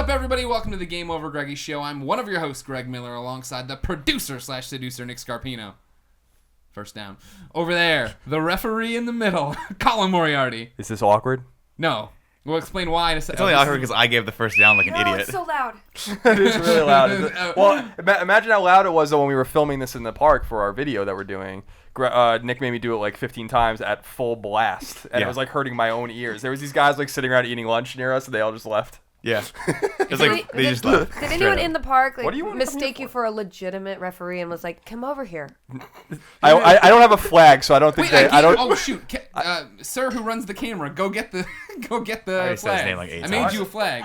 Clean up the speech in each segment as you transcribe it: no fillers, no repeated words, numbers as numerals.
up, everybody? Welcome to the GameOverGreggy show. I'm one of your hosts, Greg Miller, alongside the producer/seducer, Nick Scarpino. First down. Over there, the referee in the middle, Colin Moriarty. Is this awkward? No. We'll explain why. It's only awkward because I gave the first down like an idiot. It's so loud. It is really loud. Well, imagine how loud it was though when we were filming this in the park for our video that we're doing. Nick made me do it like 15 times at full blast, and it was like hurting my own ears. There was these guys like sitting around eating lunch near us, and they all just left. Yeah. It's like they just left. Did anyone in the park like you mistake you for a legitimate referee and was like, "Come over here"? I don't have a flag, so I don't think Wait, I don't. Oh shoot, sir, who runs the camera? Go get the said flag. his name like 8 I made times. you a flag.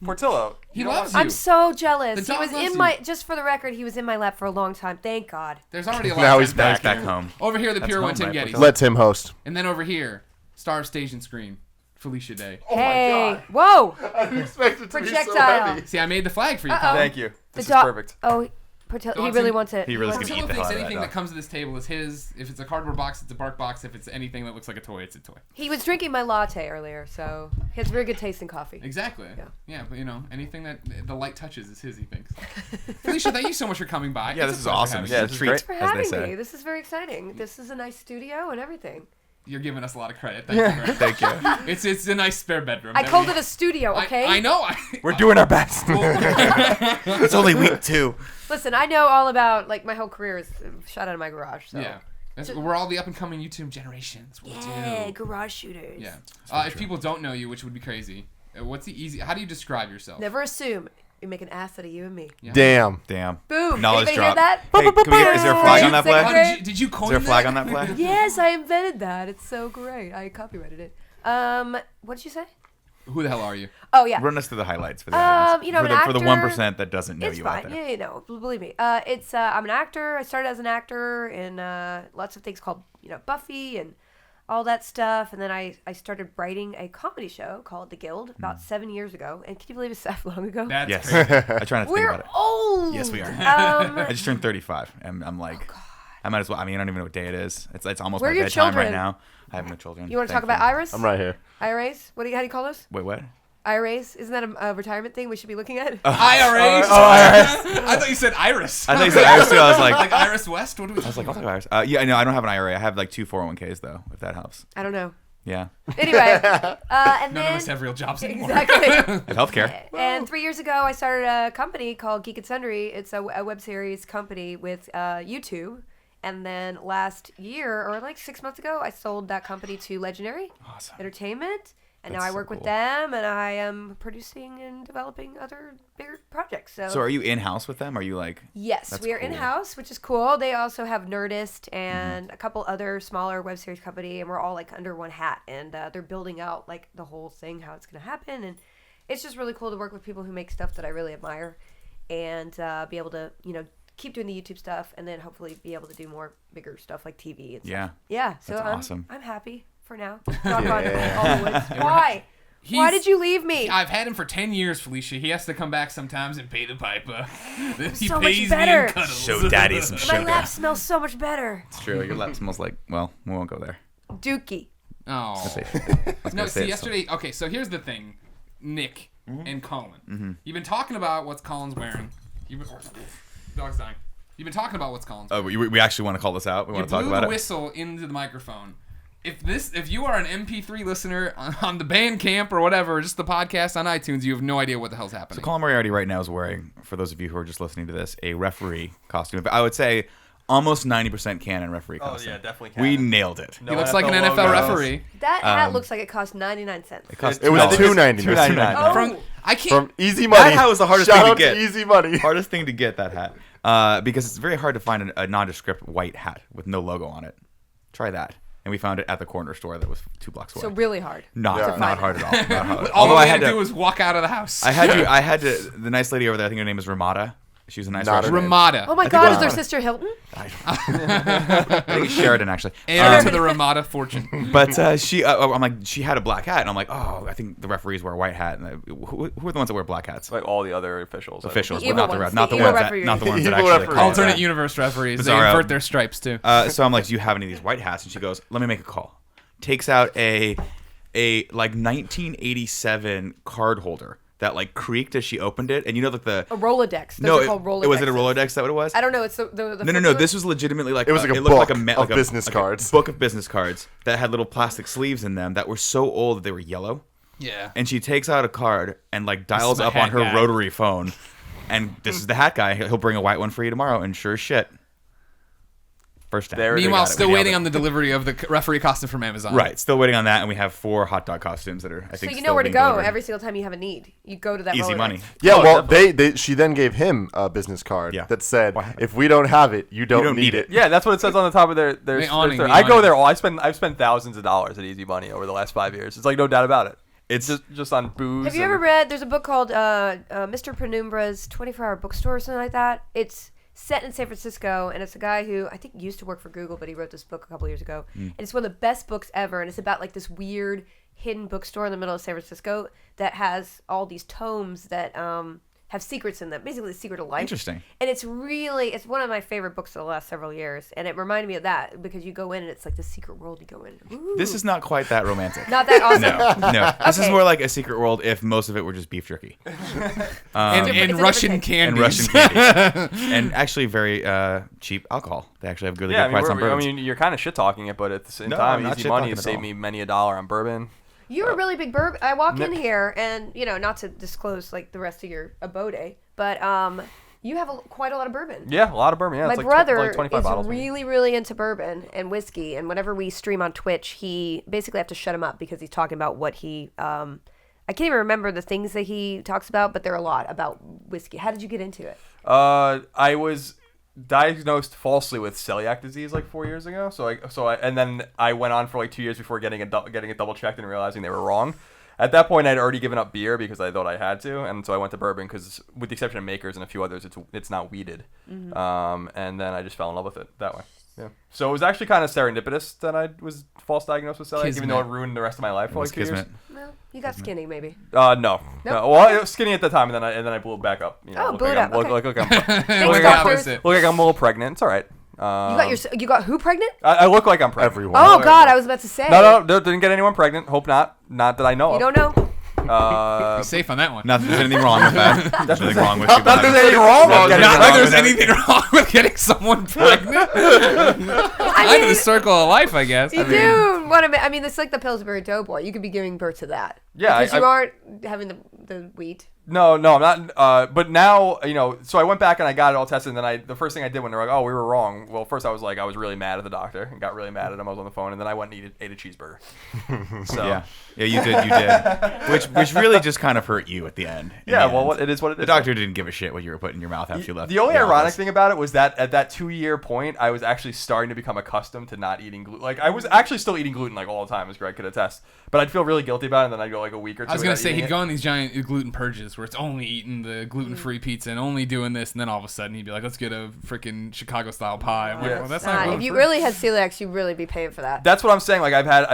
Portillo. He loves you. I'm so jealous. The He was dog loves in you. my. Just for the record, he was in my lap for a long time. Thank God. There's already a lot. Now of he's time back. Back here. home. Over here, the That's pure one, home, Tim right, Gettys. Portillo? Let Tim host. And then over here, star of stage and screen, Felicia Day. Hey, whoa! I didn't expect it to Projectile. See, I made the flag for you. Uh-oh. Thank you. This is dog- perfect. Oh, he really wants it. He really is Portillo gonna eat the thinks hell out of anything that that comes to this table is his. If it's a cardboard box, it's a bark box. If it's anything that looks like a toy, it's a toy. He was drinking my latte earlier, so he has very good taste in coffee. Exactly. Yeah. But anything that the light touches is his, he thinks. Felicia, thank you so much for coming by. Yeah, It's this a is pleasure awesome. having Yeah, you. it's is treat, great. For as they having say. me. This is very exciting. This is a nice studio and everything. You're giving us a lot of credit. Thank you. Very much. Thank you. It's a nice spare bedroom. I called it a studio, okay? I know. We're doing our best. It's only week 2. Listen, I know all about, like, my whole career is shot out of my garage, so. Yeah. We're all the up and coming YouTube generation. That's what we do. garage shooters. Yeah. If people don't know you, which would be crazy, what's the easy? How do you describe yourself? Never assume you make an ass out of you and me. Yeah. Damn. Boom. Knowledge Anybody drop. hear that? Hey, can we get, is there a flag on that Second flag? grade? Did you coin Is there a flag that? on that flag? Yes, I invented that. It's so great. I copyrighted it. What did you say? Who the hell are you? Oh, yeah. Run us through the highlights for the audience. I'm an for the actor. 1% that doesn't know It's you fine. out there. Yeah, believe me. I'm an actor. I started as an actor in lots of things called, Buffy and all that stuff. And then I started writing a comedy show called The Guild about 7 years ago. And can you believe it's that long ago? That's Yes. crazy. I try not to think We're about it. old. Yes, we are. I just turned 35, and I'm like, I might as well. I mean, I don't even know what day it is. It's almost Where my are your bedtime right children? now. I have no children. You want to talk about thankfully. Iris? I'm right here. IRAs? How do you call those? Wait, what? IRAs? Isn't that a retirement thing we should be looking at? IRAs? IRS. I thought you said Iris. I thought you said Iris too. I was like, like Iris West? What do we? I was like, I'll talk about Iris. Yeah, no, I don't have an IRA. I have like 2 401ks though, if that helps. I don't know. Yeah. Anyway, and None then of us have real jobs anymore. exactly. And healthcare. And 3 years ago, I started a company called Geek and Sundry. It's a web series company with YouTube. And then last year, or like 6 months ago, I sold that company to Legendary Entertainment. And now That's I so work with cool. them, and I am producing and developing other bigger projects. So are you in house with them? Are you like? Yes, That's we are cool. in-house, which is cool. They also have Nerdist and a couple other smaller web series company, and we're all like under one hat. And they're building out like the whole thing, how it's going to happen. And it's just really cool to work with people who make stuff that I really admire and be able to, keep doing the YouTube stuff and then hopefully be able to do more bigger stuff like TV and stuff. Yeah. Yeah, so That's awesome. I'm happy for now. Knock on all the woods. Why? He's- Why did you leave me? I've had him for 10 years, Felicia. He has to come back sometimes and pay the piper. He So much pays me better. in cuddles. Show daddy some My sugar. lap smells so much better. It's true. Your lap smells like. Well, we won't go there. Dookie. Oh. No, see, yesterday... Okay, so here's the thing. Nick and Colin. You've been talking about what's Colin's wearing. Dog's dying. You've been talking about what's Colin's wearing. Oh, we actually want to call this out. We You want to talk blew about the it. whistle into the microphone. If you are an MP3 listener on the Bandcamp or whatever, just the podcast on iTunes, you have no idea what the hell's happening. So Colin Moriarty right now is wearing, for those of you who are just listening to this, a referee costume. I would say almost 90% canon referee costume. yeah, definitely We canon. nailed it. He looks like an NFL referee. That hat looks like it cost 99 cents. It cost It was $2. $2.99. $2.99. Oh. From I can't. From Easy Money. That hat was the hardest Shout thing to out get. to Easy Money. Hardest thing to get, that hat. Because it's very hard to find a nondescript white hat with no logo on it. Try that. And we found it at the corner store that was 2 blocks away. So really hard. Not hard at all. Not hard. All Although we I had had to do was walk out of the house. I had to. The nice lady over there, I think her name is Ramada. She was a nice Not Russian. her name. Ramada. Oh my think God, it is their was- sister Hilton? I think it's Sheridan actually. Heir to the Ramada fortune. But I'm like, she had a black hat, and I'm like, oh, I think the referees wear a white hat. And who are the ones that wear black hats? It's like all the other officials. Officials, The but not evil the ones. not the The evil ones that referees. not the ones that Evil actually referees. call it. Alternate universe referees. They Bizarro. invert their stripes too. So I'm like, do you have any of these white hats? And she goes, let me make a call. Takes out a like 1987 card holder that like creaked as she opened it, and you know like the a Rolodex. Those are called Rolodexes. Was it a Rolodex? Is that what it was? I don't know. It's the No. This was legitimately like it was like a it looked book like of business cards. A book of business cards that had little plastic sleeves in them that were so old that they were yellow. Yeah. And she takes out a card and like dials the up on hat her guy. rotary phone, and this is the hat guy. He'll bring a white one for you tomorrow, and sure as shit. First time. There- Meanwhile, got it. still We waiting nailed on the delivery of the referee costume from Amazon. Right, still waiting on that, and we have 4 hot dog costumes that are, I think, So you still know where to being go delivered. every single time you have a need. You go to that Easy Rolodex. money. Yeah, Oh, well, definitely. she then gave him a business card Yeah. that said, "If we don't have it, you don't need it." Yeah, that's what it says on the top of their awning, the I go awning. there all. I've spent thousands of dollars at Easy Money over the last 5 years. It's like no doubt about it. It's just on booze. Have you ever read? There's a book called Mr. Penumbra's 24-Hour Bookstore or something like that. It's set in San Francisco, and it's a guy who I think used to work for Google, but he wrote this book a couple years ago. And it's one of the best books ever, and it's about like this weird hidden bookstore in the middle of San Francisco that has all these tomes that have secrets in them, basically the secret of life. Interesting. And it's one of my favorite books of the last several years, and it reminded me of that because you go in and it's like the secret world you go in. Ooh. This is not quite that romantic. Not that awesome. No. This is Okay. more like a secret world if most of it were just beef jerky. And It's a Russian different candies. And Russian candies. And actually very cheap alcohol. They actually have really Yeah, good price on bourbons. you're kind of shit talking it, but at the same No, time, I'm not Easy Money shit-talking at saved all. me many a dollar on bourbon. You're a really big bourbon. I walk in Nick. here, and not to disclose like the rest of your abode, but you have quite a lot of bourbon. Yeah, a lot of bourbon. Yeah, My it's like brother like 25 is bottles. really, really into bourbon and whiskey, and whenever we stream on Twitch, he basically have to shut him up because he's talking about what he. I can't even remember the things that he talks about, but there are a lot about whiskey. How did you get into it? I was diagnosed falsely with celiac disease like 4 years ago. And then I went on for like 2 years before getting it double checked and realizing they were wrong. At that point, I'd already given up beer because I thought I had to, and so I went to bourbon because, with the exception of Makers and a few others, it's not weeded. And then I just fell in love with it that way. Yeah. So it was actually kind of serendipitous that I was false diagnosed with celiac, even though it ruined the rest of my life for like 2 years. Kismet. Well, you got skinny, maybe. No. Well, I was skinny at the time, and then I blew it back up. Oh, blew it up, okay. Look like I'm Thanks, the doctors. opposite. a little pregnant. It's all right. You got who pregnant? I look like I'm pregnant. Everyone. Oh God, I was about to say. No, didn't get anyone pregnant. Hope not. Not that I know You of. don't know? Be safe on that one. Not that there's anything wrong with that. There's nothing wrong with you. Not that there's anything wrong with getting Not pregnant. like there's anything wrong with getting someone pregnant. I mean, the circle of life, I guess. You do want to. I mean, it's like the Pillsbury Doughboy. You could be giving birth to that. Yeah, because you aren't having the wheat. No, I'm not. But now, so I went back and I got it all tested. And then the first thing I did when they were like, "Oh, we were wrong." Well, first I was really mad at the doctor and got really mad at him. I was on the phone, and then I went and ate a cheeseburger. So Yeah, you did. Which really just kind of hurt you at the end. yeah, well, it is what it is. The doctor didn't give a shit what you were putting in your mouth after you left. The only the ironic office. thing about it was that at that 2-year point, I was actually starting to become accustomed to not eating gluten. Like I was actually still eating gluten like all the time, as Greg could attest. But I'd feel really guilty about it, and then I'd go like a week or two. I was gonna without say eating he'd it. go on these giant gluten purges where it's only eating the gluten-free pizza and only doing this, and then all of a sudden he'd be like, "Let's get a freaking Chicago-style pie." I'm like, Yeah. "Well, that's not If gluten-free." you really had celiac, you'd really be paying for that. That's what I'm saying. Like I've had.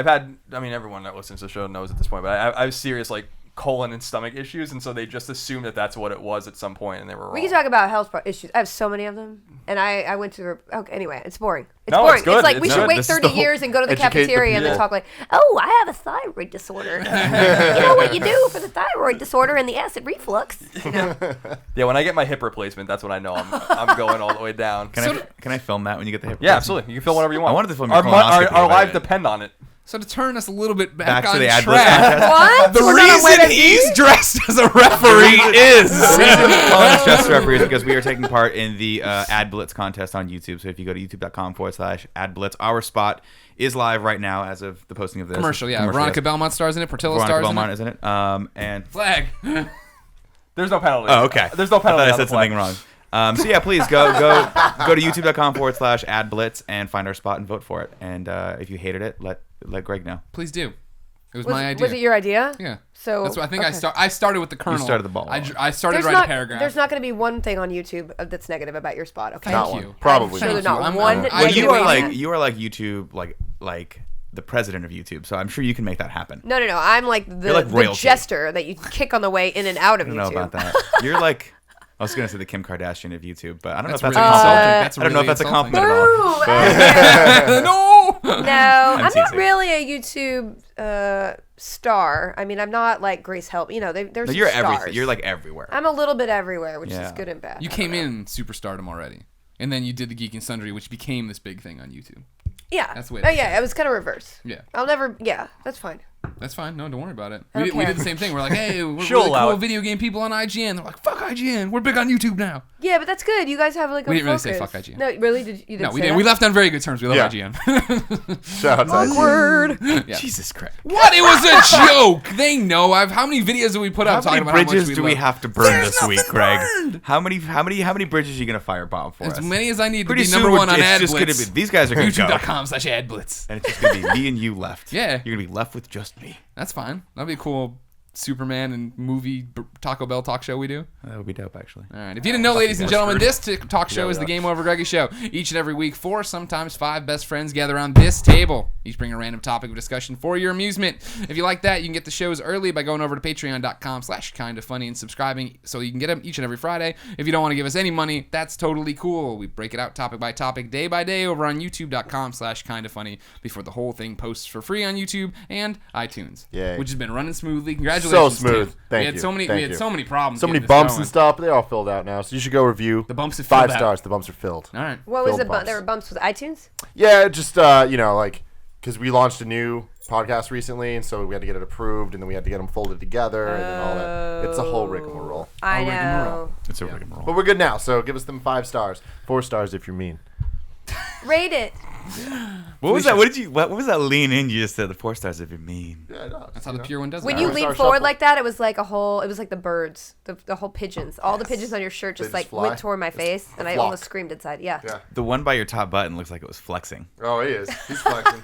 I mean, everyone that listens to the show knows at this point, but I have serious like colon and stomach issues, and so they just assumed that that's what it was at some point, and they were wrong. We can talk about health issues. I have so many of them, and I went to. Okay, anyway, it's boring. It's No, boring. it's good. like It's we should good. wait This is 30 the whole- years and go to the educate the cafeteria and then people. talk like, "Oh, I have a thyroid disorder." You know what you do for the thyroid disorder and the acid reflux? Yeah, when I get my hip replacement, that's when I know I'm going all the way down. Can I film that when you get the hip? Yeah, replacement? absolutely. You can film whatever you want. I wanted to film your our colonoscopy, our but- lives depend on it. So to turn us a little bit Back back to on the ad blitz track, contest. What? the We're not on reason Wednesday? he's dressed as a referee is. Colin's dress referee is because we are taking part in the Ad Blitz contest on YouTube. So if you go to youtube.com/Ad Blitz, our spot is live right now as of the posting of this. Commercial, yeah. Veronica yes. Belmont stars in it. Portillo Veronica stars Belmont in it. is in it. And Flag. There's no penalty. oh, okay. There's no penalty. I thought I on said the flag. something wrong. So yeah, please go to youtube.com/Ad Blitz and find our spot and vote for it. And if you hated it, let Greg know. Please do. It was my idea. Was it your idea? Yeah. So That's what I think. okay. I started with the kernel. started the ball. I started There's to write not, a paragraph. there's not going to be one thing on YouTube that's negative about your spot. Okay. Thank Not you. one. Probably. I'm sure not. there's not I'm- one. I'm- Well, negative you are on like that. YouTube, like the president of YouTube. So I'm sure you can make that happen. No. I'm like You're like the royalty. jester that you kick on the way in and out of I YouTube. don't know about that. You're like, I was gonna say the Kim Kardashian of YouTube, but I don't know That's if that's really a compliment. insulting. That's I don't know if really that's a insulting. compliment at all. Boo! No. I'm not really a YouTube star. I mean, I'm not like Grace Help. You know, there's No, you're stars. everything. You're like everywhere. I'm a little bit everywhere, which is good and bad. You came in superstardom already, and then you did the Geek and Sundry, which became this big thing on YouTube. Yeah. That's the way. It was kind of reverse. Yeah. I'll never. Yeah, that's fine. That's fine. No, don't worry about it. Okay. We did the same thing. We're like, hey, we're really cool video game people on IGN. They're like, fuck IGN. We're big on YouTube now. Yeah, but that's good. You guys have like a We didn't really say focus. fuck IGN. No, really? You didn't No, we say didn't. that? We left on very good terms. We love IGN. Shout out to IGN. Awkward. Yeah. Jesus Christ. What? It was a joke. They know. How many videos do we put up How many talking about how bridges much do we love? have to burn There's this week, nothing Greg? burned. How many bridges are you gonna firebomb for As us? many as I need Pretty to be soon number one on it's Ad just Blitz. gonna be these guys are gonna go, YouTube.com/AdBlitz. and it's just gonna be me and you left. Yeah. You're gonna be left with just me. That's fine. That'd be a cool Superman and movie Taco Bell talk show we do. That would be dope, actually. All right. If you didn't know, ladies and gentlemen, this talk show is the Game Over Greggy show. Each and every week, 4, sometimes 5 best friends gather around this table. Each bring a random topic of discussion for your amusement. If you like that, you can get the shows early by going over to patreon.com/kindafunny and subscribing so you can get them each and every Friday. If you don't want to give us any money, that's totally cool. We break it out topic by topic, day by day over on youtube.com/kindafunny before the whole thing posts for free on YouTube and iTunes. Yay. Which has been running smoothly. Congratulations. So smooth. Tim. Thank we had you. so many Thank we had you. so many problems. So many getting this bumps going. and stuff, but they're all filled out now. So you should go review. The bumps have 5 filled out. stars. The bumps are filled. All right. What was Filled it? bumps. There were bumps with iTunes? Yeah, just like because we launched a new podcast recently, and so we had to get it approved, and then we had to get them folded together, and then all that. It's a whole rigmarole. I rigmarole. know. It's a rigmarole. But we're good now. So give us them 5 stars, 4 stars if you're mean. Rate it. What was that? What was that lean in you just said? The 4 stars if you're mean. Yeah, no, That's how the pure one does it. When Yeah. you Four lean star forward shuffle. like that, it was like the birds, the whole pigeons. All the pigeons on your shirt They just just like fly? went toward my face, and I flock. almost screamed inside. Yeah. Yeah. The one by your top button looks like it was flexing. Oh, he is. He's flexing.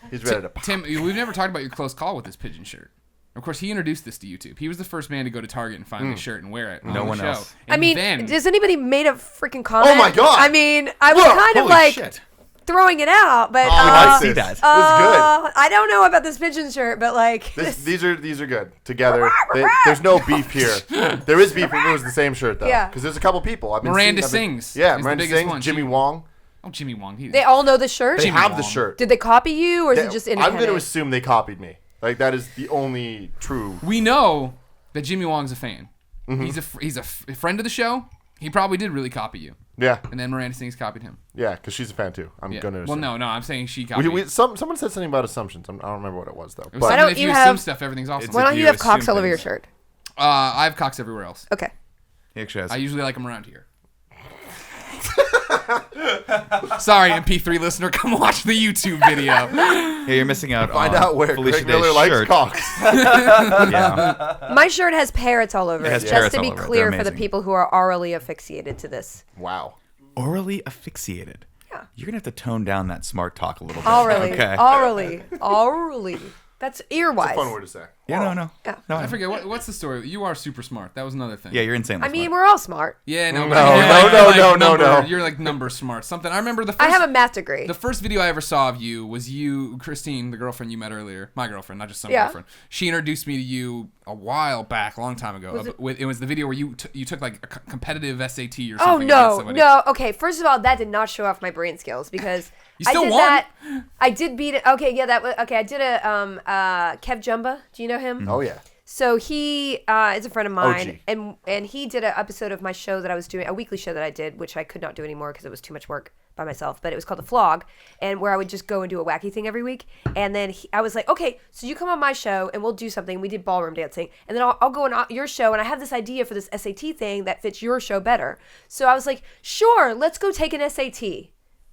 He's ready to. Tim, we've never talked about your close call with this pigeon shirt. Of course, he introduced this to YouTube. He was the first man to go to Target and find this shirt and wear it. On No the one show. else. And I mean, then, has anybody made a freaking comment? Oh my God. I mean, I was Whoa, kind of Holy like shit. throwing it out, but I like see this. that. This is good. I don't know about this pigeon shirt, but like These are good together. There's no beef here. There is beef if it was the same shirt though. Yeah. Because there's a couple people. Miranda sings. Yeah, is the Miranda biggest sings. one. Jimmy Wong. Oh, Jimmy Wong. they all know the shirt. They have the Wong. shirt. Did they copy you, or is it just I'm independent? going to assume they copied me. Like that is the only true. We know that Jimmy Wong's a fan. Mm-hmm. He's a friend of the show. He probably did really copy you. Yeah, And then Miranda Sings copied him. yeah, because she's a fan too. I'm Yeah. going to assume. Well, no, I'm saying she copied. Someone said something about assumptions. I don't remember what it was though. It was But something don't if you you have- assume stuff, everything's awesome. Why don't If you you have cocks assume all over your things. shirt? I have cocks everywhere else. Okay. He actually has. I usually like them around here. Sorry, MP3 listener, come watch the YouTube video. Yeah, you're missing out find on out where Felicia Greg Miller Day's likes shirt. cocks. Yeah. My shirt has parrots all over It it. has Just parrots to be all over it. clear They're for the amazing. people who are orally asphyxiated to this. Wow. Orally asphyxiated. Yeah. You're gonna have to tone down that smart talk a little bit. Orally. Okay. Orally. That's ear-wise. Fun word to say. Yeah, no. Yeah. No, I forget what's the story. You are super smart. That was another thing. Yeah, you're insanely I mean, smart. we're all smart. Yeah, no, No, you're no. You're like number smart. Something. I remember the first. I have a math degree. The first video I ever saw of you was you, Christine, the girlfriend you met earlier. My girlfriend, not just some Yeah. girlfriend. She introduced me to you a while back, a long time ago. It was the video where you took like a competitive SAT or Oh something. against no, somebody. no. Okay, first of all, that did not show off my brain skills because You still I did won. that. I did beat it. Okay, yeah, that was okay. I did a Kev Jumba. Do you know him? Oh yeah. So he is a friend of mine, OG. and he did an episode of my show that I was doing, a weekly show that I did, which I could not do anymore because it was too much work by myself. But it was called The Flog, and where I would just go and do a wacky thing every week. And then I was like, okay, so you come on my show and we'll do something. We did ballroom dancing, and then I'll go on your show, and I have this idea for this SAT thing that fits your show better. So I was like, sure, let's go take an SAT.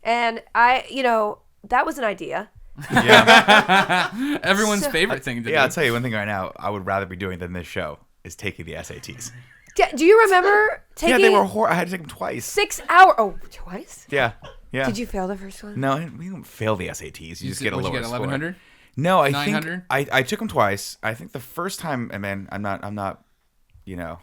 And that was an idea. Yeah. Everyone's favorite thing to do. Yeah, I'll tell you one thing right now. I would rather be doing than this show is taking the SATs. Do you remember taking Yeah, they were I had to take them twice. 6 hour? Oh, twice? Yeah. Yeah. Did you fail the first one? No, we don't fail the SATs. You just get a What'd lower you get, score. 1100? No, I 900? think I took them twice. I think the first time, man, I'm not.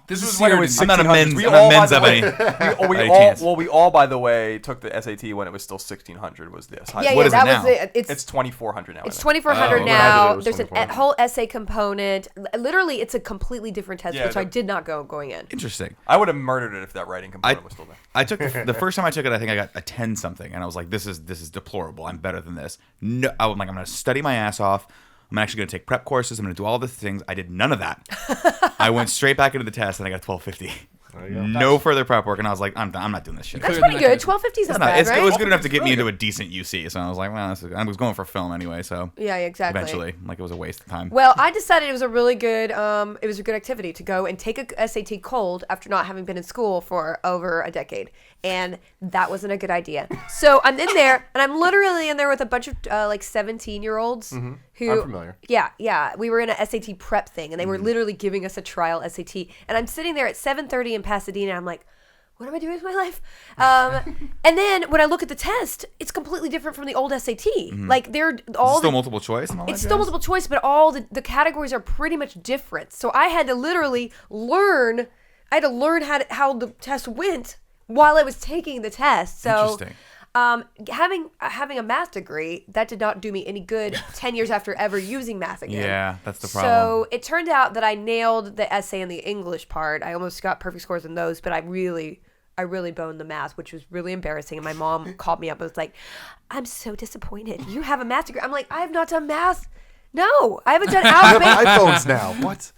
This is when it was I'm not a 1600s. men's. We I'm all, not men's by of the any. way- any chance. we all, by the way, took the SAT when it was still 1600. Was this? What Yeah, is it that now? was it. It's 2400 now. It's I think. 2400 Oh, when I did it, now. it was There's a 2400. whole essay component. Literally, it's a completely different test, Yeah, which I did not go going in. Interesting. I would have murdered it if that writing component was still there. I took the first time I took it. I think I got a 10 something, and I was like, "This is deplorable. I'm better than this." No, I'm like, I'm gonna study my ass off. I'm actually gonna take prep courses. I'm gonna do all these things. I did none of that. I went straight back into the test, and I got 1250. No further prep work, and I was like, I'm not doing this shit. That's Clear pretty the good. mechanism. 1250 is not No, bad, right? it was good enough to get me into a decent UC. So I was like, well, I was going for film anyway. So Yeah, exactly. eventually, like, it was a waste of time. Well, I decided it was a really good, activity to go and take a SAT cold after not having been in school for over a decade, and that wasn't a good idea. So I'm in there, and I'm literally in there with a bunch of 17-year-olds who. I'm familiar. Yeah. We were in a SAT prep thing, and they were literally giving us a trial SAT, and I'm sitting there at 7:30 in Pasadena. I'm like, what am I doing with my life? And then when I look at the test, it's completely different from the old SAT. Like they're all Still multiple choice. And all it's that still jazz? multiple choice, but all the categories are pretty much different. So I had to literally learn. I had to learn how the test went while I was taking the test. So, Interesting. having a math degree, that did not do me any good 10 years after ever using math again. Yeah, that's the problem. So it turned out that I nailed the essay and the English part. I almost got perfect scores in those, but I really boned the math, which was really embarrassing. And my mom called me up and was like, I'm so disappointed. You have a math degree. I'm like, I have not done math. No, I haven't done I have algebra. iPhones now. What?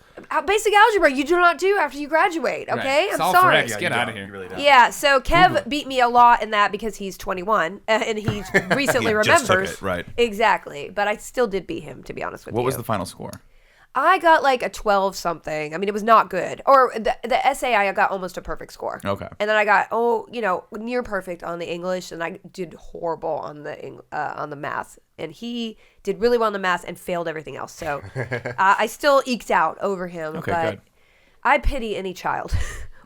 Basic algebra you do not do after you graduate, okay? Right. I'm Solve for sorry. X. Get out of here. You really don't. Yeah, so Kev beat me a lot in that because he's 21 and he recently He just took remembers. it, right. Exactly, but I still did beat him, to be honest with you. What was the final score? I got like a 12 something. I mean, it was not good. Or the essay, I got almost a perfect score. Okay. And then I got near perfect on the English, and I did horrible on the math. And he did really well on the math and failed everything else. So I still eked out over him. Okay, but good. I pity any child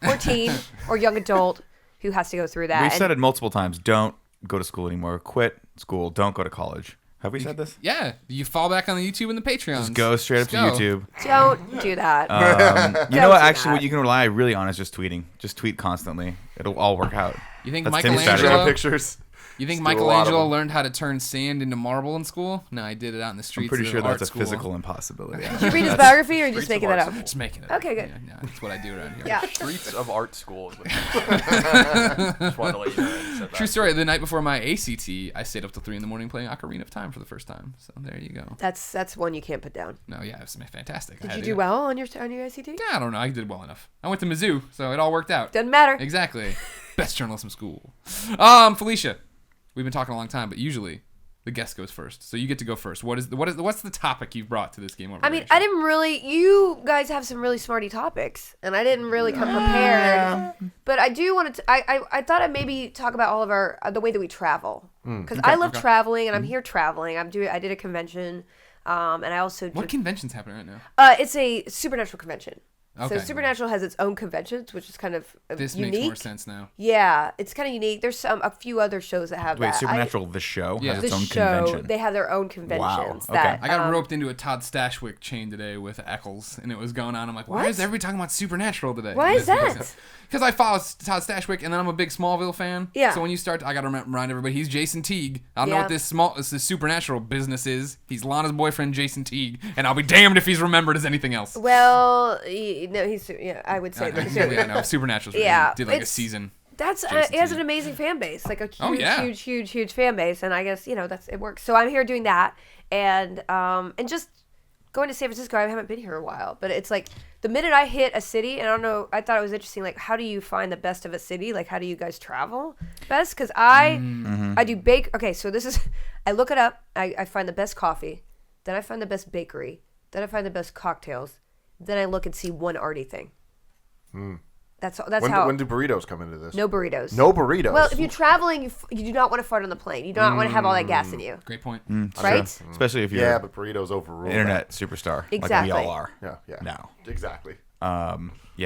or teen or young adult who has to go through that. We've And said it multiple times. Don't go to school anymore. Quit school. Don't go to college. Have we said this? Yeah, you fall back on the YouTube and the Patreon. Just go straight up to Just go. YouTube. don't do that. You know what? do Actually, that. what you can rely really on is just tweeting. Just tweet constantly. It'll all work out. You think That's Tim's Instagram strategy. Michelangelo? pictures. You think Still a lot of Michelangelo them. learned how to turn sand into marble in school? No, I did it out in the streets. I'm pretty of sure art that's a school. physical impossibility. Did you read his biography or are you just Streets making of that Art up? Just making it. Okay, good. Yeah, that's what I do around here. Yeah. Streets of art school is what just wanted to let you know that you said that. True story. The night before my ACT, I stayed up till 3 a.m. playing Ocarina of Time for the first time. So there you go. That's one you can't put down. No, yeah, it was fantastic. I Did had you to do well on your ICT? Yeah, I don't know. I did well enough. I went to Mizzou, so it all worked out. Doesn't matter. Exactly. Best journalism school. Felicia, we've been talking a long time, but usually the guest goes first, so you get to go first. What's the topic you've brought to this game over? I mean, I didn't really. You guys have some really smarty topics, and I didn't really come prepared. But I do want to. I thought I'd maybe talk about all of our the way that we travel, because I love traveling, and I'm here traveling. I did a convention, and I also What convention's happening right now? it's a supernatural convention. Okay. So Supernatural has its own conventions, which is kind of This unique. makes more sense now. Yeah, it's kind of unique. There's a few other shows that have Wait, that. Supernatural, the show, Yeah. has The its own show, convention. they have their own conventions. okay. That, I got roped into a Todd Stashwick chain today with Eccles, and it was going on. I'm like, why What? is everybody talking about Supernatural today? Why is that? Because I follow Todd Stashwick, and then I'm a big Smallville fan. Yeah. So when you start, I got to remind everybody, he's Jason Teague. I don't know Yeah. what this Supernatural business is. He's Lana's boyfriend, Jason Teague, and I'll be damned if he's remembered as anything else. Well, no, he's I would say that. Yeah, no, Supernatural's Yeah, did like a it's- season. That's Jason it has Teague. an amazing fan base, like a huge, Oh, yeah. huge fan base, and I guess that's it works. So I'm here doing that, and just going to San Francisco. I haven't been here a while, but it's like the minute I hit a city, and I don't know, I thought it was interesting. Like, how do you find the best of a city? Like, how do you guys travel best? Because I do bake. Okay, so this is I look it up. I find the best coffee, then I find the best bakery, then I find the best cocktails, then I look and see one arty thing. That's how. When do burritos come into this? No burritos. No burritos. Well, if you're traveling, you do not want to fart on the plane. You do not want to have all that gas in you, Great point. right? Especially if you're yeah, but burritos overrule. internet superstar, Exactly. like we all are. That. Yeah. Now. Exactly. Yeah,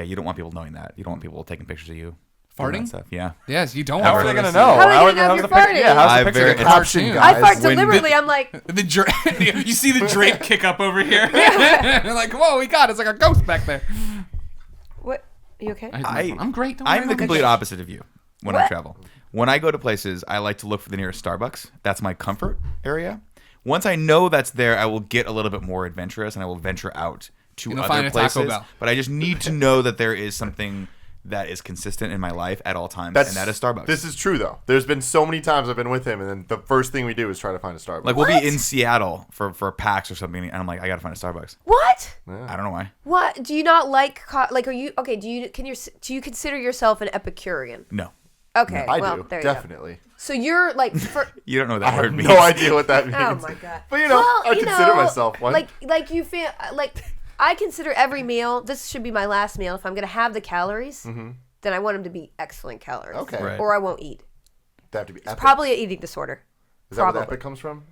you don't want people knowing that. You don't want people taking pictures of you. doing that Farting? Stuff. Yeah. Yes, you don't How want are they photos. gonna know? How are they gonna know how's if the you're picture? Yeah, how's I the picture very- gonna caption, Caption, guys? I fart when deliberately. I'm like, You see the drape kick up over here. They're like, whoa, we got it. It's like a ghost back there. You okay? I'm great. Don't worry, I'm the I'll complete get you. opposite of you when I travel. When I go to places, I like to look for the nearest Starbucks. That's my comfort area. Once I know that's there, I will get a little bit more adventurous and I will venture out to other places. But I just need to know that there is something that is consistent in my life at all times, and that is Starbucks. This is true, though. There's been so many times I've been with him, and then the first thing we do is try to find a Starbucks. Like, we'll be in Seattle for PAX or something, and I'm like, I gotta find a Starbucks. What? I don't know why. What? Do you not like are you okay? Do you consider yourself an Epicurean? No. Okay, I well, do, there definitely. you go. So you're like, You don't know what I that have word means. no idea what that means. oh my god. But I consider myself one. Like you feel like I consider every meal. This should be my last meal. If I'm gonna have the calories, then I want them to be excellent calories. Okay. Right. Or I won't eat. They have to be epic. Probably an eating disorder. Is that where epic comes from?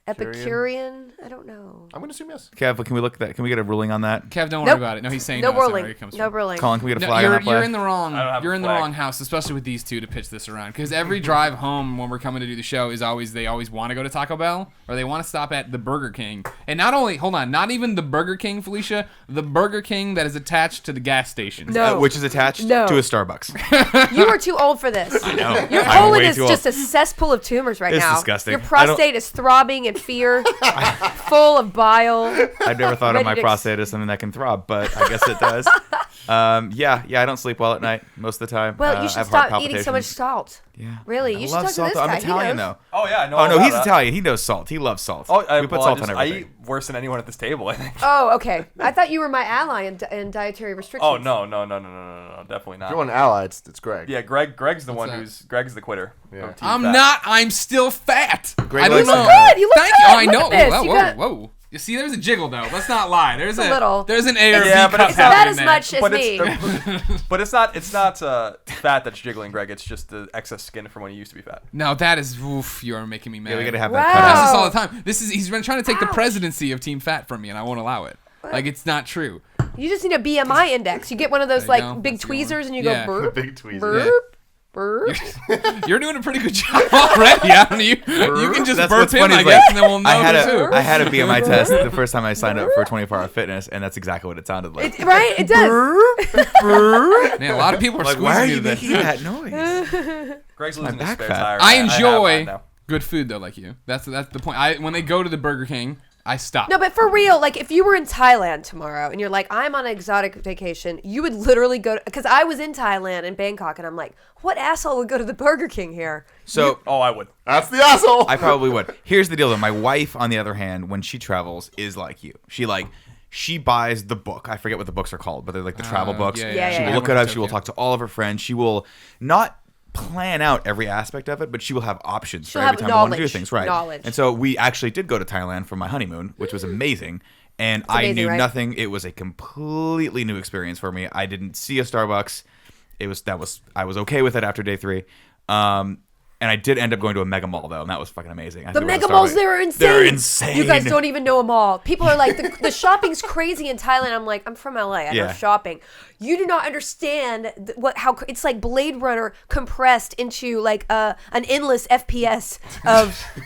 Epicurean? I don't know. I'm gonna assume yes. Kev, can we look at that? Can we get a ruling on that? Kev, don't worry about it. No, he's saying No no. That's not ruling. where he comes No from. ruling. Colin, can we get a No, flag on that play? you're in the wrong. I don't have You're a in the flag. wrong house, especially with these two to pitch this around. Because every drive home when we're coming to do the show is they always want to go to Taco Bell or they want to stop at the Burger King. And not even the Burger King, Felicia, the Burger King that is attached to the gas station. No. Which is attached No. to a Starbucks. You are too old for this. I know. Your I'm colon way is too old. just a cesspool of tumors right It's now. disgusting. Your I don't- prostate is throbbing in fear, full of bile. I've never thought of my Ready to prostate as something that can throb, but I guess it does. Yeah, I don't sleep well at night most of the time. Well, you I should have heart stop eating so much palpitations. salt. Yeah. Really, I you should love talk to salt. this I'm guy. He Italian knows. though. Oh yeah, I know. Oh no, all he's about that. Italian. He knows salt. He loves salt. Oh, we put salt on I everything. eat worse than anyone at this table. I think. Oh, okay. I thought you were my ally in dietary restrictions. Oh no, definitely not. If you're an ally, it's Greg. Yeah, Greg's the one that? Greg's the quitter. Yeah. of Team I'm Fat. not. I'm still fat. Greg I don't likes know. to- Good. You look Thank good. you. Oh, I Look know. at this. Whoa, You whoa, got- whoa. You see, there's a jiggle though. Let's not lie. There's a little. There's an ARV Yeah, but cup it's not happening as there. much as But me. but it's not fat that's jiggling, Greg. It's just the excess skin from when he used to be fat. No, that is. Oof, you are making me mad. Yeah, we gotta have Wow. that He cut does out. this all the time. He's been trying to take the Ouch. presidency of Team Fat from me, and I won't allow it. Like it's not true. You just need a BMI index. You get one of those There you like go. big That's a good one. tweezers, and you Yeah. go burp, Big tweezers. burp, burp. You're doing a pretty good job already. I don't know, you can just That's burp what's him, funny I is, guess, like, and then we'll know I had who's who. I had a BMI test the first time I signed up for 24-hour fitness, and that's exactly what it sounded like. Right? It does. Man, a lot of people are Like, squeezing why are me you to making that noise? Greg's losing his back spare fat. tire. I have enjoy mine now. good food though, like you. That's the point. When they go to the Burger King, I stop. No, but for real, like if you were in Thailand tomorrow and you're like, I'm on an exotic vacation, you would literally go because I was in Thailand in Bangkok and I'm like, what asshole would go to the Burger King here? So Oh, I would. That's the asshole. I probably would. Here's the deal though. My wife, on the other hand, when she travels, is like you. She buys the book. I forget what the books are called, but they're like the travel books. yeah. She will Yeah. look it up. She will talk to all of her friends. She will not plan out every aspect of it, but she will have options She'll for every have time I want to do knowledge. things. Right. Knowledge. And so we actually did go to Thailand for my honeymoon, which was amazing. And I amazing, knew right? nothing. It was a completely new experience for me. I didn't see a Starbucks. I was okay with it after day 3. And I did end up going to a mega mall though, and that was fucking amazing. The mega malls, they're insane. They're insane. You guys don't even know a mall. People are like, the shopping's crazy in Thailand. I'm like, I'm from LA. I know Yeah. shopping. You do not understand how it's like Blade Runner compressed into like an endless FPS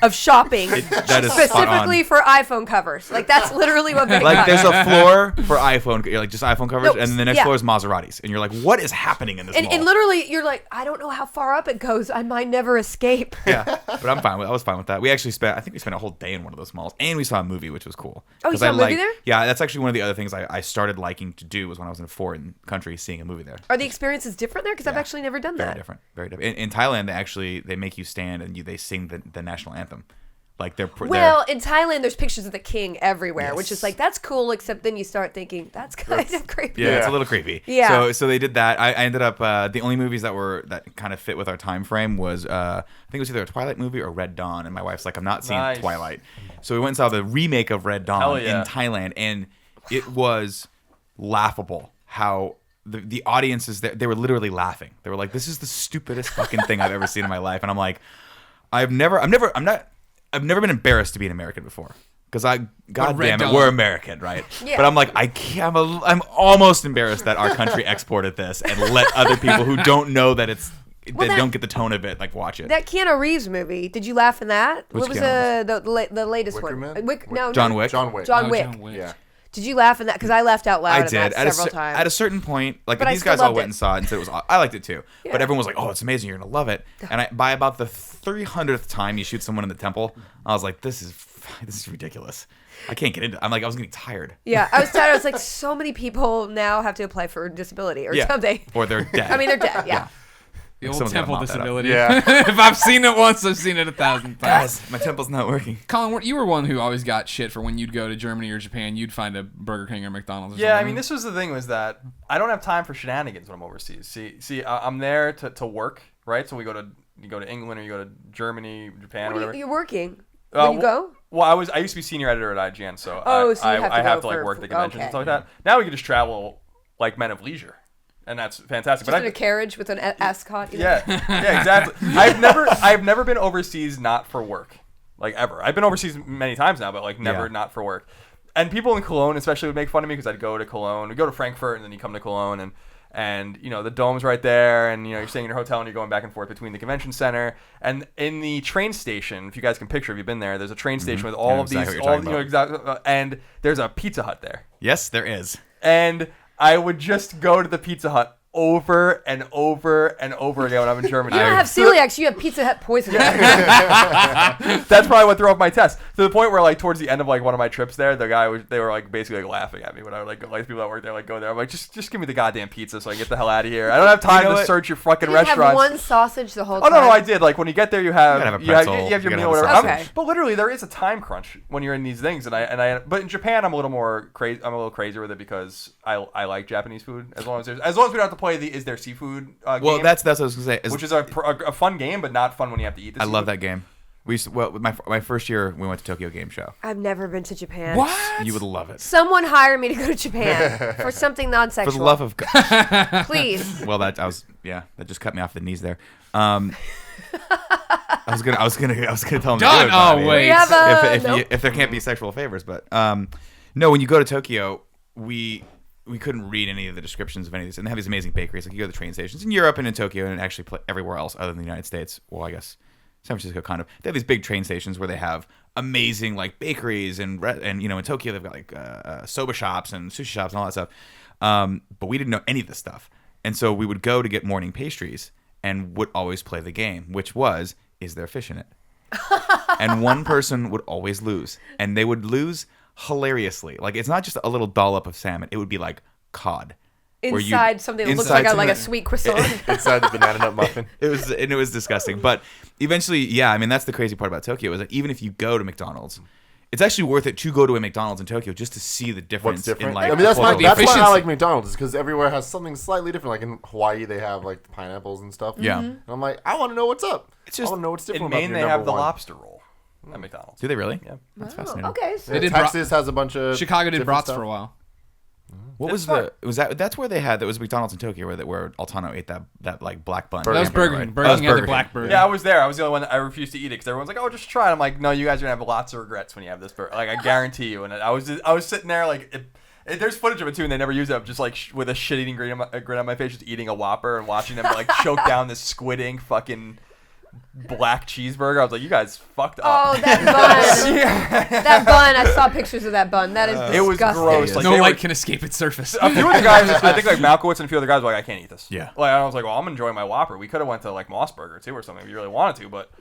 of shopping. That is spot specifically on. for iPhone covers. Like that's literally what Bangkok. Like there's a floor for iPhone, like just iPhone coverage, No, and then the next yeah. floor is Maseratis, and you're like, what is happening in this mall? and literally, you're like, I don't know how far up it goes. I might never escape. Yeah, but I was fine with that. I think we spent a whole day in one of those malls, and we saw a movie, which was cool. Oh, you 'Cause saw I a movie like- there? Yeah, that's actually one of the other things I started liking to do was when I was in a foreign country seeing a movie there. Are the experiences different there? Because I've actually never done Very that. different, very different. In Thailand, they make you stand and they sing the national anthem, like Well, in Thailand, there's pictures of the king everywhere, Yes. which is like, that's cool, except then you start thinking, that's kind of creepy. Yeah, it's a little creepy. Yeah. So they did that. I ended up the only movies that kind of fit with our time frame was I think it was either a Twilight movie or Red Dawn, and my wife's like, I'm not seeing Nice. Twilight. So we went and saw the remake of Red Dawn Hell yeah. in Thailand, and it was laughable how the audiences there, they were literally laughing. They were like, this is the stupidest fucking thing I've ever seen in my life. And I'm like, I've never been embarrassed to be an American before. Because God Red damn it, Dawn. we're American, right? Yeah. But I'm like, I can't. I'm almost embarrassed that our country exported this and let other people who don't know that they that- don't get the tone of it, like watch it. That Keanu Reeves movie, did you laugh in that? Which what was Keanu the latest Wicker one? Man? No, John Wick. John Wick. John Oh, Wick. John Wick. Yeah. Did you laugh in that? Because I laughed out loud I in did that several times. at a certain point. Like But I these still guys all loved went it. and saw it and said it was. I liked it too. Yeah. But everyone was like, "Oh, it's amazing! You're gonna love it." And by about the 300th time you shoot someone in the temple, I was like, "This is ridiculous. I can't get into it." I was getting tired. Yeah, I was tired. I was like, so many people now have to apply for disability or something. Or they're dead. I mean, they're dead. Yeah. The old Someone's gotta temple mop that up. disability. Yeah. If I've seen it once, I've seen it 1,000 times. Guys, my temple's not working. Colin, you were one who always got shit for when you'd go to Germany or Japan, you'd find a Burger King or McDonald's. Or Yeah, I something. mean, this was the thing was that I don't have time for shenanigans when I'm overseas. See, I'm there to work, right? So you go to England or you go to Germany, Japan, whatever. You're working when you go? Well, I used to be senior editor at IGN, so Oh, so you have to I have go to like for- work the conventions and okay. stuff like that. Now we can just travel like men of leisure, and that's fantastic. Just in a carriage with an ascot? Yeah, exactly. I've never been overseas not for work, like ever. I've been overseas many times now, but like never not for work. And people in Cologne especially would make fun of me because I'd go to Cologne, we'd go to Frankfurt, and then you come to Cologne, and you know the dome's right there, and you know you're staying in your hotel and you're going back and forth between the convention center and in the train station. If you guys can picture, if you've been there, there's a train station with all of these, and there's a Pizza Hut there. Yes, there is. And I would just go to the Pizza Hut over and over and over again when I'm in Germany. You don't have celiac, you have Pizza Hut poisoning. That's probably what threw off my test. To the point where, like, towards the end of like one of my trips there, they were like basically like laughing at me when I would like people that work there like go there. I'm like, just give me the goddamn pizza so I can get the hell out of here. I don't have time to search your fucking You have restaurants. one sausage the whole Oh time? no, I did. Like when you get there, you have gotta have a you have pretzel, your you meal, gotta whatever. have a sausage. But literally, there is a time crunch when you're in these things, but in Japan, I'm a little more crazy. I'm a little crazier with it because I like Japanese food as long as we don't have to play is there seafood. Well, Game, that's what I was gonna say. which is a fun game, but not fun when you have to eat. I love that game. We used to, with my first year, we went to Tokyo Game Show. I've never been to Japan. What? You would love it. Someone hire me to go to Japan for something non-sexual. For the love of God. Please. Well, that just cut me off the knees there. I was gonna tell him. Done. To do it, but Oh, wait. We have a... if there can't be sexual favors, but no, when you go to Tokyo, we couldn't read any of the descriptions of any of these, and they have these amazing bakeries. Like you go to the train stations in Europe and in Tokyo, and actually everywhere else other than the United States. Well, I guess San Francisco kind of. They have these big train stations where they have amazing like bakeries and you know in Tokyo they've got like soba shops and sushi shops and all that stuff. But we didn't know any of this stuff, and so we would go to get morning pastries and would always play the game, which was, is there fish in it? And one person would always lose, and they would lose hilariously. Like it's not just a little dollop of salmon; it would be like cod. Inside something that looks like a sweet croissant. Inside the banana nut muffin. It was disgusting. But eventually, yeah, I mean that's the crazy part about Tokyo is that even if you go to McDonald's, it's actually worth it to go to a McDonald's in Tokyo just to see the difference. What's different? In, like, I mean, that's why efficiency. I like McDonald's, because everywhere has something slightly different. Like in Hawaii, they have like the pineapples and stuff. Yeah. And I'm like, I want to know what's up. It's just- I want to know what's different In about Maine, your they number have the one. lobster roll at McDonald's. Do they really? Yeah. That's Oh, fascinating. okay. So They did Texas has a bunch of Chicago did different brats stuff. for a while. What was that's where they had that was McDonald's in Tokyo where Altano ate that like black bun. That was Burger Burger King, King. right? Burger That was King had the Burger King. Blackbird. Yeah, I was there. I was the only one that I refused to eat it because everyone's like, "Oh, just try it." I'm like, "No, you guys are gonna have lots of regrets when you have this burger. Like, I guarantee you." And I was sitting there like, there's footage of it too, and they never use it. I'm just like with a shit-eating grin on my face, just eating a Whopper and watching them like choke down this squid ink fucking black cheeseburger. I was like, "You guys fucked up." Oh, that bun. Yeah. That bun. I saw pictures of that bun. That is disgusting. It was gross. Like, No they light were- can escape its surface. A few of the guys, I think like Malkowitz and a few other guys were like, "I can't eat this." Yeah. Like I was like, "Well, I'm enjoying my Whopper. We could have went to like Mossburger too or something if you really wanted to, but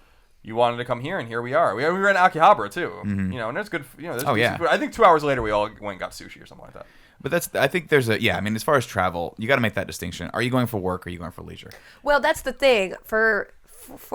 you wanted to come here, and here we are. We were in Akihabara too. You know, and there's good. You know, there's Oh, decent yeah. food. I think 2 hours later we all went and got sushi or something like that. But I think there's I mean, as far as travel, you got to make that distinction. Are you going for work or are you going for leisure? Well, that's the thing. For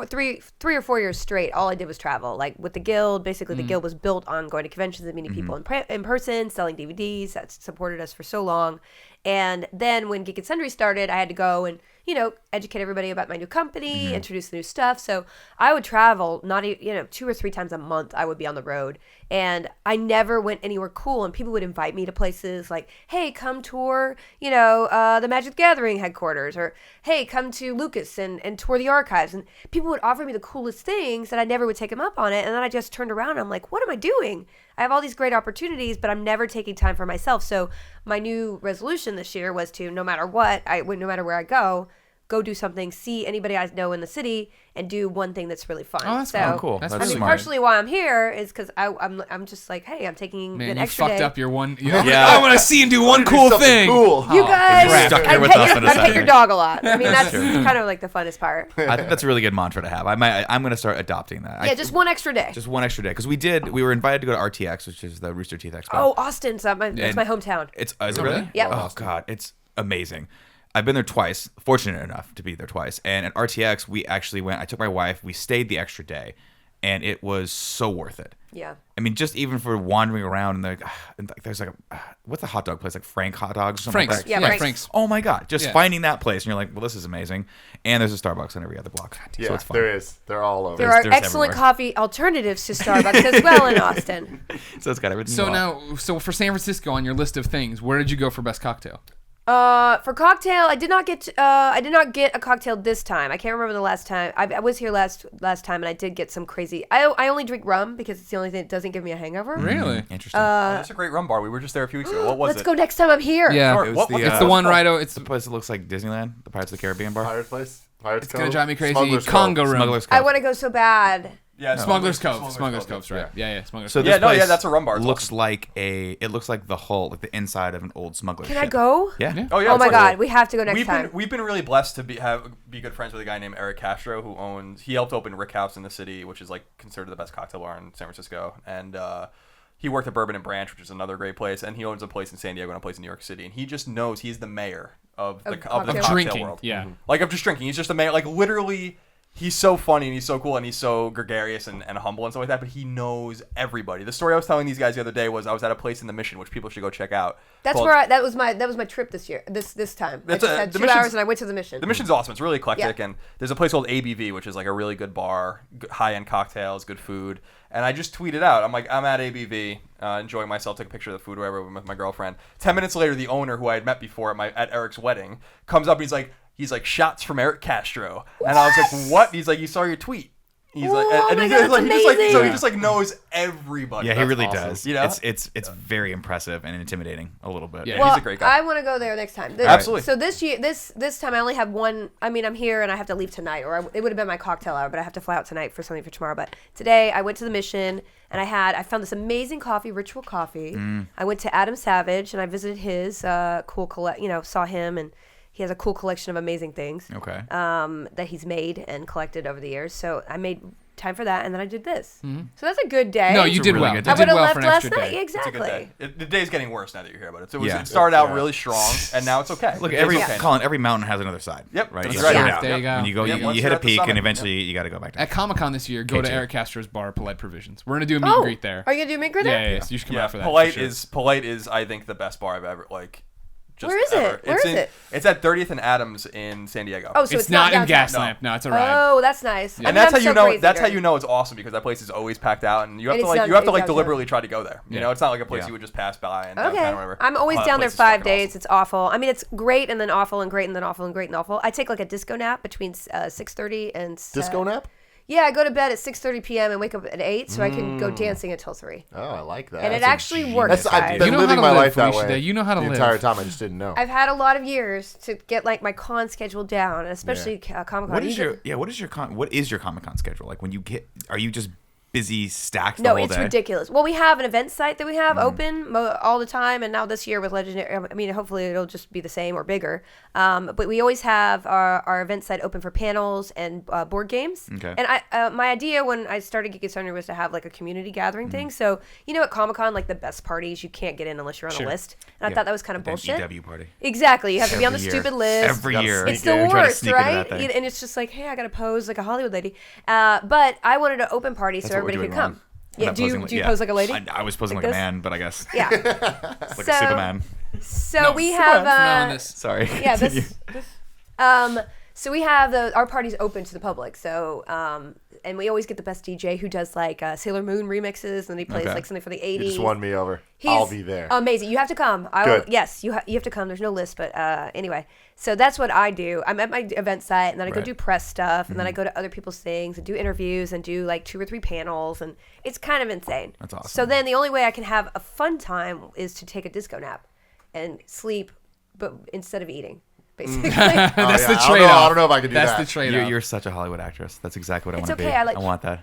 3 or 4 years straight, all I did was travel. Like with the guild, basically the guild was built on going to conventions and meeting people in person, selling DVDs. That supported us for so long. And then when Geek and Sundry started, I had to go and, you know, educate everybody about my new company, introduce the new stuff. So I would travel, 2 or 3 times a month I would be on the road. And I never went anywhere cool. And people would invite me to places like, hey, come tour, the Magic the Gathering headquarters. Or, hey, come to Lucas and tour the archives. And people would offer me the coolest things that I never would take them up on it. And then I just turned around and I'm like, what am I doing? I have all these great opportunities, but I'm never taking time for myself. So my new resolution this year was to, no matter what, no matter where I go, go do something, see anybody I know in the city, and do one thing that's really fun. Oh, that's so, cool. That's I really mean, smart. partially why I'm here is because I'm just like, hey, I'm taking Man, an you extra fucked day. up your one. Yeah. I want to see him do one cool Something thing. Cool. You guys, crap. Stuck I here with pet us your, in a I pet your second. dog a lot. I mean, That's that's true. kind of like the funnest part. I think that's a really good mantra to have. I'm going to start adopting that. Yeah, just one extra day. Just one extra day because we were invited to go to RTX, which is the Rooster Teeth Expo. Oh, Austin, that's my And hometown. Is it really? really? Yeah. Oh god, it's amazing. I've been there twice. Fortunate enough to be there twice. And at RTX, we actually went. I took my wife. We stayed the extra day, and it was so worth it. Yeah. I mean, just even for wandering around and there's like what's the hot dog place, like Frank Hot Dogs or something Frank's. like that? Yeah, Yeah, Frank's. Frank's. Oh my god, just Yeah. finding that place and you're like, well, this is amazing. And there's a Starbucks on every other block. Yeah, so it's fun. there is. They're all over. There are there's excellent everywhere. coffee alternatives to Starbucks as well in Austin. So it's got everything. So you want. now, so for San Francisco on your list of things, where did you go for best cocktail? For cocktail, I did not get a cocktail this time. I can't remember the last time. I was here last time, and I did get some crazy. I only drink rum because it's the only thing that doesn't give me a hangover. Really? Interesting. That's a great rum bar. We were just there a few weeks ago. What was Let's it? go next time I'm here. Yeah. Sure. It was What- the, what- uh, It's the one right. It's the place that looks like Disneyland, the Pirates of the Caribbean bar. Pirate place? Pirates it's gonna Cove? drive me crazy. Smuggler's Congo Cove. room. Smuggler's I Cove. want to go so bad. Yeah, Smuggler's Cove. Smuggler's Cove's right. Yeah, Smuggler's So Cove. this Yeah, no, yeah, place that's a rum bar. It's Looks awesome. like it looks like the hull, like the inside of an old smuggler. Can I ship. go? Yeah. Yeah. Oh yeah. Oh my it's god, cool. we have to go next We've time. been really blessed to be good friends with a guy named Eric Castro who helped open Rick House in the city, which is like considered the best cocktail bar in San Francisco, and he worked at Bourbon and Branch, which is another great place, and he owns a place in San Diego and a place in New York City, and he just knows he's the mayor of the cocktail. cocktail Drinking. world. Yeah. Like of just drinking. He's just a mayor. Like literally. He's so funny and he's so cool and he's so gregarious and humble and stuff like that, but he knows everybody. The story I was telling these guys the other day was I was at a place in the Mission, which people should go check out. That's called- where that was my trip this year. This time. I It's just a- had the 2 Mission's- hours and I went to the Mission. The Mission's awesome. It's really eclectic, Yeah. and there's a place called ABV, which is like a really good bar, high-end cocktails, good food. And I just tweeted out, I'm like, I'm at ABV, enjoying myself, took a picture of the food, whatever, with my girlfriend. 10 minutes later, the owner, who I had met before at Eric's wedding, comes up and he's like, shots from Eric Castro. And I was like, what? He's like, you saw your tweet. He's like, Oh and my he's God, like, that's he just like, so he amazing. just like knows everybody. Yeah, he That's really awesome. does. You know? It's very impressive and intimidating a little bit. Yeah. Well, he's a great guy. I want to go there next time. Absolutely. So this time I only have one. I mean, I'm here and I have to leave tonight, or it would have been my cocktail hour, but I have to fly out tonight for something for tomorrow. But today I went to the Mission and I found this amazing coffee, Ritual Coffee. I went to Adam Savage and I visited his cool saw him, and he has a cool collection of amazing things. Okay. That he's made and collected over the years. So I made time for that, and then I did this. So that's a good day. No, you a did really well. good You day. I did would have well left for an last extra night. day. It's a good Exactly. day. The day's getting worse now that you're here, but it started out really strong, and now it's okay. Look, The day's okay. Colin, every mountain has another side. Yep, Right. that's You right. start Yeah. out. There you go. When you go, Yeah, once you you're hit a at the peak, summit, and eventually you got to go back down. At Comic-Con this year, go to K2. Eric Castro's bar, Polite Provisions. We're gonna do a meet and greet there. Are you gonna do a meet and greet Yeah, there? yeah, so you should come Yeah, out for that. polite for sure. is I think the best bar I've ever just Where is it? ever. Where is it? It's at 30th and Adams in San Diego. Oh, so It's not in downtown. Gaslamp. No, it's a ride. Oh, that's nice. and that's how you know. That's how you you know it's awesome because that place is always packed out, and you have And to it's like not- you have to it's like downtown. deliberately try to go there. You Yeah. know, it's not like a place Yeah. you would just pass by and Okay. downtown or whatever. I'm always Oh, that down there place is 5 fucking days. awesome. It's awful. I mean, it's great and then awful and great and then awful and great and awful. I take like a disco nap between 6:30 and Disco nap? Yeah, I go to bed at 6:30 p.m. and wake up at 8 so I can go dancing until 3. Oh, I like that. And it That's a actually genius works, idea. I've guys. been You know living how to my live, life that Felicia. way You know how to the live. entire time. I just didn't know. I've had a lot of years to get like my con schedule down, and especially Comic-Con. What is your Comic-Con schedule like? When you get, are you just busy stacked the No, whole it's day? ridiculous. Well, we have an event site that we have open all the time, and now this year with Legendary, I mean, hopefully it'll just be the same or bigger. But we always have our event site open for panels and board games. Okay. And my idea when I started Geeky Thunder was to have like a community gathering thing. So at Comic-Con, like the best parties you can't get in unless you're on Sure. a list. And I thought that was kind of Like bullshit. an EW party. Exactly, you have to be on the Every stupid year. list. Every Gotta year. sneak It's in. the You're trying to worst, sneak into right? that thing. And it's just like, hey, I gotta pose like a Hollywood lady. But I wanted an open party so That's what we're everybody could doing come. wrong. Yeah, Not do posing you pose like a lady? I was posing Like like a this? man, but I guess Yeah. like a Superman. So No, we Superman have from now on this. Sorry. yeah, this so we have our parties open to the public. So and we always get the best DJ who does like Sailor Moon remixes, and he plays Okay. like something for the 80s. You just won me over. He's I'll be there. Amazing. You have to come. Good. Yes, you have to come. There's no list, but anyway. So that's what I do. I'm at my event site, and then I go Right. do press stuff, and then I go to other people's things and do interviews and do like 2 or 3 panels, and it's kind of insane. That's awesome. So then the only way I can have a fun time is to take a disco nap and sleep, but instead of eating. basically. That's the I trade-off. don't know if I could do that. That's the trade-off. You're such a Hollywood actress. That's exactly what I It's want to okay, be. I like- I want that.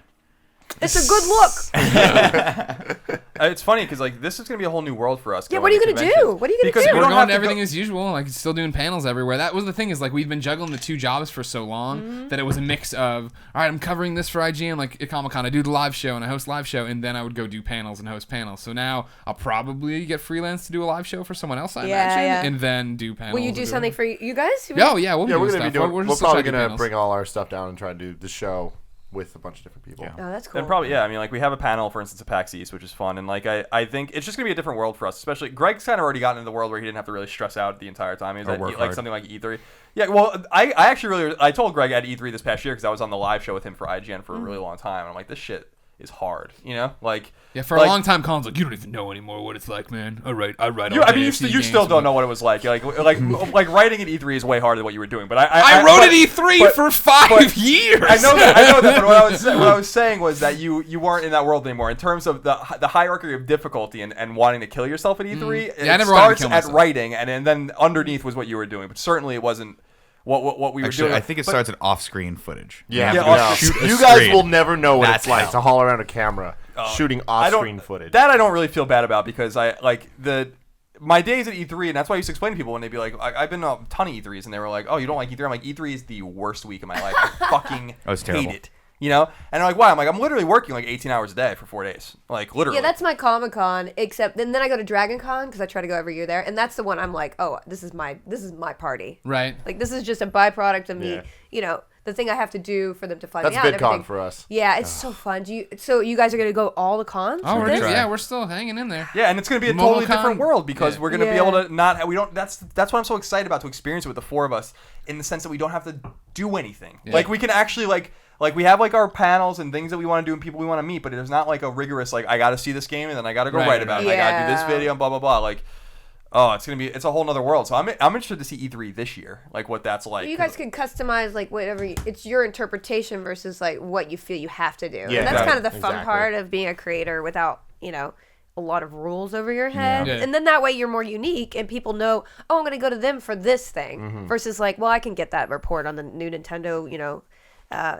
It's a good look. It's funny because like this is gonna be a whole new world for us. Yeah, going what are you to gonna conventions. do? What are you gonna Because do? we We're don't going have to to everything go- as usual, like still doing panels everywhere. That was the thing, is like we've been juggling the 2 jobs for so long that it was a mix of, all right, I'm covering this for IGN, like at Comic-Con, I do the live show and I host live show, and then I would go do panels and host panels. So now I'll probably get freelance to do a live show for someone else, I imagine, yeah. and then do panels. Will you do something for you guys? Oh yeah, we'll be Yeah, we're doing gonna be stuff. doing. We're We're still probably trying to do gonna panels. bring all our stuff down and try to do the show with a bunch of different people. Yeah. Oh, that's cool. And probably, yeah, I mean, like, we have a panel, for instance, at PAX East, which is fun, and, like, I think it's just going to be a different world for us, especially, Greg's kind of already gotten into the world where he didn't have to really stress out the entire time. He was Or at, work like, hard. something like E3. Yeah, well, I actually I told Greg at E3 this past year, because I was on the live show with him for IGN for a really long time, and I'm like, this shit is hard, you know? Like... Yeah, for like, a long time, Colin's like, you don't even know anymore what it's like, man. I write I all mean, day you, FC you games, still don't man. know what it was like. Like writing at E3 is way harder than what you were doing. But I wrote but- at E3 but- for 5 years. I know that. But what I was saying was that you weren't in that world anymore. In terms of the hierarchy of difficulty and wanting to kill yourself at E3, Yeah, I it never wanted to starts kill at myself. writing, and then underneath was what you were doing. But certainly it wasn't what we were Actually, doing. I think it But- starts at off-screen footage. Yeah, You have to off- shoot a You guys screen. will never know what That's it's like hell. to haul around a camera shooting I don't- off-screen footage. That I don't really feel bad about because I like my days at E3, and that's why I used to explain to people when they'd be like, I've been to a ton of E3s, and they were like, oh, you don't like E3? I'm like, E3 is the worst week of my life. I fucking Oh, it's hate terrible. it. You know? And I'm like, why? I'm like, I'm literally working like 18 hours a day for 4 days. Like, literally. Yeah, that's my Comic-Con, except then I go to Dragon Con because I try to go every year there, and that's the one I'm like, oh, this is my party. Right. Like, this is just a byproduct of me, Yeah. you know, the thing I have to do for them to fly That's me out and VidCon everything. for us. Yeah, it's so fun. So you guys are going to go all the cons? Oh, with we're this? just, yeah, we're still hanging in there. Yeah, and it's going to be a Mobile totally different Con. world because Yeah. we're going to be Yeah. able to not. We don't. That's what I'm so excited about, to experience it with the 4 of us, in the sense that we don't have to do anything. Yeah. Like we can actually like we have like our panels and things that we want to do and people we want to meet, but there's not like a rigorous like I got to see this game and then I got to go Right, write about it. right. And I got to do this Yeah. video and blah blah blah. Like, oh, it's a whole nother world. So I'm interested to see E3 this year, like what that's like. You guys can customize like whatever it's your interpretation versus like what you feel you have to do. Yeah, and that's exactly. kind of the fun Exactly. part of being a creator without, you know, a lot of rules over your head. Yeah. And then that way you're more unique and people know, oh, I'm going to go to them for this thing versus like, well, I can get that report on the new Nintendo, you know,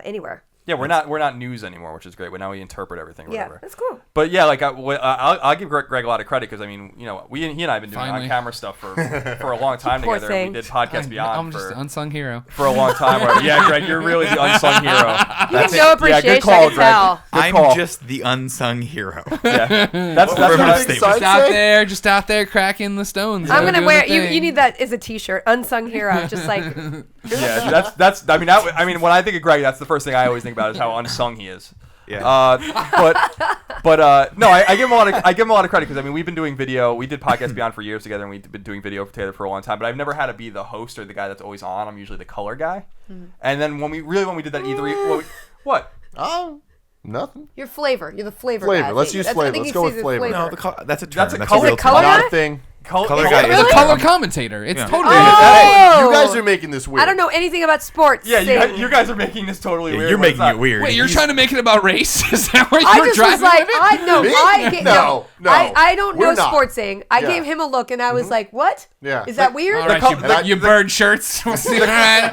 anywhere. Yeah, we're not news anymore, which is great. But now we interpret everything. Or Yeah, whatever. that's cool. But yeah, like I'll give Greg a lot of credit because I mean, you know, he and I have been doing Finally. on camera stuff for a long time Poor together. And thing. we did Podcast Beyond I'm just an unsung hero. for a long time. Where, yeah, Greg, you're really the unsung hero. You have no appreciation, Yeah, good call, I can Greg. tell. Good I'm call. just the unsung hero. Yeah, that's Remember what I the think. statement. Just out there cracking the stones. I'm doing gonna the wear thing. you need that as a t-shirt, unsung hero, just like Yeah, that's. I mean, when I think of Greg, that's the first thing I always think about is how unsung he is. Yeah. But no, I give him a lot of credit because I mean we've been doing video. We did Podcast Beyond for years together, and we've been doing video together for a long time. But I've never had to be the host or the guy that's always on. I'm usually the color guy. And then when we did that E3, what? Oh, nothing. your flavor. You're the flavor. Flavor. guy. let's use I flavor. think Let's you go see with the flavor. No, that's a term. That's a That's color- real Is it color term. guy? Not a thing. Color guy It's is a a color commentator. It's Yeah. totally. Oh! You guys are making this weird. I don't know anything about sports. Yeah, Sing. you guys are making this totally weird. You're What's making that? it weird. Wait, you're He's- trying to make it about race? Is that where I you're just driving was like, with it? I know, Me? no, No. I don't know We're not. sports thing. I Yeah. gave him a look and I was like, what? Yeah. Is that weird? All right, col- you bird shirts. We'll see. All right.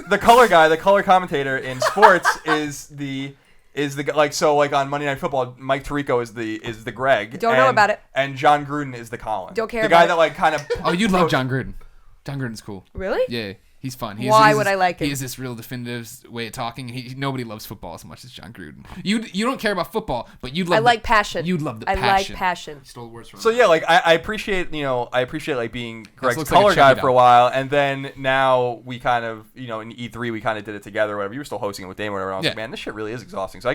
The color commentator in sports is the like so like on Monday Night Football, Mike Tirico is the Greg. Don't know about it. And John Gruden is the Colin. Don't care The guy about that it. like kind of. Oh, you'd love John Gruden. John Gruden's cool. Really? Yeah, he's fun. Why would I like him? He has this real definitive way of talking. Nobody loves football as much as John Gruden. You don't care about football, but you'd love. I like passion. You'd love the I passion. like passion. Stole words from So him. yeah, like I appreciate like being Greg's looks like a color guy chubby for a dog. while, and then now we kind of in E3 we kind of did it together. Or whatever, you were still hosting it with Damon. Or whatever. And I was Yeah. like, man, this shit really is exhausting. So I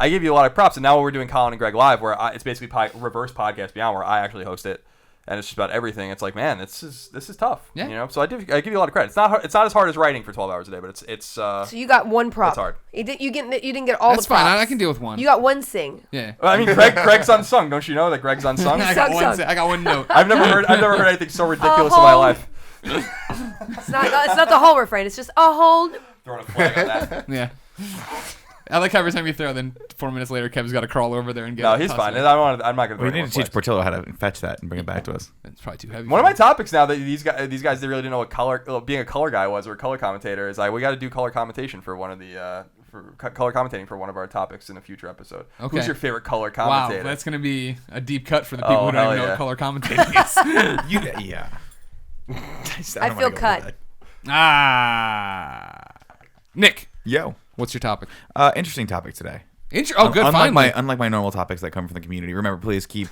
give you a lot of props. And now we're doing Colin and Greg live, where it's basically reverse Podcast Beyond, where I actually host it. And it's just about everything. It's like, man, this is tough. Yeah. So I give you a lot of credit. It's not as hard as writing for 12 hours a day, but it's. So you got one prop. It's hard. You didn't get all That's the props. fine. I can deal with one. You got one sing. Yeah. I mean, Greg's unsung. Don't you know that Greg's unsung? I got Sung. one. I got one note. I've never heard anything so ridiculous in my life. It's not the whole refrain. It's just a whole. Throwing a flag on that. Yeah. I like how every time you throw, then 4 minutes later, Kev's got to crawl over there and get. No, it. he's fine. Toss I'm not gonna. We need to teach Portillo how to fetch that and bring it back to us. It's probably too heavy. One of my topics now that these guys they really didn't know what being a color guy was or a color commentator is. We got to do color commentation for one of the color commentating for one of our topics in a future episode. Okay. Who's your favorite color commentator? Wow, that's gonna be a deep cut for the people who don't even know what color commentating is. Yeah. I feel cut. Nick, Yo. what's your topic? Interesting topic today. Good. Unlike Finally. my normal topics that come from the community. Remember, please give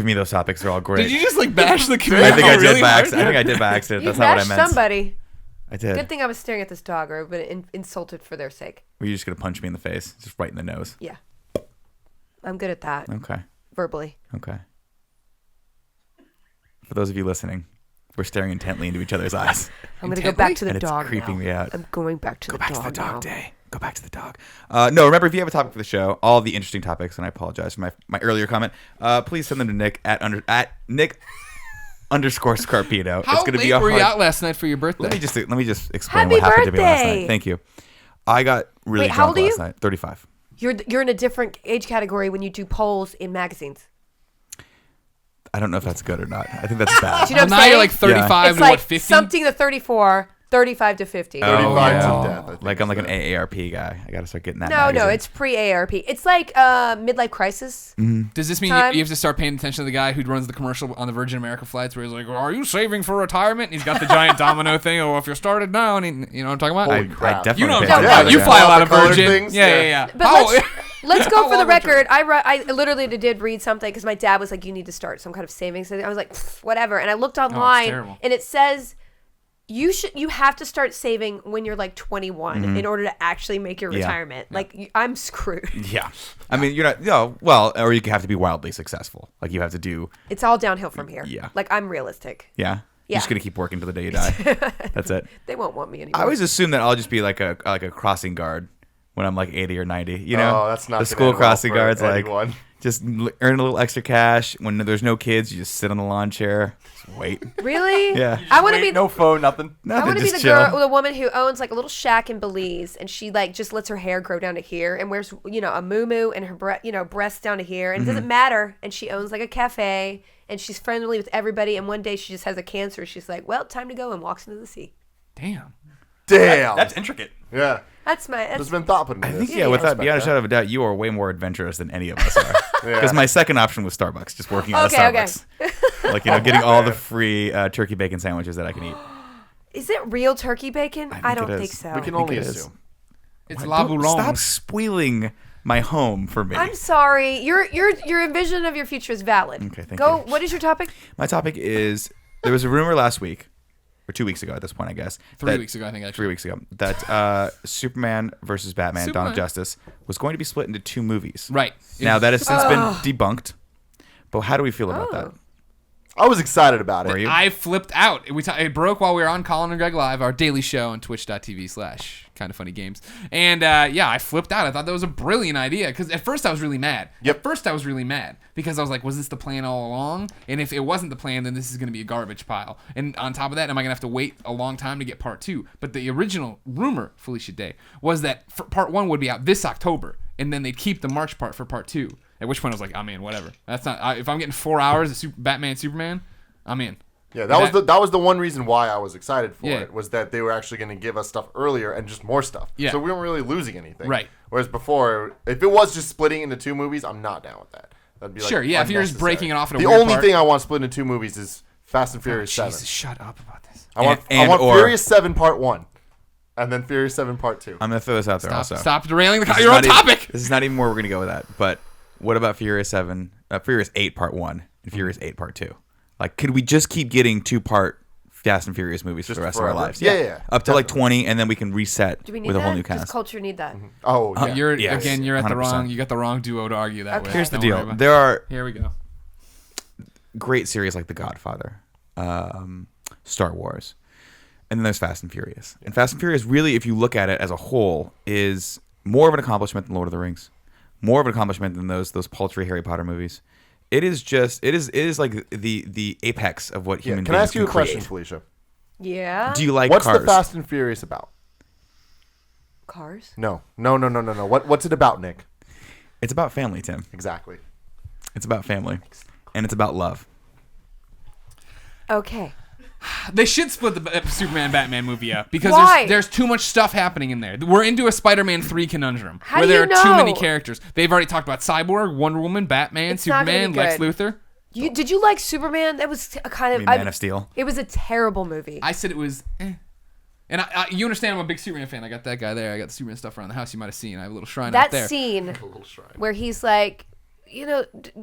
me those topics. They're all great. Did you just bash the community? I think I did really by hard? accident. I think I did by accident. You That's not what I bashed meant. somebody. I did. Good thing I was staring at this dog, or I would have insulted for their sake. Were you just gonna punch me in the face, just right in the nose? Yeah. I'm good at that. Okay. Verbally. Okay. For those of you listening, we're staring intently into each other's eyes. I'm going to go back to the And it's dog creeping now. me out. I'm going back to Go the back dog to the dog now. day. Go back to the dog. No, remember, if you have a topic for the show, all the interesting topics, and I apologize for my earlier comment, please send them to Nick at Nick _ Scarpino. How It's gonna late be a were you hard- out last night for your birthday? Let me just explain Happy what happened to me last birthday! night. Thank you. I got really Wait, how drunk old are last you? night. 35. You're in a different age category when you do polls in magazines. I don't know if that's good or not. I think that's bad. Do you know Well, what I'm now you're saying? 35 It's to like what, 50? something to 34, 35 to 50. 35 yeah. to death. I think Like I'm like is an AARP guy. I gotta start getting that. No, magazine. it's pre-ARP. It's like midlife crisis. Does this mean Time. you have to start paying attention to the guy who runs the commercial on the Virgin America flights where he's like, are you saving for retirement? And he's got the giant domino thing. Oh, if you started now, and you know what I'm talking about? Holy I crap. definitely. You know what I'm pay talking attention about. to You that. fly a lot of The colored Virgin. things? Yeah, Yeah. yeah, yeah. But let's go How for the long record. I literally did read something because my dad was like, you need to start some kind of savings. I was like, "Pfft, whatever. And I looked online terrible. and it says you have to start saving when you're like 21 in order to actually make your Yeah. retirement. Like I'm screwed. Yeah, I mean, you're not. No, well, or you have to be wildly successful. Like you have to do. It's all downhill from here. Yeah. Like I'm realistic. Yeah. You're just Yeah. gonna keep working till the day you die. That's it. They won't want me anymore. I always assume that I'll just be like a crossing guard when I'm like 80 or 90. You know, Oh, that's not the gonna school end well crossing for guards. anyone. Like just earn a little extra cash. When there's no kids, you just sit on the lawn chair, just wait. Really? Yeah. I want to be no phone, nothing. Nothing, I want to be just the chill. girl, the woman who owns like a little shack in Belize, and she like just lets her hair grow down to here, and wears a muumuu and her breasts down to here, and it doesn't matter. And she owns like a cafe, and she's friendly with everybody. And one day she just has a cancer. She's like, "Well, time to go," and walks into the sea. Damn. Damn. That's intricate. yeah. That's my. There's That's, been thought put into I this. think without respect beyond a that. shadow of a doubt, you are way more adventurous than any of us are. Yeah. Because my second option was Starbucks, just working at a Okay, okay. Starbucks, like getting all the free turkey bacon sandwiches that I can eat. is it real turkey bacon? I, think don't it think is. so. We can I think only it is. assume. It's La Don't- Boulogne. Stop spoiling my home for me. I'm sorry. Your vision of your future is valid. Okay, thank Go. you. What is your topic? My topic is there was a rumor last week, or 2 weeks ago at this point, I guess. 3 weeks ago, I think, actually. 3 weeks ago, that Superman versus Batman, Dawn Superman. of Justice, was going to be split into 2 movies. Right. Now that has since been debunked. But how do we feel about that? I was excited about Were it. you? I flipped out. It broke while we were on Colin and Greg Live, our daily show on twitch.tv/kindoffunnygames. And yeah, I flipped out. I thought that was a brilliant idea because at first I was really mad. Yep. At first I was really mad because I was like, was this the plan all along? And if it wasn't the plan, then this is going to be a garbage pile. And on top of that, am I going to have to wait a long time to get part 2? But the original rumor, Felicia Day, was that part 1 would be out this October, and then they'd keep the March part for part 2. At which point I was like, I'm in, whatever. That's not. If I'm getting 4 hours of Batman Superman, I'm in. Yeah, that was the one reason why I was excited for Yeah. it, was that they were actually going to give us stuff earlier and just more stuff. Yeah. So we weren't really losing anything. Right. Whereas before, if it was just splitting into 2 movies, I'm not down with that. That'd be like Sure, yeah, if you're just unnecessary. breaking it off at a the weird only part. thing I want split into 2 movies is Fast and Furious 7. Jesus, shut up about this. I want or- Furious 7 Part 1, and then Furious 7 Part 2. I'm going to throw this out there also. Stop derailing This is your own not even- topic. This is not even where we're going to go with that. But what about Furious 8 Part 1 and Furious 8 Part 2? Like, could we just keep getting 2-part Fast and Furious movies for the rest of our forever? lives? Yeah. Up to like 20, and then we can reset Do we need with a that? whole new Does cast. culture need that? Oh, yeah. You're Yes, you're at the 100%. wrong. You got the wrong duo to argue that Okay. way. Here's the Don't worry deal. about it. There are Here we go. great series like The Godfather, Star Wars, and then there's Fast and Furious. And Fast and Furious, really, if you look at it as a whole, is more of an accomplishment than Lord of the Rings, more of an accomplishment than those paltry Harry Potter movies. It is like the apex of what human Can beings I ask you a can question, create. Felicia? Yeah. Do you like What's cars? the Fast and Furious about? Cars? No. What's it about, Nick? It's about family, Tim. Exactly. It's about family, and it's about love. Okay. They should split the Superman Batman movie up because Why? there's too much stuff happening in there. We're into a Spider-Man 3 conundrum How where do there you are too know? many characters. They've already talked about Cyborg, Wonder Woman, Batman, It's not gonna Superman, be Lex good. Luthor. Did you like Superman? That was a kind I of mean, Man of Steel. It was a terrible movie. I said it was And you understand I'm a big Superman fan. I got that guy there. I got the Superman stuff around the house you might have seen. I have a little shrine out that there. scene where he's like,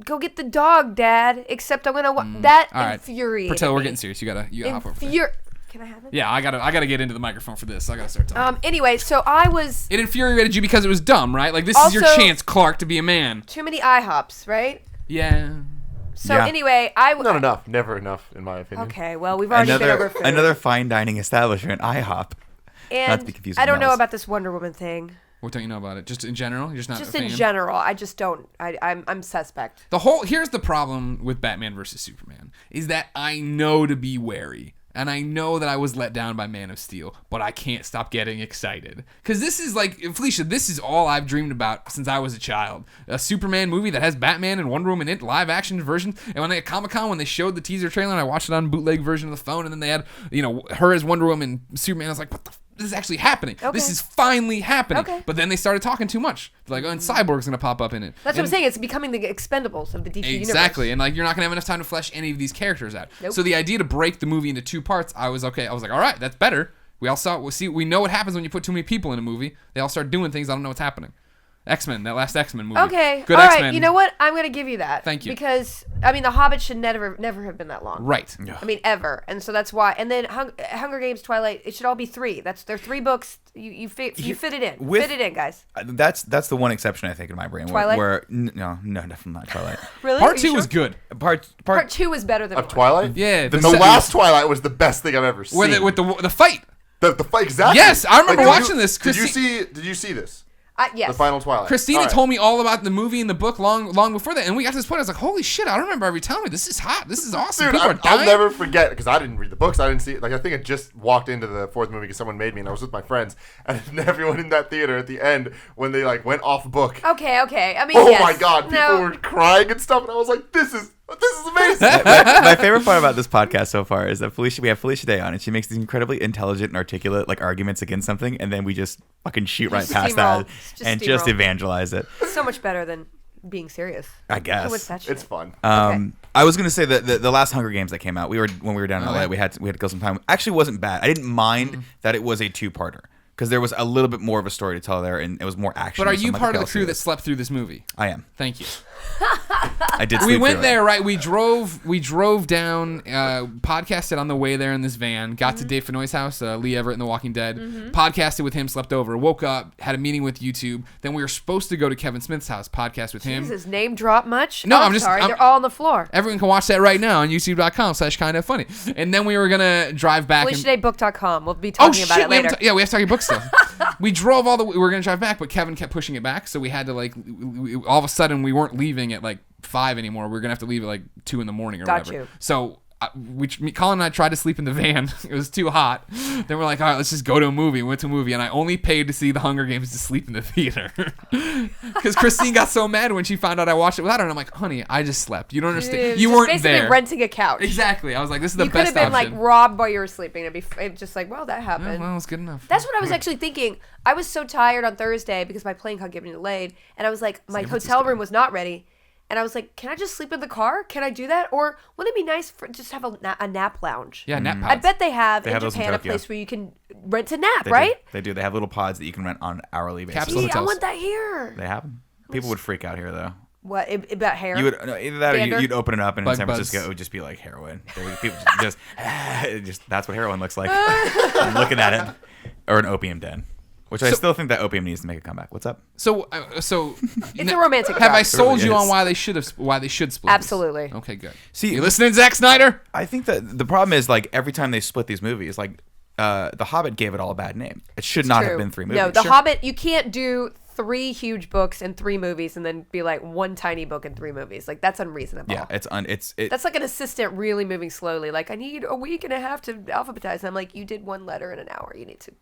go get the dog, Dad. Except I'm gonna that All right. infuriated Patel, we're me. getting serious. You gotta hop over there. Can I have it? Yeah, I gotta get into the microphone for this. I gotta start talking. Anyway, so I was It infuriated you because it was dumb, right? Like, this is your Also- chance, Clark, to be a man. too many IHOPs, right? Yeah. So Yeah. anyway, Not enough. Never enough, in my opinion. Okay, well, we've already been over food. Another fine dining establishment, IHOP. and not to be confused I with don't know Mel's. about this Wonder Woman thing. What don't you know about it? Just in general? You're just not Just a in fan? general, I just don't. I'm suspect. Here's the problem with Batman versus Superman is that I know to be wary. And I know that I was let down by Man of Steel, but I can't stop getting excited. Because this is like, Felicia, this is all I've dreamed about since I was a child. A Superman movie that has Batman and Wonder Woman in it, live action version. And when at Comic-Con, when they showed the teaser trailer, and I watched it on bootleg version of the phone, and then they had, her as Wonder Woman, Superman, I was like, what the this is actually happening. Okay. This is finally happening. Okay. But then they started talking too much. Like, and Cyborg's going to pop up in it. That's what I'm saying. It's becoming the Expendables of the DC universe. Exactly, and like you're not gonna have enough time to flesh any of these characters out. Nope. So the idea to break the movie into two parts, I was like, all right, that's better. We know what happens when you put too many people in a movie. They all start doing things. I don't know what's happening. X-Men, that last X-Men movie. Okay, good all X-Men. right. You know what? I'm gonna give you that. Thank you. Because The Hobbit should never have been that long. Right. I mean, ever. And so that's why. And then Hunger Games, Twilight. It should all be 3. They're 3 books. You fit it in. Fit it in, guys. That's the one exception I think in my brain. Twilight? No, definitely not Twilight. Really? Part Are you 2 sure? was good. Part 2 was better than Of 1. Twilight? Yeah. The last Twilight was the best thing I've ever seen. with the fight. The fight, exactly. Yes, I remember did watching this. Did you see this? Yes. The final Twilight. Christina All right. told me all about the movie and the book long before that, and we got to this point. I was like, "Holy shit! I don't remember ever telling me this is hot. This is awesome. Dude, People are dying." I'll never forget because I didn't read the books. I didn't see it. Like I think I just walked into the 4th movie because someone made me, and I was with my friends, and everyone in that theater at the end when they like went off book. Okay. I mean, Oh yes. my god, people No. were crying and stuff, and I was like, "This is amazing." my favorite part about this podcast so far is that we have Felicia Day on, and she makes these incredibly intelligent and articulate like arguments against something, and then we just fucking shoot right past that and just steamroll. evangelize it. So much better than being serious. I guess. What's that shit? It's fun. I was gonna say that the last Hunger Games that came out, when we were down in LA, yeah. we had to kill some time. Actually, wasn't bad. I didn't mind that it was a 2-parter because there was a little bit more of a story to tell there, and it was more action. But are so you I'm like, part okay, of the I'll see crew that this. slept through this movie? I am. Thank you. I did. We sleep went through there, it. right? We drove down, podcasted on the way there in this van, got to Dave Fenoy's house, Lee Everett in The Walking Dead, podcasted with him, slept over, woke up, had a meeting with YouTube. Then we were supposed to go to Kevin Smith's house, podcast with him. Jesus, name drop much? No, Oh, I'm just- sorry. I'm- They're all on the floor. Everyone can watch that right now on youtube.com/kindafunny. And then we were gonna drive back. FeliciaDayBook.com. We'll be Oh talking shit! about it We later. haven't yeah, we have to talk book stuff. We drove all the way. We were gonna drive back, but Kevin kept pushing it back, so we had to all of a sudden we weren't leaving at 5 anymore. We were gonna have to leave at 2 in the morning or Got whatever. you. So Colin and I tried to sleep in the van. It was too hot. Then we're like, all right, let's just go to a movie. We went to a movie, and I only paid to see The Hunger Games to sleep in the theater. Because Christine got so mad when she found out I watched it without her, and I'm like, honey, I just slept. You don't understand. You Just weren't basically there. renting a couch. Exactly. I was like, this is the You could best have been option. robbed while you were sleeping. It'd be just well, that happened. Well, it's good enough. That's what I was actually thinking. I was so tired on Thursday because my plane got getting delayed, and I was like, my hotel room was not ready, and I was like, can I just sleep in the car? Can I do that? Or wouldn't it be nice for just have a nap lounge? Yeah, nap I pods. bet they have in have those in Japan a Tokyo. place where you can rent a nap, They right? do. They do. They have little pods that you can rent on an hourly basis. Capsule Gee, I hotels. want that here. They have them. People would freak out here though. What about hair? You would either that or Dander? you'd open it up, and in Bug San buzz. Francisco it would just be like heroin. People just that's what heroin looks like. I'm looking at it, or an opium den, which I still think that opium needs to make a comeback. What's up? So It's a romantic Have drug. I sold really you is. on why they should split? this? Absolutely. Okay, good. See, You listening, Zack Snyder? I think that the problem is every time they split these movies, The Hobbit gave it all a bad name. It should not have True. been 3 movies. No, The Hobbit, you can't do 3 huge books and 3 movies, and then be like 1 tiny book and 3 movies. Like that's unreasonable. Yeah, that's like an assistant really moving slowly. Like I need a week and a half to alphabetize. And I'm like, you did 1 letter in an hour. You need to,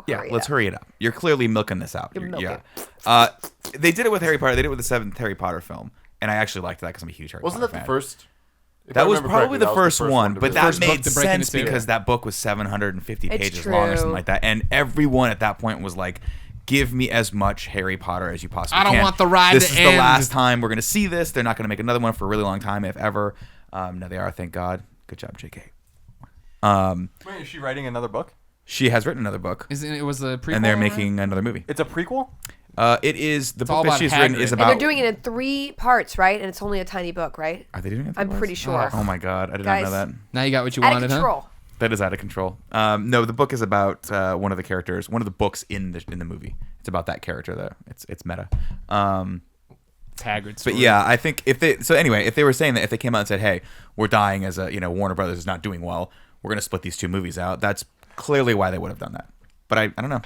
hurry let's hurry it up. You're clearly milking this out. You're milking. Yeah. They did it with Harry Potter. They did it with the 7th Harry Potter film, and I actually liked that because I'm a huge Harry Wasn't Potter that fan. the first? That was probably the first one, but that First book made to break into sense series. because that book was 750 It's pages long or true. something like that, and everyone at that point was like, give me as much Harry Potter as you possibly can. I don't want the ride This to is end. the last time we're going to see this. They're not going to make another one for a really long time, if ever. No, they are, thank God. Good job, JK. Wait, is she writing another book? She has written another book, It was a prequel. and they're right? making another movie. It's a prequel? It is the all book that about she's written Hagrid. is And about. And they're doing it in 3 parts, right? And it's only a tiny book, right? Are they doing it? I'm pretty sure. Oh my God, I did Guys. not know that. Now you got what you Out of wanted, control. huh? That is out of control. No, the book is about one of the characters, one of the books in the movie. It's about that character though. It's meta. It's Hagrid's story. But yeah, I think if they were saying that if they came out and said, "Hey, we're dying as Warner Brothers is not doing well, we're going to split these 2 movies out," that's clearly why they would have done that. But I don't know.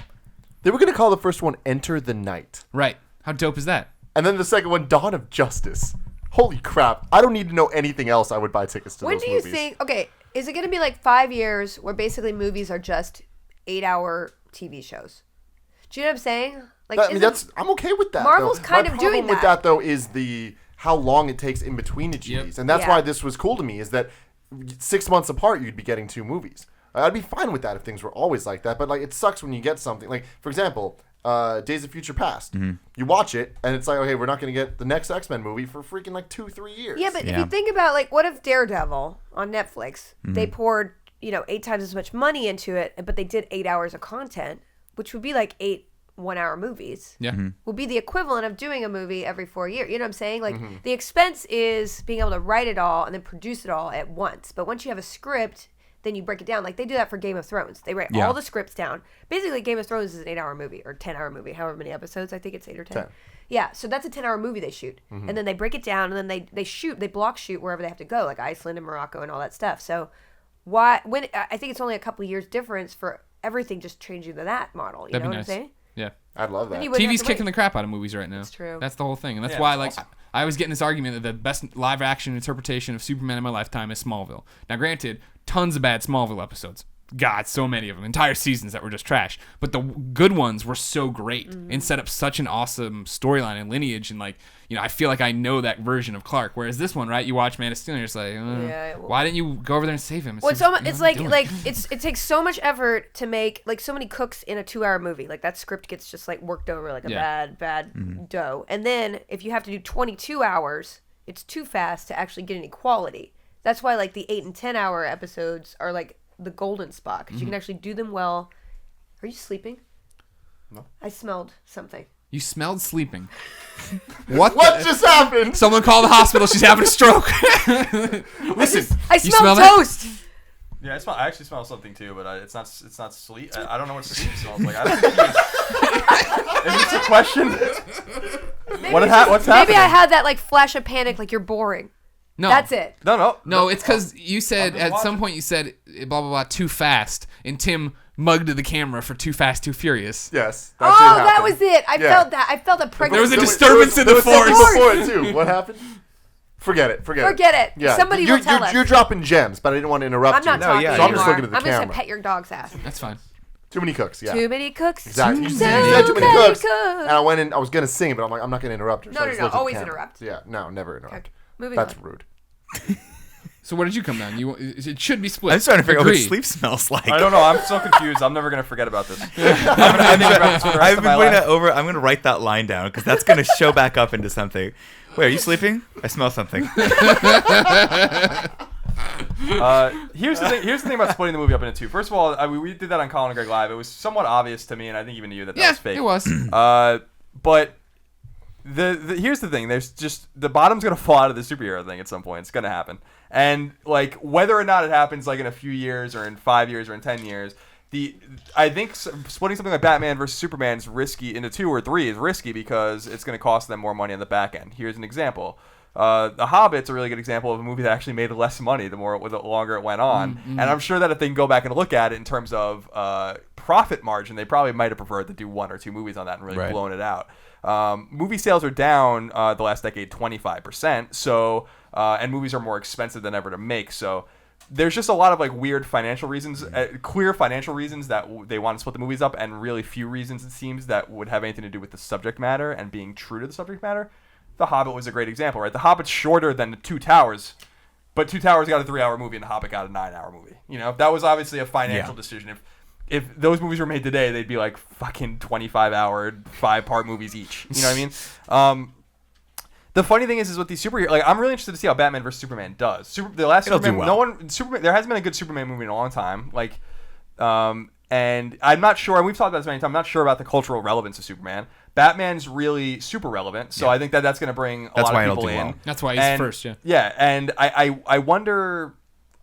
They were going to call the first one Enter the Night. Right. How dope is that? And then the second one, Dawn of Justice. Holy crap. I don't need to know anything else. I would buy tickets to When those do you movies. think? Okay, is it going to be like 5 years where basically movies are just 8-hour TV shows? Do you know what I'm saying? Like, I'm okay with that. Marvel's though. kind My of doing problem with that. that though is how long it takes in between the GDs, and that's Yeah. why this was cool to me. Is that 6 months apart you'd be getting 2 movies. I'd be fine with that if things were always like that. But like, it sucks when you get something like, for example, Days of Future Past. Mm-hmm. You watch it and it's like, okay, we're not going to get the next X-Men movie for freaking like 2-3 years. Yeah, but if Yeah. you think about like, what if Daredevil on Netflix? Mm-hmm. They poured 8 times as much money into it, but they did 8 hours of content, which would be like 8 1-hour movies. Yeah. Would be the equivalent of doing a movie every 4 years. You know what I'm saying? Like the expense is being able to write it all and then produce it all at once. But once you have a script, then you break it down. Like they do that for Game of Thrones. They write Yeah. all the scripts down. Basically, Game of Thrones is an 8-hour movie or 10-hour movie, however many episodes. I think it's 8 or 10. 10. Yeah, so that's a 10-hour movie they shoot. And then they break it down and then they block shoot wherever they have to go, like Iceland and Morocco and all that stuff. So I think it's only a couple of years difference for everything just changing to that model. You That'd know be what nice. I'm saying? Yeah. I'd love that. Then you wouldn't have TV's to kicking wait. the crap out of movies right now. That's true. That's the whole thing. And that's Yeah, why, that's like, awesome. I always get in this argument that the best live action interpretation of Superman in my lifetime is Smallville. Now, granted, tons of bad Smallville episodes. God, so many of them. Entire seasons that were just trash. But the good ones were so great and set up such an awesome storyline and lineage. And, like, I feel like I know that version of Clark. Whereas this one, right, you watch Man of Steel and you're just like, Yeah, why didn't you go over there and save him? Well, it's like it it takes so much effort to make like so many cooks in a 2-hour movie. Like that script gets just like worked over like a Yeah. bad dough. And then if you have to do 22 hours, it's too fast to actually get any quality. That's why like the 8 and 10-hour episodes are like the golden spot because you can actually do them well. Are you sleeping? No. I smelled something. You smelled sleeping. What just happened? Someone call the hospital. She's having a stroke. Listen, I you smelled smell that? toast. Yeah, I actually smell something too, but it's not sleep. I don't know what sleep smells like. I don't think is this a question? What's happening? Maybe I had that like flash of panic, like you're boring. No, That's it. No, it's because you said just at some watching. point you said blah blah blah too fast, and Tim mugged the camera for Too Fast, Too Furious. Yes. Oh, that was it. I felt that. I felt a pregnant. There was a There disturbance in the there was something force. before it too. What happened? Forget it. Forget it. Yeah. Somebody you're, will tell you're, us. You're dropping gems, but I didn't want to interrupt I'm not you. talking yeah, So I'm just anymore. looking at the I'm just camera. gonna pet your dog's ass. That's fine. Too many cooks. Yeah. Too many cooks. Exactly. You Too said too many many cooks. And I went in. I was gonna sing, but I'm like, I'm not gonna interrupt her. No, so I no, just no, looked at the always camera. interrupt. Yeah. No, never interrupt. Okay, moving That's on. rude. So where did you come down? It should be split. I'm just trying to figure out what Agreed. sleep smells like. I don't know. I'm so confused. I'm never gonna forget about this. I've been putting that over. I'm going to write that line down because that's going to show back up into something. Wait, are you sleeping? I smell something. Here's the thing about splitting the movie up into 2. First of all, we did that on Colin and Greg Live. It was somewhat obvious to me, and I think even to you that Yeah, was fake. it was. But here's the thing. There's just the bottom's gonna fall out of the superhero thing at some point. It's gonna happen, and like whether or not it happens like in a few years or in 5 years or in 10 years. I think splitting something like Batman versus Superman is risky into 2 or 3 is risky because it's going to cost them more money on the back end. Here's an example. The Hobbit's a really good example of a movie that actually made less money the longer it went on. And I'm sure that if they can go back and look at it in terms of profit margin, they probably might have preferred to do 1 or 2 movies on that and really blown it out. Movie sales are down the last decade 25%. So and movies are more expensive than ever to make. So there's just a lot of like weird financial reasons, clear financial reasons that they want to split the movies up, and really few reasons it seems that would have anything to do with the subject matter and being true to the subject matter. The Hobbit was a great example, right? The Hobbit's shorter than the Two Towers, but Two Towers got a 3-hour movie and The Hobbit got a 9-hour movie. You know, that was obviously a financial decision. If those movies were made today, they'd be like fucking 25-hour, 5-part movies each. You know what I mean? The funny thing is with these superheroes, like I'm really interested to see how Batman vs Superman does. The last Superman, there hasn't been a good Superman movie in a long time. Like, and I'm not sure. And we've talked about this many times. I'm not sure about the cultural relevance of Superman. Batman's really super relevant, so I think that's going to bring a lot of people in. Well. That's why he's first. Yeah. Yeah, and I wonder.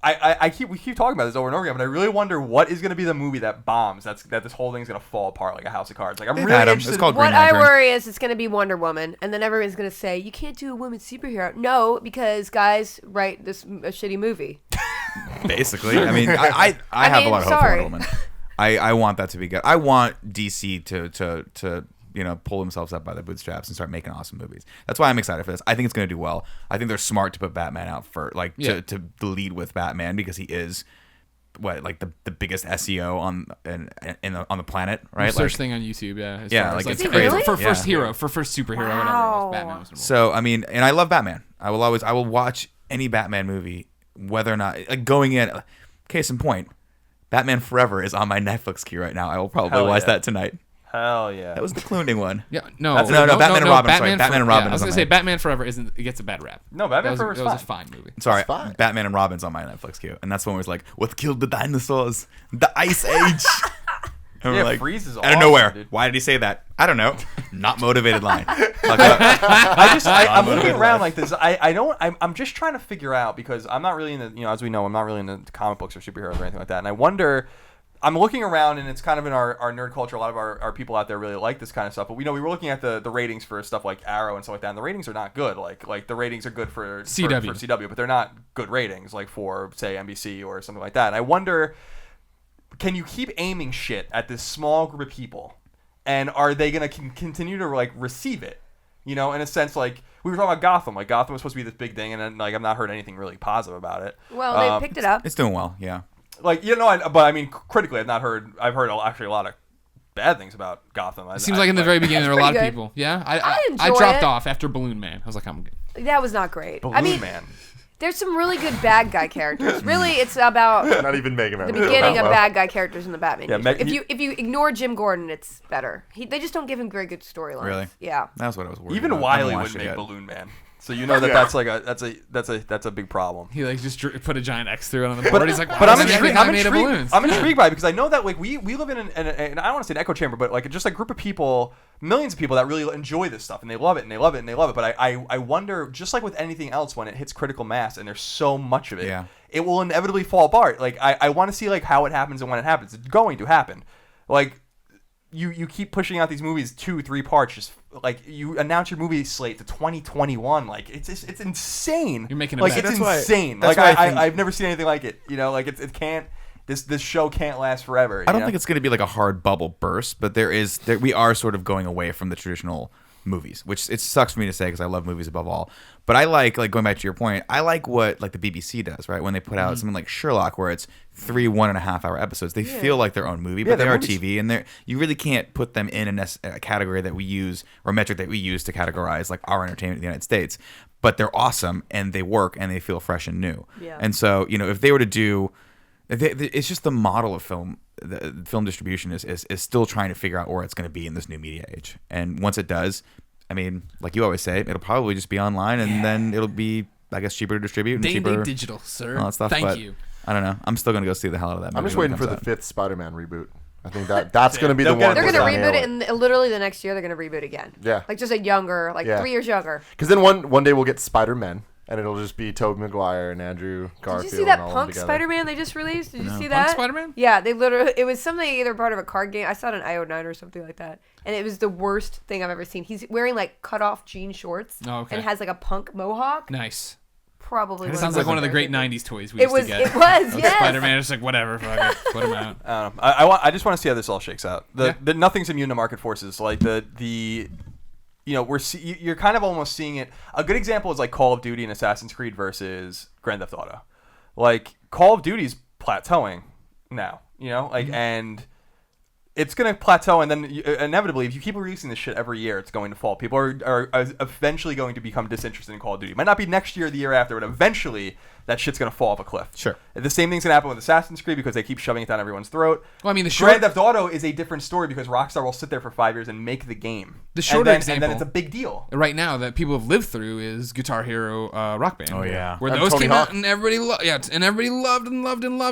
We keep talking about this over and over again, but I really wonder what is going to be the movie that bombs. That this whole thing's going to fall apart like a house of cards. Like I'm really interested. It's called what Green Lantern. I worry is it's going to be Wonder Woman, and then everyone's going to say you can't do a woman superhero. No, because guys write a shitty movie. Basically, I mean, I have a lot of hope for Wonder Woman. I want that to be good. I want DC to pull themselves up by their bootstraps and start making awesome movies. That's why I'm excited for this. I think it's going to do well. I think they're smart to put Batman out for to lead with Batman because he is the biggest SEO on the planet, right? First thing on YouTube, yeah. It's crazy. For first hero, for first superhero, whatever. Batman was so I mean, and I love Batman. I will watch any Batman movie, whether or not going in. Case in point, Batman Forever is on my Netflix queue right now. I will probably watch that tonight. Hell yeah. That was the cloning one. Yeah, no, Batman and Robin. Batman and Robin. I was gonna say Batman Forever it gets a bad rap. No, Batman Forever was a fine movie. Sorry, Batman and Robin's on my Netflix queue, and that's when it was like, "What killed the dinosaurs? The Ice Age." And we're like, Freeze is out of nowhere. Dude. Why did he say that? I don't know. Not motivated line. I'm looking around like this. I'm just trying to figure out because I'm not really in the as we know I'm not really into comic books or superheroes or anything like that, and I wonder. I'm looking around, and it's kind of in our nerd culture. A lot of our people out there really like this kind of stuff. But we were looking at the ratings for stuff like Arrow and stuff like that, and the ratings are not good. Like the ratings are good for CW, but they're not good ratings like for, say, NBC or something like that. And I wonder, can you keep aiming shit at this small group of people, and are they going to continue to receive it? In a sense, like we were talking about Gotham. Like Gotham was supposed to be this big thing, and then I've not heard anything really positive about it. Well, they picked it up. It's doing well, yeah. But I mean, critically, I've heard actually a lot of bad things about Gotham. It seems like in the very beginning there were a lot of people. Yeah, I dropped off after Balloon Man. I was like, I'm good. That was not great. Balloon Man. There's some really good bad guy characters. Really, it's about not even Mega Man. The beginning of bad guy characters in the Batman. Yeah, if you ignore Jim Gordon, it's better. They just don't give him very good storylines. Really? Yeah. That's what I was worried Even about. Wiley would make Balloon Man. So that's a big problem. He just put a giant X through it on the board. He's like, but I'm intrigued by it because I know that we live in an I don't want to say an echo chamber, but just a group of people, millions of people that really enjoy this stuff and they love it and they love it and they love it. But I wonder, just like with anything else, when it hits critical mass and there's so much of it, it will inevitably fall apart. Like I want to see how it happens and when it happens. It's going to happen. You keep pushing out these movies 2-3 parts. Just you announce your movie slate to 2021. It's insane. You're making a bet. It's insane. I've never seen anything like it. It can't. This show can't last forever. I don't think it's going to be a hard bubble burst, but we are sort of going away from the traditional movies, which it sucks for me to say because I love movies above all. But I like going back to your point, I like what the BBC does, right? When they put out something like Sherlock, where it's 3 1.5-hour episodes, they feel like their own movie, but they are TV, and you really can't put them in a category that we use or metric that we use to categorize our entertainment in the United States. But they're awesome and they work and they feel fresh and new. Yeah. And so if they were to do, it's just the model of film. The film distribution is still trying to figure out where it's going to be in this new media age. And once it does, I mean, like you always say, it'll probably just be online, and then it'll be, I guess, cheaper to distribute and cheaper digital, sir. All that stuff. Thank you. I don't know. I'm still going to go see the hell out of that movie. I'm just waiting for the 5th Spider-Man reboot. I think that's going to be the one. They're going to reboot it, and literally the next year they're going to reboot again. Yeah. Just a younger, 3 years younger. Because then one day we'll get Spider-Man. and it'll just be Tobey Maguire and Andrew Garfield. Did you see that Punk Spider-Man they just released? Did you see that? Punk Spider-Man? Yeah, they literally, it was something either part of a card game. I saw it on IO9 or something like that. And it was the worst thing I've ever seen. He's wearing like cut off jean shorts and has like a punk mohawk. Nice. Probably. It sounds like one of the great 90s toys we used to get. It was, yes. Spider-Man is like, whatever, fuck it, put him out. I just want to see how this all shakes out. Nothing's immune to market forces. Like you're kind of almost seeing it. A good example is like Call of Duty and Assassin's Creed versus Grand Theft Auto. Like Call of Duty's plateauing now, and it's going to plateau, and then inevitably, if you keep releasing this shit every year, it's going to fall. People are eventually going to become disinterested in Call of Duty. It might not be next year or the year after, but eventually that shit's going to fall off a cliff. Sure. The same thing's going to happen with Assassin's Creed because they keep shoving it down everyone's throat. Well, I mean, Grand Theft Auto is a different story because Rockstar will sit there for 5 years and make the game. The shorter example, and then it's a big deal. Right now that people have lived through is Guitar Hero Rock Band. Oh, yeah. Where those came out and everybody loved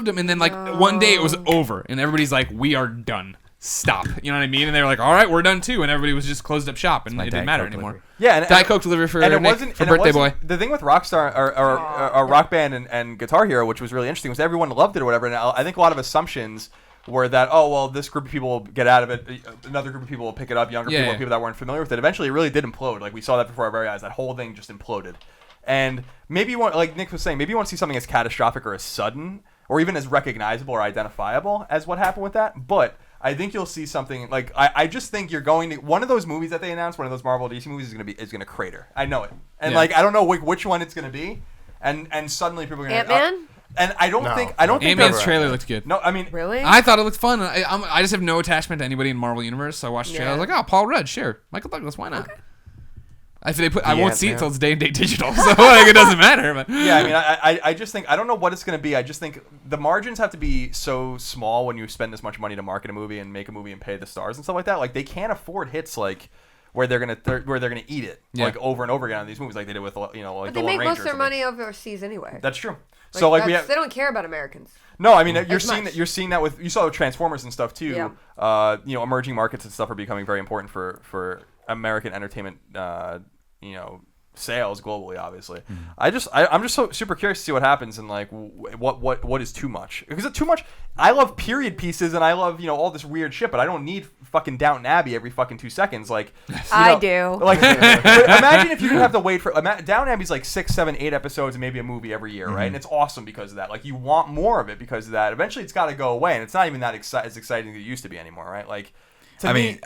them. And then like one day it was over and everybody's like, we are done. Stop. You know what I mean? And they were like, all right, we're done too. And everybody was just closed up shop and it didn't matter anymore. Yeah, and Diet Coke delivery for birthday boy. The thing with Rockstar or Rock Band and Guitar Hero, which was really interesting, was everyone loved it or whatever. And I think a lot of assumptions were that, this group of people will get out of it, another group of people will pick it up, younger people that weren't familiar with it. Eventually, it really did implode. Like we saw that before our very eyes. That whole thing just imploded. And maybe you want, like Nick was saying, maybe you want to see something as catastrophic or as sudden or even as recognizable or identifiable as what happened with that. But I think you'll see something like I just think you're going to one of those movies that they announced, one of those Marvel DC movies is gonna crater. I know it, and I don't know which one it's gonna be, and suddenly people are gonna Ant-Man. And I don't think Ant-Man's trailer looked good. No, I mean really, I thought it looked fun. I just have no attachment to anybody in Marvel Universe, so I watched the trailer. I was like, oh, Paul Rudd, sure, Michael Douglas, why not? Okay. If they I won't see it till it's day-and-date digital, so like, it doesn't matter. But yeah, I mean, I just think I don't know what it's going to be. I just think the margins have to be so small when you spend this much money to market a movie and make a movie and pay the stars and stuff like that. Like they can't afford hits like where they're gonna eat it like over and over again on these movies, like they did with like but the they make most of their something. money overseas anyway. That's true. So like they don't care about Americans. No, I mean you're seeing that with you saw Transformers and stuff too. Yeah. Emerging markets and stuff are becoming very important for American entertainment. Sales globally, obviously. I'm just so super curious to see what happens and like what is too much, because it's too much. I love period pieces and I love all this weird shit, but I don't need fucking Downton Abbey every fucking 2 seconds. Like I do. Like imagine if you didn't have to wait for Downton Abbey's like 6, 7, 8 episodes and maybe a movie every year, right? And it's awesome because of that. Like you want more of it because of that. Eventually, it's got to go away, and it's not even that as exciting as it used to be anymore, right? Like tell me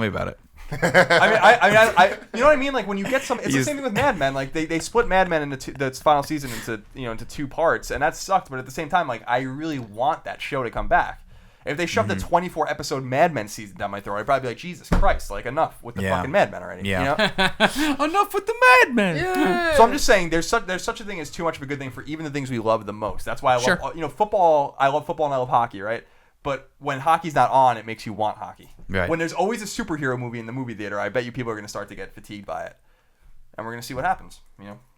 about it. I you know what I mean? Like when you get some, it's the same thing with Mad Men. Like they split Mad Men into the final season into 2 parts, and that sucked. But at the same time, like I really want that show to come back. If they shoved a 24 episode Mad Men season down my throat, I'd probably be like, Jesus Christ, like enough with the fucking Mad Men already. Yeah. Enough with the Mad Men. Yeah. So I'm just saying, there's such a thing as too much of a good thing for even the things we love the most. That's why I love football. I love football and I love hockey, right? But when hockey's not on, it makes you want hockey. Right. When there's always a superhero movie in the movie theater, I bet you people are going to start to get fatigued by it. And we're going to see what happens,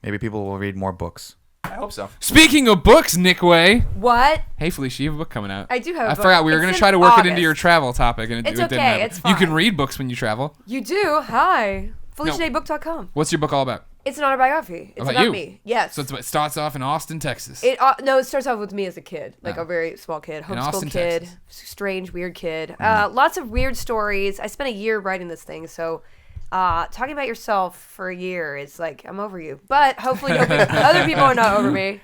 Maybe people will read more books. I hope so. Speaking of books, Nick Way. What? Hey, Felicia, you have a book coming out. I do have a book. I forgot we were going to try to work it into your travel topic, and it it's didn't okay. happen. It's fine. You can read books when you travel. You do? Hi. FeliciaDayBook.com. What's your book all about? It's an autobiography. It's about you? Me. Yes. So it starts off in Austin, Texas. It starts off with me as a kid, like a very small kid, homeschooled kid, Texas. strange, weird kid. Lots of weird stories. I spent a year writing this thing, so talking about yourself for a year is like, I'm over you. But hopefully other people are not over me.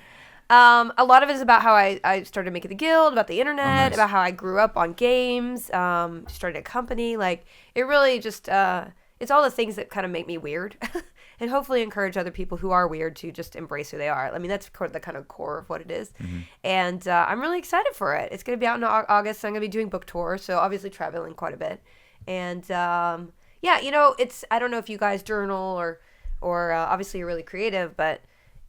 A lot of it is about how I started making the guild, about the internet, about how I grew up on games, started a company. Like, it really just, it's all the things that kind of make me weird. And hopefully encourage other people who are weird to just embrace who they are. I mean, that's the kind of core of what it is. And I'm really excited for it. It's going to be out in August. I'm going to be doing book tour, so obviously traveling quite a bit. And it's, I don't know if you guys journal or obviously you're really creative, but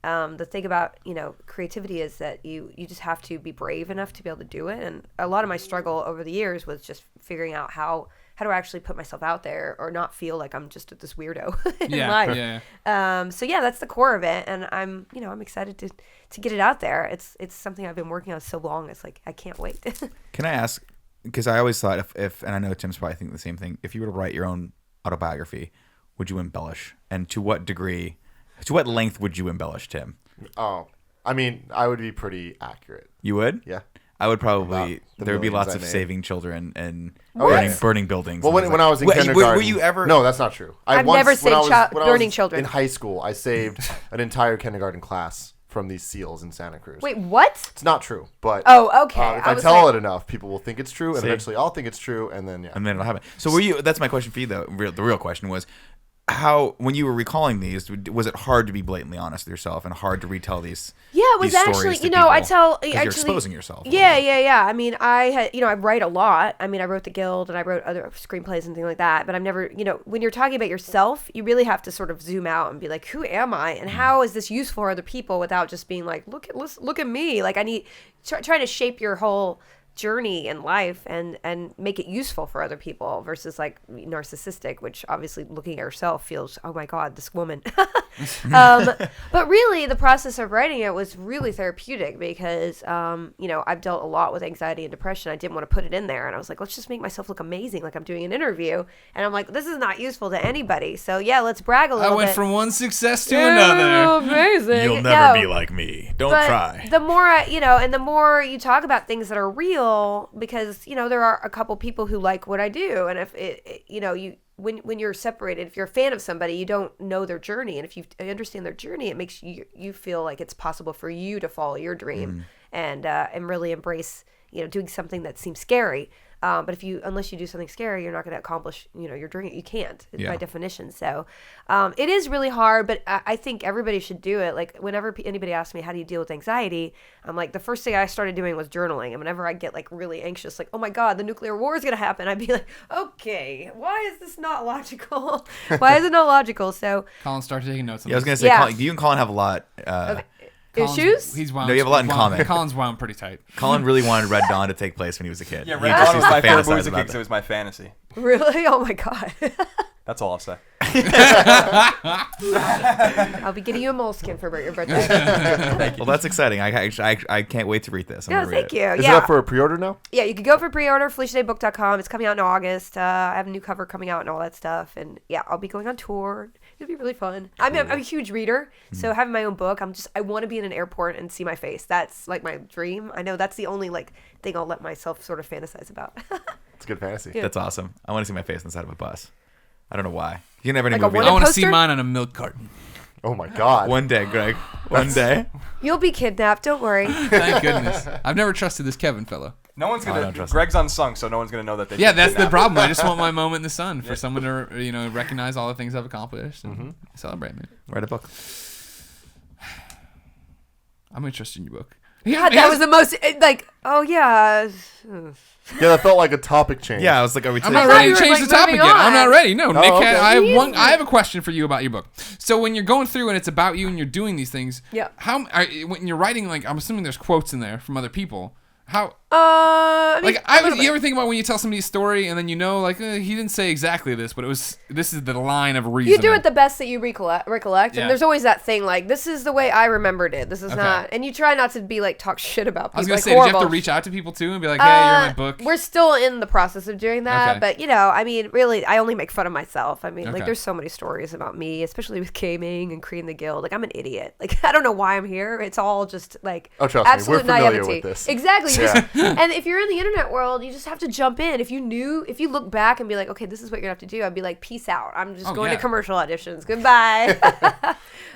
the thing about, creativity is that you just have to be brave enough to be able to do it. And a lot of my struggle over the years was just figuring out how do I actually put myself out there or not feel like I'm just this weirdo in life. Yeah. So that's the core of it. And I'm excited to get it out there. It's something I've been working on so long. It's like, I can't wait. Can I ask, because I always thought if, and I know Tim's probably thinking the same thing, if you were to write your own autobiography, would you embellish? And to what degree? To what length would you embellish, Tim? Oh, I mean, I would be pretty accurate. You would? Yeah. I would probably. The There would be millions lots I of made. saving children and What? burning buildings. Well, and when I was in Wait, kindergarten, were you ever? No, that's not true. I've once- never when saved I was- when I burning was children. In high school, I saved an entire kindergarten class from these seals in Santa Cruz. Wait, what? It's not true, but Oh, okay. if I I was tell like- it enough, people will think it's true, and See? eventually I'll think it's true, and then And then it'll happen. So were you? That's my question for you, though. The real question was, how when you were recalling these, was it hard to be blatantly honest with yourself and hard to retell these? Yeah, it was these stories actually, to you know, I people? tell 'Cause actually you're exposing yourself. a Yeah, little bit. yeah. I mean, I had, I write a lot. I mean, I wrote The Guild and I wrote other screenplays and things like that. But I've never, when you're talking about yourself, you really have to sort of zoom out and be like, who am I, and how is this useful for other people, without just being like, look at me. Like I need trying to shape your whole journey in life and make it useful for other people versus like narcissistic, which obviously looking at yourself feels, oh my god, this woman. But really the process of writing it was really therapeutic because I've dealt a lot with anxiety and depression. I didn't want to put it in there, and I was like, let's just make myself look amazing, like I'm doing an interview, and I'm like, this is not useful to anybody, so yeah, let's brag a little I went bit. from one success to another. Amazing. You'll never No. be like me. Don't But try. the more and the more you talk about things that are real, because there are a couple people who like what I do, and if when you're separated, if you're a fan of somebody, you don't know their journey, and if you understand their journey, it makes you feel like it's possible for you to follow your dream and really embrace doing something that seems scary. But unless you do something scary, you're not going to accomplish, your dream. You can't by definition. So, it is really hard, but I think everybody should do it. Like whenever anybody asks me, how do you deal with anxiety? I'm like, the first thing I started doing was journaling. And whenever I get like really anxious, like, oh my God, the nuclear war is going to happen, I'd be like, okay, why is this not logical? Why is it not logical? So Colin started taking notes on Yeah, I was this. gonna say, Yeah. Colin, you and Colin have a lot. issues? He's wound. No, you have a lot in wound- common. Colin's wound pretty tight. Colin really wanted Red Dawn to take place when he was a kid. Yeah, He Red just Dawn used was to my favorite fantasize movie as a about kid 'cause that. it was my fantasy. Really? Oh my God. That's all I'll say. I'll be getting you a moleskin for your birthday. Well, that's exciting. I can't wait to read this. I'm Yeah, gonna read thank it. you. Is Yeah. it up for a pre-order now? Yeah, you can go for pre-order, FeliciaDayBook.com. It's coming out in August. I have a new cover coming out and all that stuff. And yeah, I'll be going on tour. It'll be really fun. I'm a huge reader, so having my own book, I want to be in an airport and see my face. That's like my dream. I know that's the only thing I'll let myself sort of fantasize about. It's a good fantasy. Yeah. That's awesome. I want to see my face on the side of a bus. I don't know why. You can never any Like a movie. wanted I want to poster? see mine on a milk carton. Oh my God. One day, Greg. One day. You'll be kidnapped. Don't worry. Thank goodness. I've never trusted this Kevin fellow. No one's I gonna. don't trust Greg's unsung, so no one's gonna know that they. Yeah, that's the kidnapped him. problem. I just want my moment in the sun for someone to recognize all the things I've accomplished and celebrate me. Write a book. I'm interested in your book. God, that was the most oh yeah. Yeah, that felt like a topic change. Yeah, I was like, are we I'm taking- not thought ready you to were, change like, the topic moving yet. I'm on. not ready. No, Nick, okay. I have a question for you about your book. So when you're going through and it's about you and you're doing these things, Yeah. When you're writing, like, I'm assuming there's quotes in there from other people. How I mean, you ever think about when you tell somebody a story and then he didn't say exactly this, but this is the line of reason. you do it the best that you recollect, Yeah. and there's always that thing like, this is the way I remembered it. This is Okay. not, and you try not to be like talk shit about people. I was gonna like, say, did you have horrible. to reach out to people too and be like, hey, you're in my book? We're still in the process of doing that, Okay. but I mean, really, I only make fun of myself. I mean, Okay. like, there's so many stories about me, especially with gaming and creating the guild. Like, I'm an idiot. Like, I don't know why I'm here. It's all just like Oh, trust me, we're absolute familiar naivety. with this. Exactly. Yeah. And if you're in the internet world, you just have to jump in. If you look back and be like, okay, this is what you're gonna have to do, I'd be like, peace out. I'm just going yeah. to commercial auditions. Goodbye.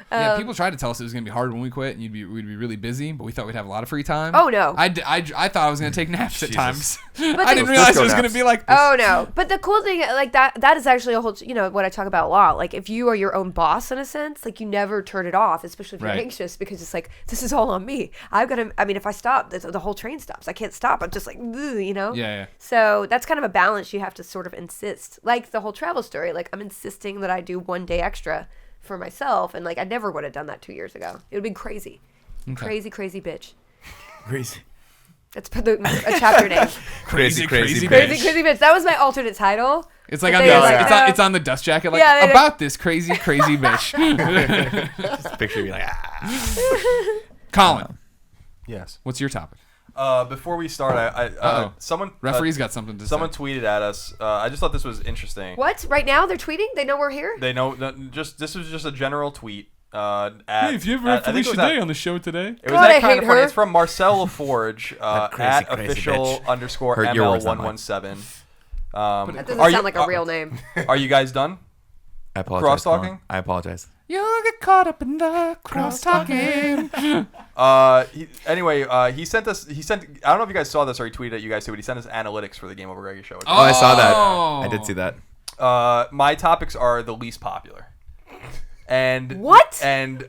Yeah, people tried to tell us it was gonna be hard when we quit and we'd be really busy, but we thought we'd have a lot of free time. Oh, no. I thought I was gonna take naps at times. I the- didn't realize Disco it was gonna naps. be like this. Oh no! But the cool thing, like that is actually a whole, what I talk about a lot. Like, if you are your own boss in a sense, like, you never turn it off, especially if you're Right. anxious, because it's like, this is all on me. I've got to. I mean, if I stop, the whole train stops. I can't stop. I'm just like, ugh, Yeah. So that's kind of a balance you have to sort of insist. Like the whole travel story. Like, I'm insisting that I do one day extra for myself, and like, I never would have done that 2 years ago. It would be crazy, crazy bitch. Crazy. That's a chapter name. Crazy Crazy bitch. That was my alternate title. It's like But on they the, were like, it's on the dust jacket, like Yeah, they- about this crazy bitch. Just picture me like, Colin, Yes. what's your topic? Before we start, Uh-oh. someone Referee's got something to say. someone tweeted at us. I just thought this was interesting. What? Right now they're tweeting? They know we're here? They know this was just a general tweet. Hey, if you ever had Felicia Day on the show today. It was God, that I kind hate of funny. her. It's from Marcel LaForge crazy at official Hurt your words, not _ML117. That doesn't sound like a real name. Are you guys done? I apologize. Cross-talking? I apologize. You'll get caught up in the cross-talking. He sent. I don't know if you guys saw this or he tweeted at you guys too, but he sent us analytics for the Game Over Greggy show. Oh, I saw that. I did see that. My topics are the least popular. And What? And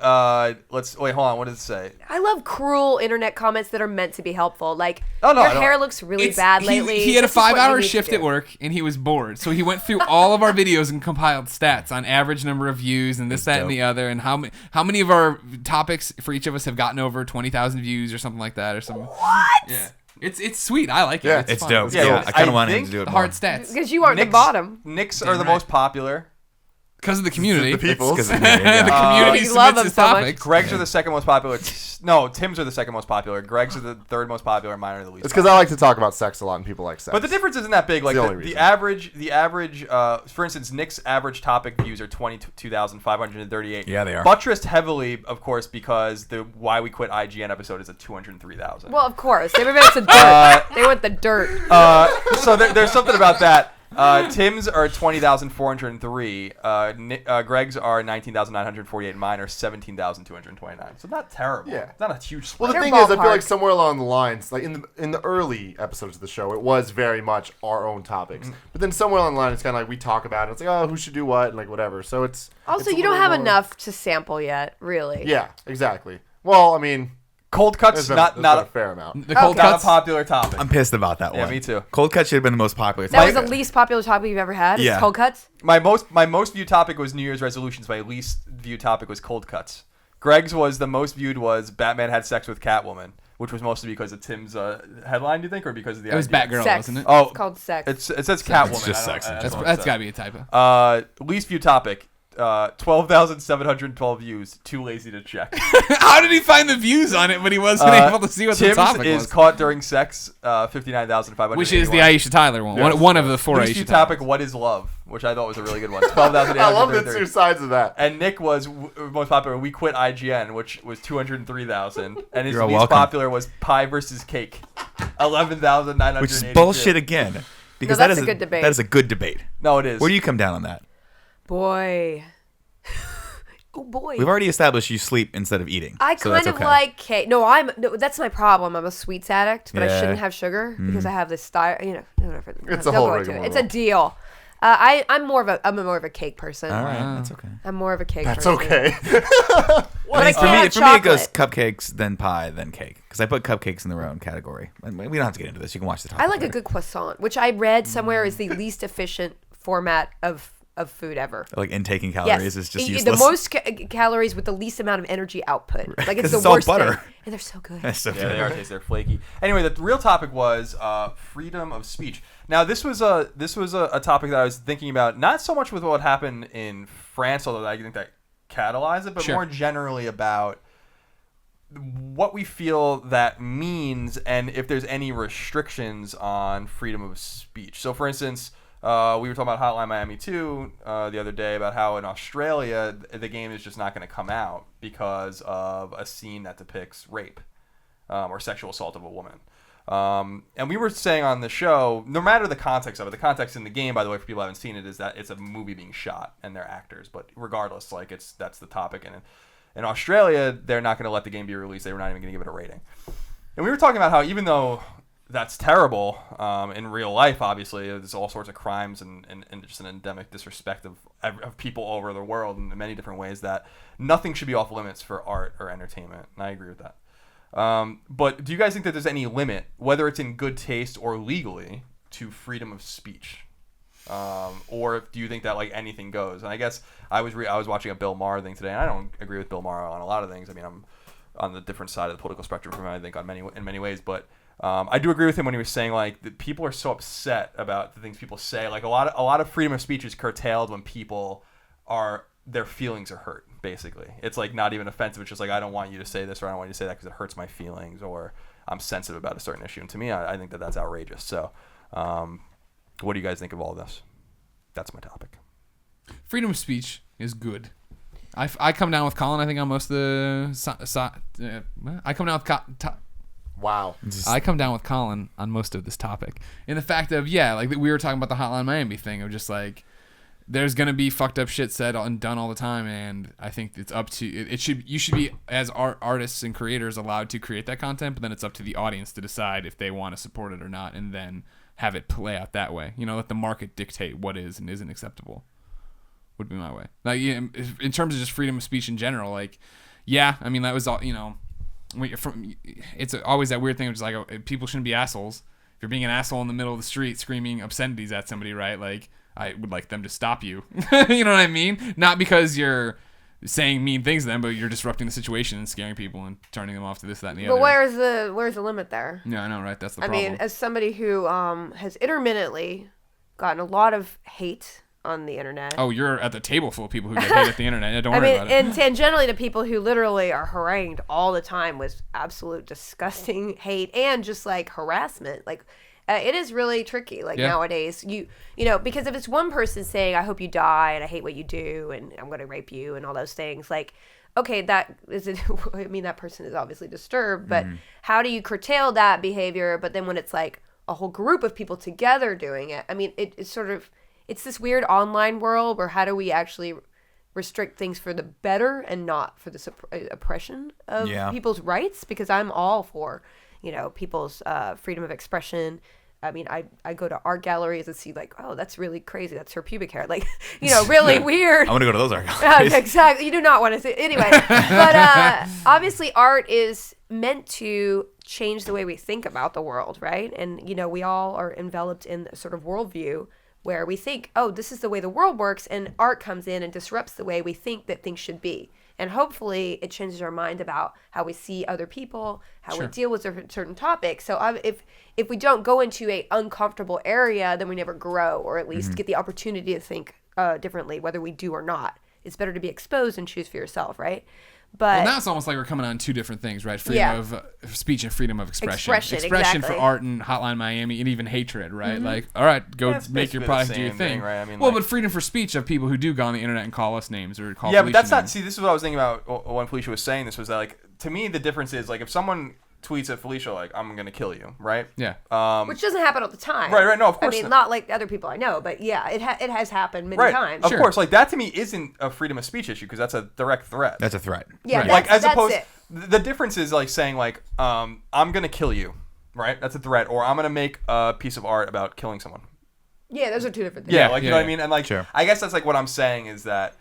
let's wait. Hold on. What does it say? I love cruel internet comments that are meant to be helpful. Like, Oh, no, your I don't- hair looks really bad lately. He had a This is what you 5-hour need to shift do. at work, and he was bored. So he went through all of our videos and compiled stats on average number of views and this, that, and the other, and how many of our topics for each of us have gotten over 20,000 views or something like that, or something. What? Yeah, it's sweet. I like it. Yeah. It's fun. dope. It's Yeah, Yeah, well, I kind I of want him think to do it the more. hard stats Because you aren't the bottom. Nicks Damn are the right. most popular. because of the community. The people. Because the community You love submits them his so much. topics. Greg's are the second most popular. No, Tim's are the second most popular. Greg's are the third most popular. Mine are the least. It's because I like to talk about sex a lot, and people like sex. But the difference isn't that big. Like the only the reason. average. For instance, Nick's average topic views are 22,538. Yeah, they are. Buttressed heavily, of course, because the Why We Quit IGN episode is at 203,000. Well, of course. They went to dirt. They want the dirt. So there's something about that. Tim's are 20,403. Greg's are 19,948. Mine are 17,229. So not terrible. Yeah. Not a huge spread. Well, the They're thing is, I feel ballpark. like somewhere along the lines, like in the early episodes of the show, it was very much our own topics. But then somewhere along the line, it's kind of like we talk about it. It's like, oh, who should do what, and like whatever. So it's Also, it's a you don't little have more- enough to sample yet, really. Yeah, exactly. Well, I mean, Cold cuts there's been, not there's not been a, a fair amount. The cold not a cuts. popular topic. I'm pissed about that Yeah, one. me too. Cold cut should have been the most popular. That was the least popular topic you've ever had? Yeah. Is cold cuts? My most viewed topic was New Year's resolutions. My least viewed topic was cold cuts. Greg's was the most viewed was Batman had sex with Catwoman, which was mostly because of Tim's headline. Do you think, or because of the It was idea? Batgirl, Sex. wasn't it? Oh, It's called sex. it says Catwoman. It's just I don't- sex. I That's don't know what that's it got says. to be a typo. Least viewed topic. 12,712 views. Too lazy to check. How did he find the views on it when he wasn't able to see what Tim's the topic is was? caught during sex. 59,500. Which is the Aisha Tyler one. Yes. One of the four Least Aisha viewed Tylers. topic. What is love? Which I thought was a really good one. 12,833. I love the two sides of that. And Nick was most popular. We quit IGN, which was 203,000, and his You're least welcome. popular was Pie versus Cake, 11,982. Which is bullshit again. Because that's that is a good debate. That is a good debate. No, it is. Where do you come down on that? Boy. Oh, boy. We've already established you sleep instead of eating. I so kind that's of okay. like cake. No, that's my problem. I'm a sweets addict, but I Yeah. shouldn't have sugar because I have this style. Whatever. It's a Don't whole go into it. rigmarole. It's a deal. I'm more of a cake person. All right, that's okay. I'm more of a cake That's person. okay. But I For can't me, have for me, it goes chocolate. cupcakes, then pie, then cake. Because I put cupcakes in their own category. And we don't have to get into this. You can watch the top. I like a good croissant, which I read somewhere is the least efficient format of food ever. Like intaking Yes, calories is just the useless. most calories with the least amount of energy output. Like it's 'Cause the it's all worst butter. thing, and they're so good. That's so Yeah, they good. are. They're flaky. Anyway, the real topic was freedom of speech. Now, this was a topic that I was thinking about, not so much with what happened in France, although I think that catalyzed it, but Sure. more generally about what we feel that means and if there's any restrictions on freedom of speech. So, for instance, we were talking about Hotline Miami 2 the other day about how in Australia the game is just not going to come out because of a scene that depicts rape or sexual assault of a woman. And we were saying on the show, no matter the context of it, the context in the game, by the way, for people who haven't seen it, is that it's a movie being shot and they're actors. But regardless, like that's the topic. And in Australia, they're not going to let the game be released. They were not even going to give it a rating. And we were talking about how even though that's terrible in real life, obviously, there's all sorts of crimes and just an endemic disrespect of people all over the world in many different ways, that nothing should be off limits for art or entertainment. And I agree with that. But do you guys think that there's any limit, whether it's in good taste or legally, to freedom of speech? Or do you think that like anything goes? And I guess I was watching a Bill Maher thing today, and I don't agree with Bill Maher on a lot of things. I mean, I'm on the different side of the political spectrum from him, I think, in many ways. But I do agree with him when he was saying like that people are so upset about the things people say. Like a lot of freedom of speech is curtailed when people their feelings are hurt. Basically, it's like not even offensive. It's just like, I don't want you to say this, or I don't want you to say that because it hurts my feelings, or I'm sensitive about a certain issue. And to me, I think that that's outrageous. So, what do you guys think of all this? That's my topic. Freedom of speech is good. I come down with Colin. I think on most of the. I come down with. Wow. I come down with Colin on most of this topic. In the fact of, like we were talking about the Hotline Miami thing of just like, there's going to be fucked up shit said and done all the time. And I think it's up to, you should be, as artists and creators, allowed to create that content, but then it's up to the audience to decide if they want to support it or not, and then have it play out that way. Let the market dictate what is and isn't acceptable. Would be my way. Like, in terms of just freedom of speech in general, like, I mean, that was all, it's always that weird thing of just like, people shouldn't be assholes. If you're being an asshole in the middle of the street screaming obscenities at somebody, right? Like, I would like them to stop you. You know what I mean? Not because you're saying mean things to them, but you're disrupting the situation and scaring people and turning them off to this, that, and the other. But where's the limit there? Yeah, I know, right? That's the problem. I mean, as somebody who has intermittently gotten a lot of hate on the internet. Oh, you're at the table full of people who get hate at the internet. Yeah, don't worry about it. And tangentially to people who literally are harangued all the time with absolute disgusting hate and just like harassment. Like, it is really tricky. Like nowadays, you know, because if it's one person saying, "I hope you die," and "I hate what you do," and "I'm going to rape you," and all those things, like, okay, that is. I mean, that person is obviously disturbed, but how do you curtail that behavior? But then when it's like a whole group of people together doing it, I mean, it's sort of. It's this weird online world where how do we actually restrict things for the better and not for the oppression of people's rights? Because I'm all for, people's freedom of expression. I mean, I go to art galleries and see like, oh, that's really crazy. That's her pubic hair. Like, really weird. I want to go to those art galleries. Exactly. You do not want to see. Anyway, but obviously art is meant to change the way we think about the world, right? And, we all are enveloped in a sort of worldview where we think, oh, this is the way the world works, and art comes in and disrupts the way we think that things should be. And hopefully it changes our mind about how we see other people, how we deal with certain topics. So if we don't go into a uncomfortable area, then we never grow, or at least get the opportunity to think differently, whether we do or not. It's better to be exposed and choose for yourself, right? But now it's almost like we're coming on two different things, right? Freedom of speech and freedom of expression. Expression for art and Hotline Miami, and even hatred, right? Like, all right, go make your product, do your thing. Right? I mean, but freedom for speech of people who do go on the internet and call us names or call Felicia but that's names. not. See, this is what I was thinking about when Felicia was saying this. Was that, like, to me the difference is, like, if someone tweets at Felicia like, "I'm gonna kill you," right? Yeah. Which doesn't happen all the time. Right. No, of course. I mean, not like other people I know, but yeah, it has happened many times. Of course, like, that to me isn't a freedom of speech issue because that's a direct threat. That's a threat. Yeah. Right. Like, as that's opposed, it. the difference is like saying like, "I'm gonna kill you," right? That's a threat, or "I'm gonna make a piece of art about killing someone." Yeah, those are two different things. Yeah, like, you know what I mean? And like, Sure. I guess that's like what I'm saying is that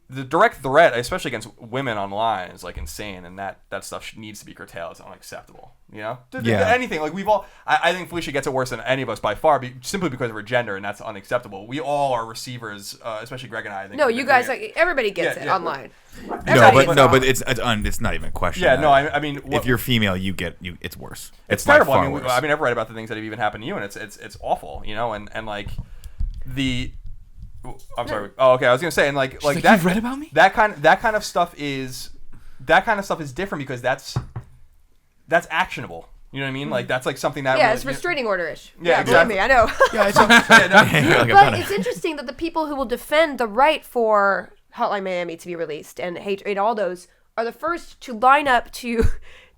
the direct threat, especially against women online, is like insane, and that stuff needs to be curtailed. It's unacceptable. Anything like I think Felicia gets it worse than any of us by far, simply because of her gender, and that's unacceptable. We all are receivers, especially Greg and I. No, you guys, like, everybody gets it online. But it's not even a question. Yeah, no, I mean, if you're female, it's worse. It's terrible. I mean, I've read about the things that have even happened to you, and it's awful, and like the. I'm sorry. Oh, okay. I was gonna say, and like that. You've read about me? That kind of stuff is different because that's actionable. You know what I mean? Like, that's like something that. Yeah, really, it's restraining order-ish. Yeah, exactly. Believe me, I know. But But it's interesting that the people who will defend the right for Hotline Miami to be released and hatred, all those, are the first to line up to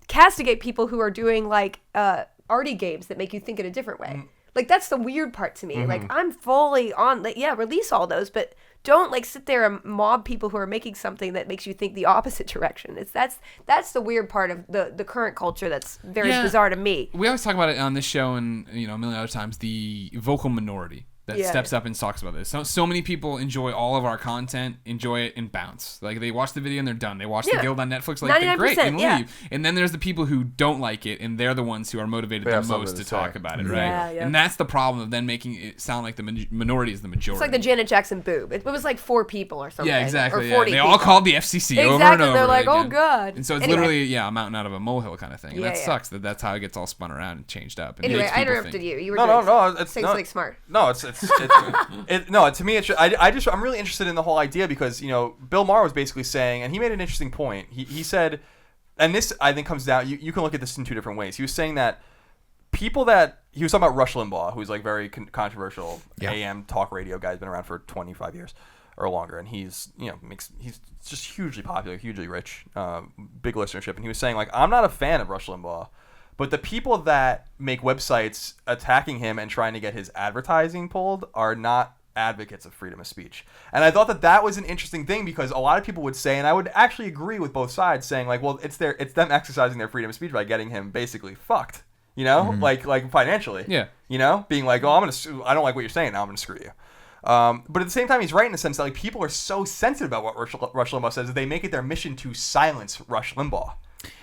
castigate people who are doing like arty games that make you think in a different way. Like, that's the weird part to me. Like, I'm fully on, like, yeah, release all those, but don't, like, sit there and mob people who are making something that makes you think the opposite direction. That's the weird part of the current culture that's very bizarre to me. We always talk about it on this show and, a million other times, the vocal minority that steps up and talks about this. So many people enjoy all of our content, enjoy it, and bounce. Like, they watch the video and they're done. They watch the Guild on Netflix, like, they're great, and leave. And then there's the people who don't like it, and they're the ones who are motivated the most to talk about it, right? Yeah. And that's the problem of then making it sound like the minority is the majority. It's like the Janet Jackson boob. It was like 4 people or something. Yeah, exactly. Or 40 They people. all called the FCC over and over. They're like, again. oh, God. And so it's literally, a mountain out of a molehill kind of thing. And that sucks that's how it gets all spun around and changed up. And anyway, I interrupted you. You were saying something smart. No, No, to me, I'm really interested in the whole idea because, Bill Maher was basically saying, and he made an interesting point. He said, and this, I think, comes down, you can look at this in two different ways. He was saying that he was talking about Rush Limbaugh, who's like very controversial AM talk radio guy, has been around for 25 years. or longer, and he's just hugely popular, hugely rich, big listenership, and he was saying like, I'm not a fan of Rush Limbaugh, but the people that make websites attacking him and trying to get his advertising pulled are not advocates of freedom of speech. And I thought that was an interesting thing, because a lot of people would say, and I would actually agree with both sides, saying like, well, it's them exercising their freedom of speech by getting him basically fucked, like financially, being like, oh, I don't like what you're saying, now I'm gonna screw you. But at the same time, he's right in the sense that like people are so sensitive about what Rush Limbaugh says that they make it their mission to silence Rush Limbaugh.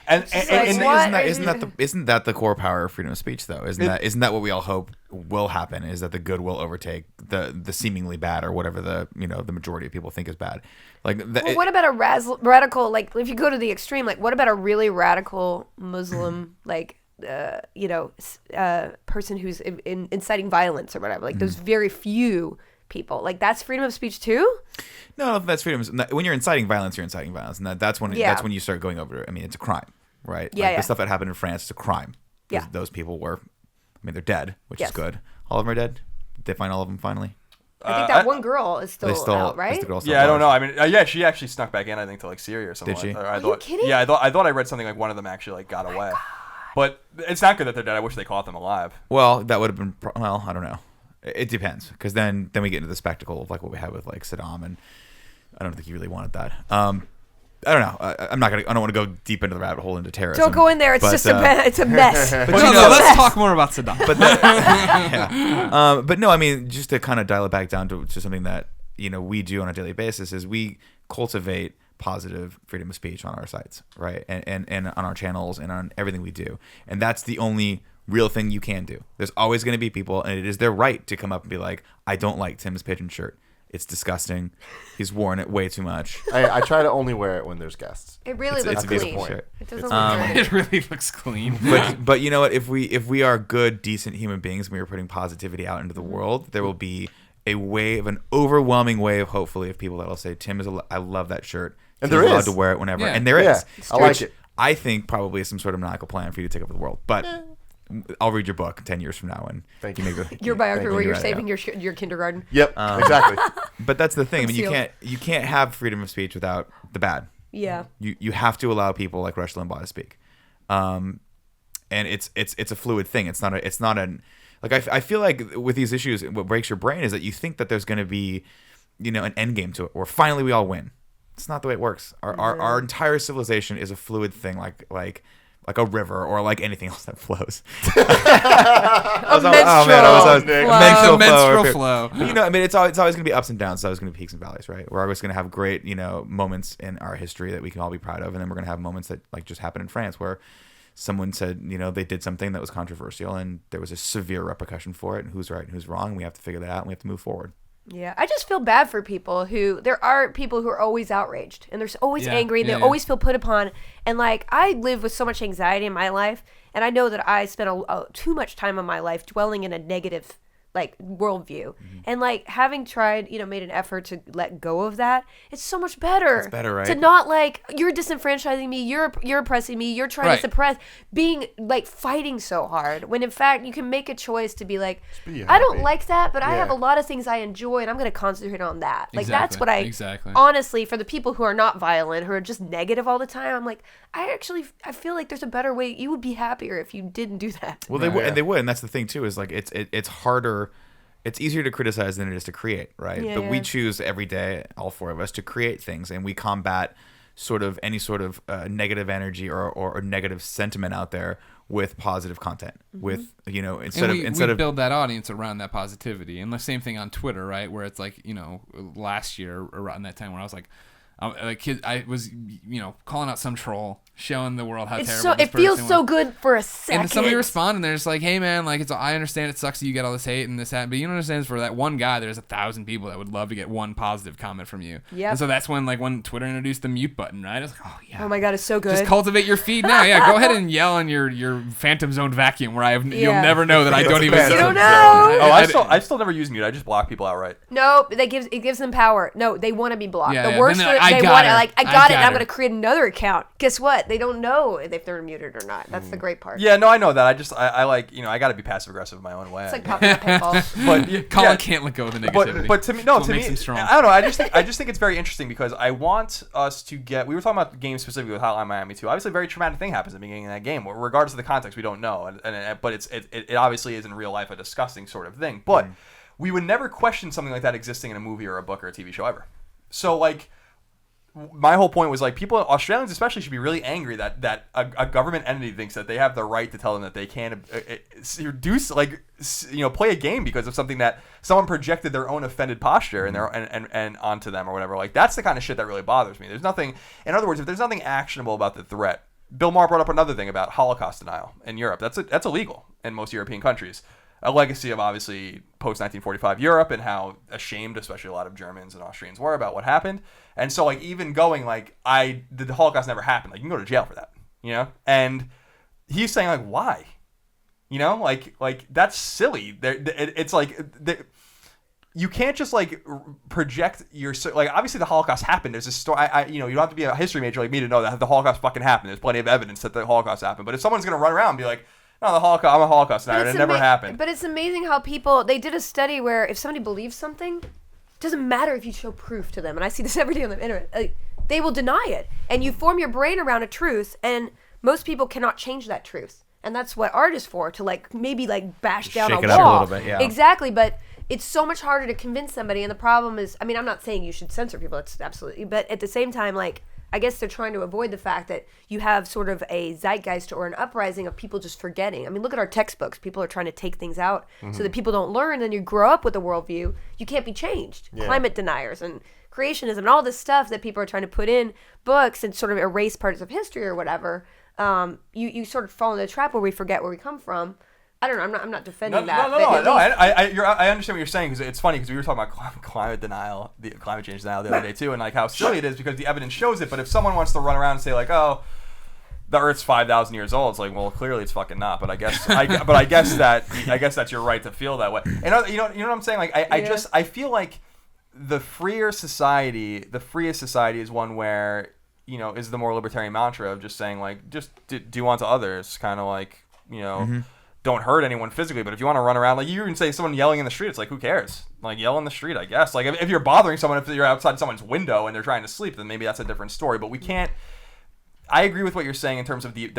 And isn't that the core power of freedom of speech, though? Isn't that what we all hope will happen? Is that the good will overtake the seemingly bad, or whatever the majority of people think is bad? Like, what about a radical? Like, if you go to the extreme, like, what about a really radical Muslim, like, person who's inciting violence or whatever? Like, there's very few people. Like, that's freedom of speech too? No, that's freedom. When you're inciting violence, you're inciting violence, and that's when you start going over it. I mean, it's a crime, right? The stuff that happened in France is a crime. Yeah. Those people were, they're dead, which is good. All of them are dead. Did they find all of them finally? I think that one girl is still out, right? I don't know. I mean, she actually snuck back in, I think, to like Syria or something. Did she? Are you kidding? Yeah, I thought I read something like one of them actually like got away. But it's not good that they're dead. I wish they caught them alive. Well, that would have been. Well, I don't know. It depends, because then we get into the spectacle of like what we had with like Saddam, and I don't think he really wanted that. I don't know. I don't want to go deep into the rabbit hole into terrorism. Don't go in there. It's just it's a mess. But let's talk more about Saddam. But no, I mean, just to kind of dial it back down to something that we do on a daily basis is we cultivate positive freedom of speech on our sites, right, and on our channels and on everything we do, and that's the only real thing you can do. There's always going to be people, and it is their right to come up and be like, I don't like Tim's pigeon shirt. It's disgusting. He's worn it way too much. I try to only wear it when there's guests. It really looks clean. Shirt. It doesn't look dirty. It really looks clean. But you know what? If we are good, decent human beings, and we are putting positivity out into the world, there will be an overwhelming wave, hopefully, of people that will say, Tim I love that shirt. And Tim's there allowed is. to wear it whenever. Yeah. And there is. I like it. I think probably is some sort of maniacal plan for you to take over the world. But I'll read your book 10 years from now and Thank you. Your biography where you're write it saving out. your kindergarten. Yep, exactly. But that's the thing. I mean, Sealed. you can't have freedom of speech without the bad. Yeah. You have to allow people like Rush Limbaugh to speak. And it's a fluid thing. It's not like I feel like with these issues, what breaks your brain is that you think that there's going to be, an end game to it, where finally we all win. It's not the way it works. Our entire civilization is a fluid thing, like a river or like anything else that flows. Menstrual flow. I mean, it's always going to be ups and downs. It's always going to be peaks and valleys, right? We're always going to have great, moments in our history that we can all be proud of, and then we're going to have moments that like just happened in France where someone said, they did something that was controversial, and there was a severe repercussion for it, and who's right and who's wrong. And we have to figure that out, and we have to move forward. Yeah, I just feel bad for people there are people who are always outraged and they're always angry. They always feel put upon. And like, I live with so much anxiety in my life, and I know that I spent too much time in my life dwelling in a negative like worldview, and like having tried, made an effort to let go of that. It's so much better. It's better, right? To not like, you're disenfranchising me, you're oppressing me, you're trying to suppress, being like fighting so hard, when in fact you can make a choice to be like, I don't like that, but I have a lot of things I enjoy, and I'm going to concentrate on that. Like that's what I honestly, for the people who are not violent, who are just negative all the time, I'm like, I feel like there's a better way. You would be happier if you didn't do that. Well, they would, and that's the thing too. Is like it's harder. It's easier to criticize than it is to create, right? But we choose every day, all four of us, to create things, and we combat any sort of negative energy or negative sentiment out there with positive content. With instead of build that audience around that positivity, and the same thing on Twitter, right? Where it's like last year around that time when I was like. I was, calling out some troll, showing the world how terrible this it feels so good for a second. And somebody responded, and they're just like, "Hey, man, like I understand it sucks that you get all this hate and this that, but you don't understand for that one guy, there's 1,000 people that would love to get one positive comment from you." Yeah. And so that's when Twitter introduced the mute button, right? I was like, "Oh yeah." Oh my god, it's so good. Just cultivate your feed now. Yeah, go ahead and yell on your Phantom Zone vacuum, where you'll never know that I don't even. You don't know. I still never use mute. I just block people outright. No, it gives them power. No, they want to be blocked. Yeah, the worst. Then they got want her. it. Like, I got it, and I'm her. going to create another account. Guess what? They don't know if they're muted or not. That's the great part. Yeah, no, I know that. I like, I got to be passive aggressive in my own way. It's like popping a pimple. But Colin can't let go of the negativity. But to me, That's what makes him strong. I don't know. I just think it's very interesting because I want us to get. We were talking about games specifically with Hotline Miami 2. Obviously, a very traumatic thing happens at the beginning of that game. Regardless of the context, we don't know. But it obviously is in real life a disgusting sort of thing. But we would never question something like that existing in a movie or a book or a TV show ever. So like, my whole point was like, people, Australians especially, should be really angry that a government entity thinks that they have the right to tell them that they can't play a game because of something that someone projected their own offended posture and onto them or whatever. Like, that's the kind of shit that really bothers me. There's nothing, in other words, if there's nothing actionable about the threat. Bill Maher brought up another thing about Holocaust denial in Europe. That's illegal in most European countries. A legacy of obviously post-1945 Europe and how ashamed, especially a lot of Germans and Austrians were about what happened. And so, like, even going, like, the Holocaust never happened. Like, you can go to jail for that, And he's saying, like, why? Like that's silly. It's like, you can't just, like, project your, like, obviously the Holocaust happened. There's a story, you don't have to be a history major like me to know that the Holocaust fucking happened. There's plenty of evidence that the Holocaust happened. But if someone's going to run around and be like, no, the Holocaust, I'm a Holocaust denier, and it never happened. But it's amazing how they did a study where if somebody believes something, it doesn't matter if you show proof to them. And I see this every day on the internet. Like, they will deny it. And you form your brain around a truth, and most people cannot change that truth. And that's what art is for, to, like, maybe, like, bash down a wall. Shake it up a little bit, yeah. Exactly, but it's so much harder to convince somebody. And the problem is, I mean, I'm not saying you should censor people. It's absolutely, but at the same time, like, I guess they're trying to avoid the fact that you have sort of a zeitgeist or an uprising of people just forgetting. I mean, look at our textbooks. People are trying to take things out so that people don't learn. Then you grow up with a worldview. You can't be changed. Yeah. Climate deniers and creationism and all this stuff that people are trying to put in books and sort of erase parts of history or whatever. You sort of fall into the trap where we forget where we come from. I don't know. I'm not defending that. No. I understand what you're saying, because it's funny because we were talking about climate denial, the climate change denial the other day too, and like how silly it is because the evidence shows it. But if someone wants to run around and say like, oh, the Earth's 5,000 years old, it's like, well, clearly it's fucking not. But I guess that's your right to feel that way. And you know what I'm saying? Like I feel like the freest society is one where, is the more libertarian mantra of just saying like, just do unto others, kind of like, don't hurt anyone physically, but if you want to run around, like you even say someone yelling in the street, it's like, who cares? Like, yell in the street, I guess. Like, if you're bothering someone, if you're outside someone's window and they're trying to sleep, then maybe that's a different story. But we can't. I agree with what you're saying in terms of the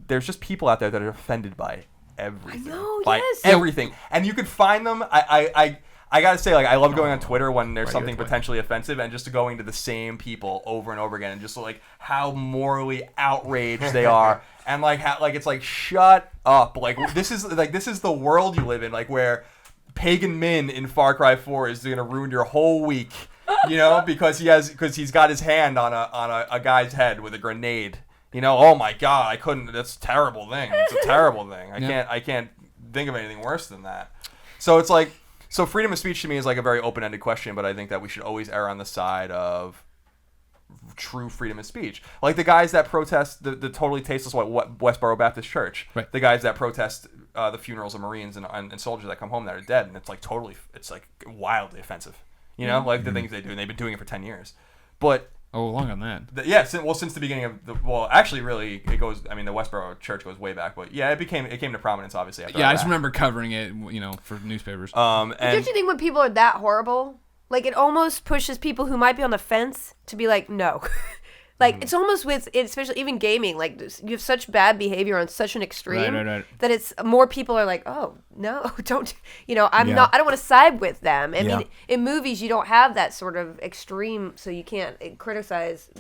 there's just people out there that are offended by everything. I know, by yes. everything, and you can find them. I gotta say, like, I love going on Twitter when there's something potentially offensive and just going to the same people over and over again and just like how morally outraged they are and like how like it's like shut up, like this is the world you live in, like where Pagan Min in Far Cry 4 is gonna ruin your whole week, because he's got his hand on a guy's head with a grenade. Oh my god, I couldn't. That's a terrible thing. It's a terrible thing. I can't think of anything worse than that. So it's like. So freedom of speech to me is like a very open-ended question, but I think that we should always err on the side of true freedom of speech. Like the guys that protest the totally tasteless Westboro Baptist Church. Right. The guys that protest the funerals of Marines and soldiers that come home that are dead, and it's like wildly offensive. Like the things they do, and they've been doing it for 10 years. But long on that. Since the beginning of actually, really, it goes. I mean, the Westboro Church goes way back, but yeah, it came to prominence obviously after. Yeah, I just remember covering it, for newspapers. And don't you think when people are that horrible, like it almost pushes people who might be on the fence to be like, no. Like it's almost especially even gaming, like you have such bad behavior on such an extreme that it's more people are like, oh no, don't, I don't want to side with them. I mean, in movies you don't have that sort of extreme, so you can't criticize,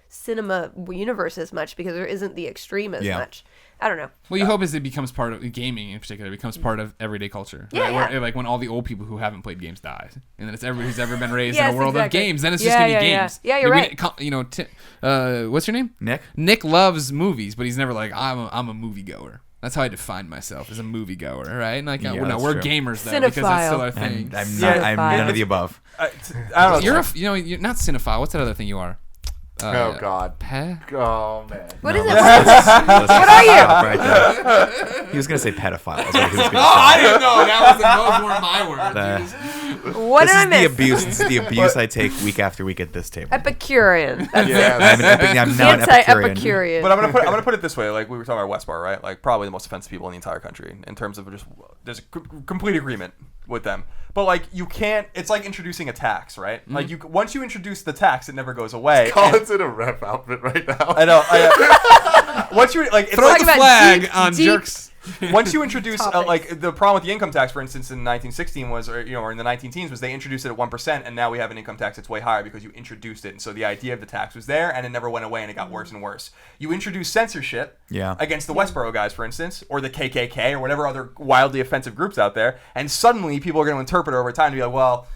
cinema universe as much because there isn't the extreme as much. I don't know. Well, you hope as it becomes part of gaming in particular, it becomes part of everyday culture. Yeah, right? Where, like when all the old people who haven't played games die, and then it's everybody who's ever been raised in a world of games, then it's just gonna be games. Yeah, you're right. What's your name? Nick. Nick loves movies, but he's never like I'm a moviegoer. That's how I define myself, as a moviegoer, right? And like, we're true. Gamers though, because that's still our thing. I'm none of the above. I don't know. You're not cinephile. What's that other thing you are? Oh God! Oh man! What is it? What are you? Right there. He was gonna say pedophile. Is what he was gonna say. I didn't know. Those weren't my words. What did I This miss? is the abuse I take week after week at this table. Epicurean. I'm now an Epicurean. Anti-Epicurean. But I'm gonna put it this way, like we were talking about Westbar, right? Like probably the most offensive people in the entire country in terms of just there's a complete agreement with them. But like you can't. It's like introducing a tax, right? Mm-hmm. Like once you introduce the tax, it never goes away. Colin's in a rep outfit right now. I know. Once you like, it's throw like the flag on jerks. Once you introduce like the problem with the income tax, for instance, in 1916 was, or in the 19-teens was they introduced it at 1%, and now we have an income tax that's way higher because you introduced it, and so the idea of the tax was there, and it never went away, and it got worse and worse. You introduce censorship against the Westboro guys, for instance, or the KKK, or whatever other wildly offensive groups out there, and suddenly people are going to interpret it over time to be like, well,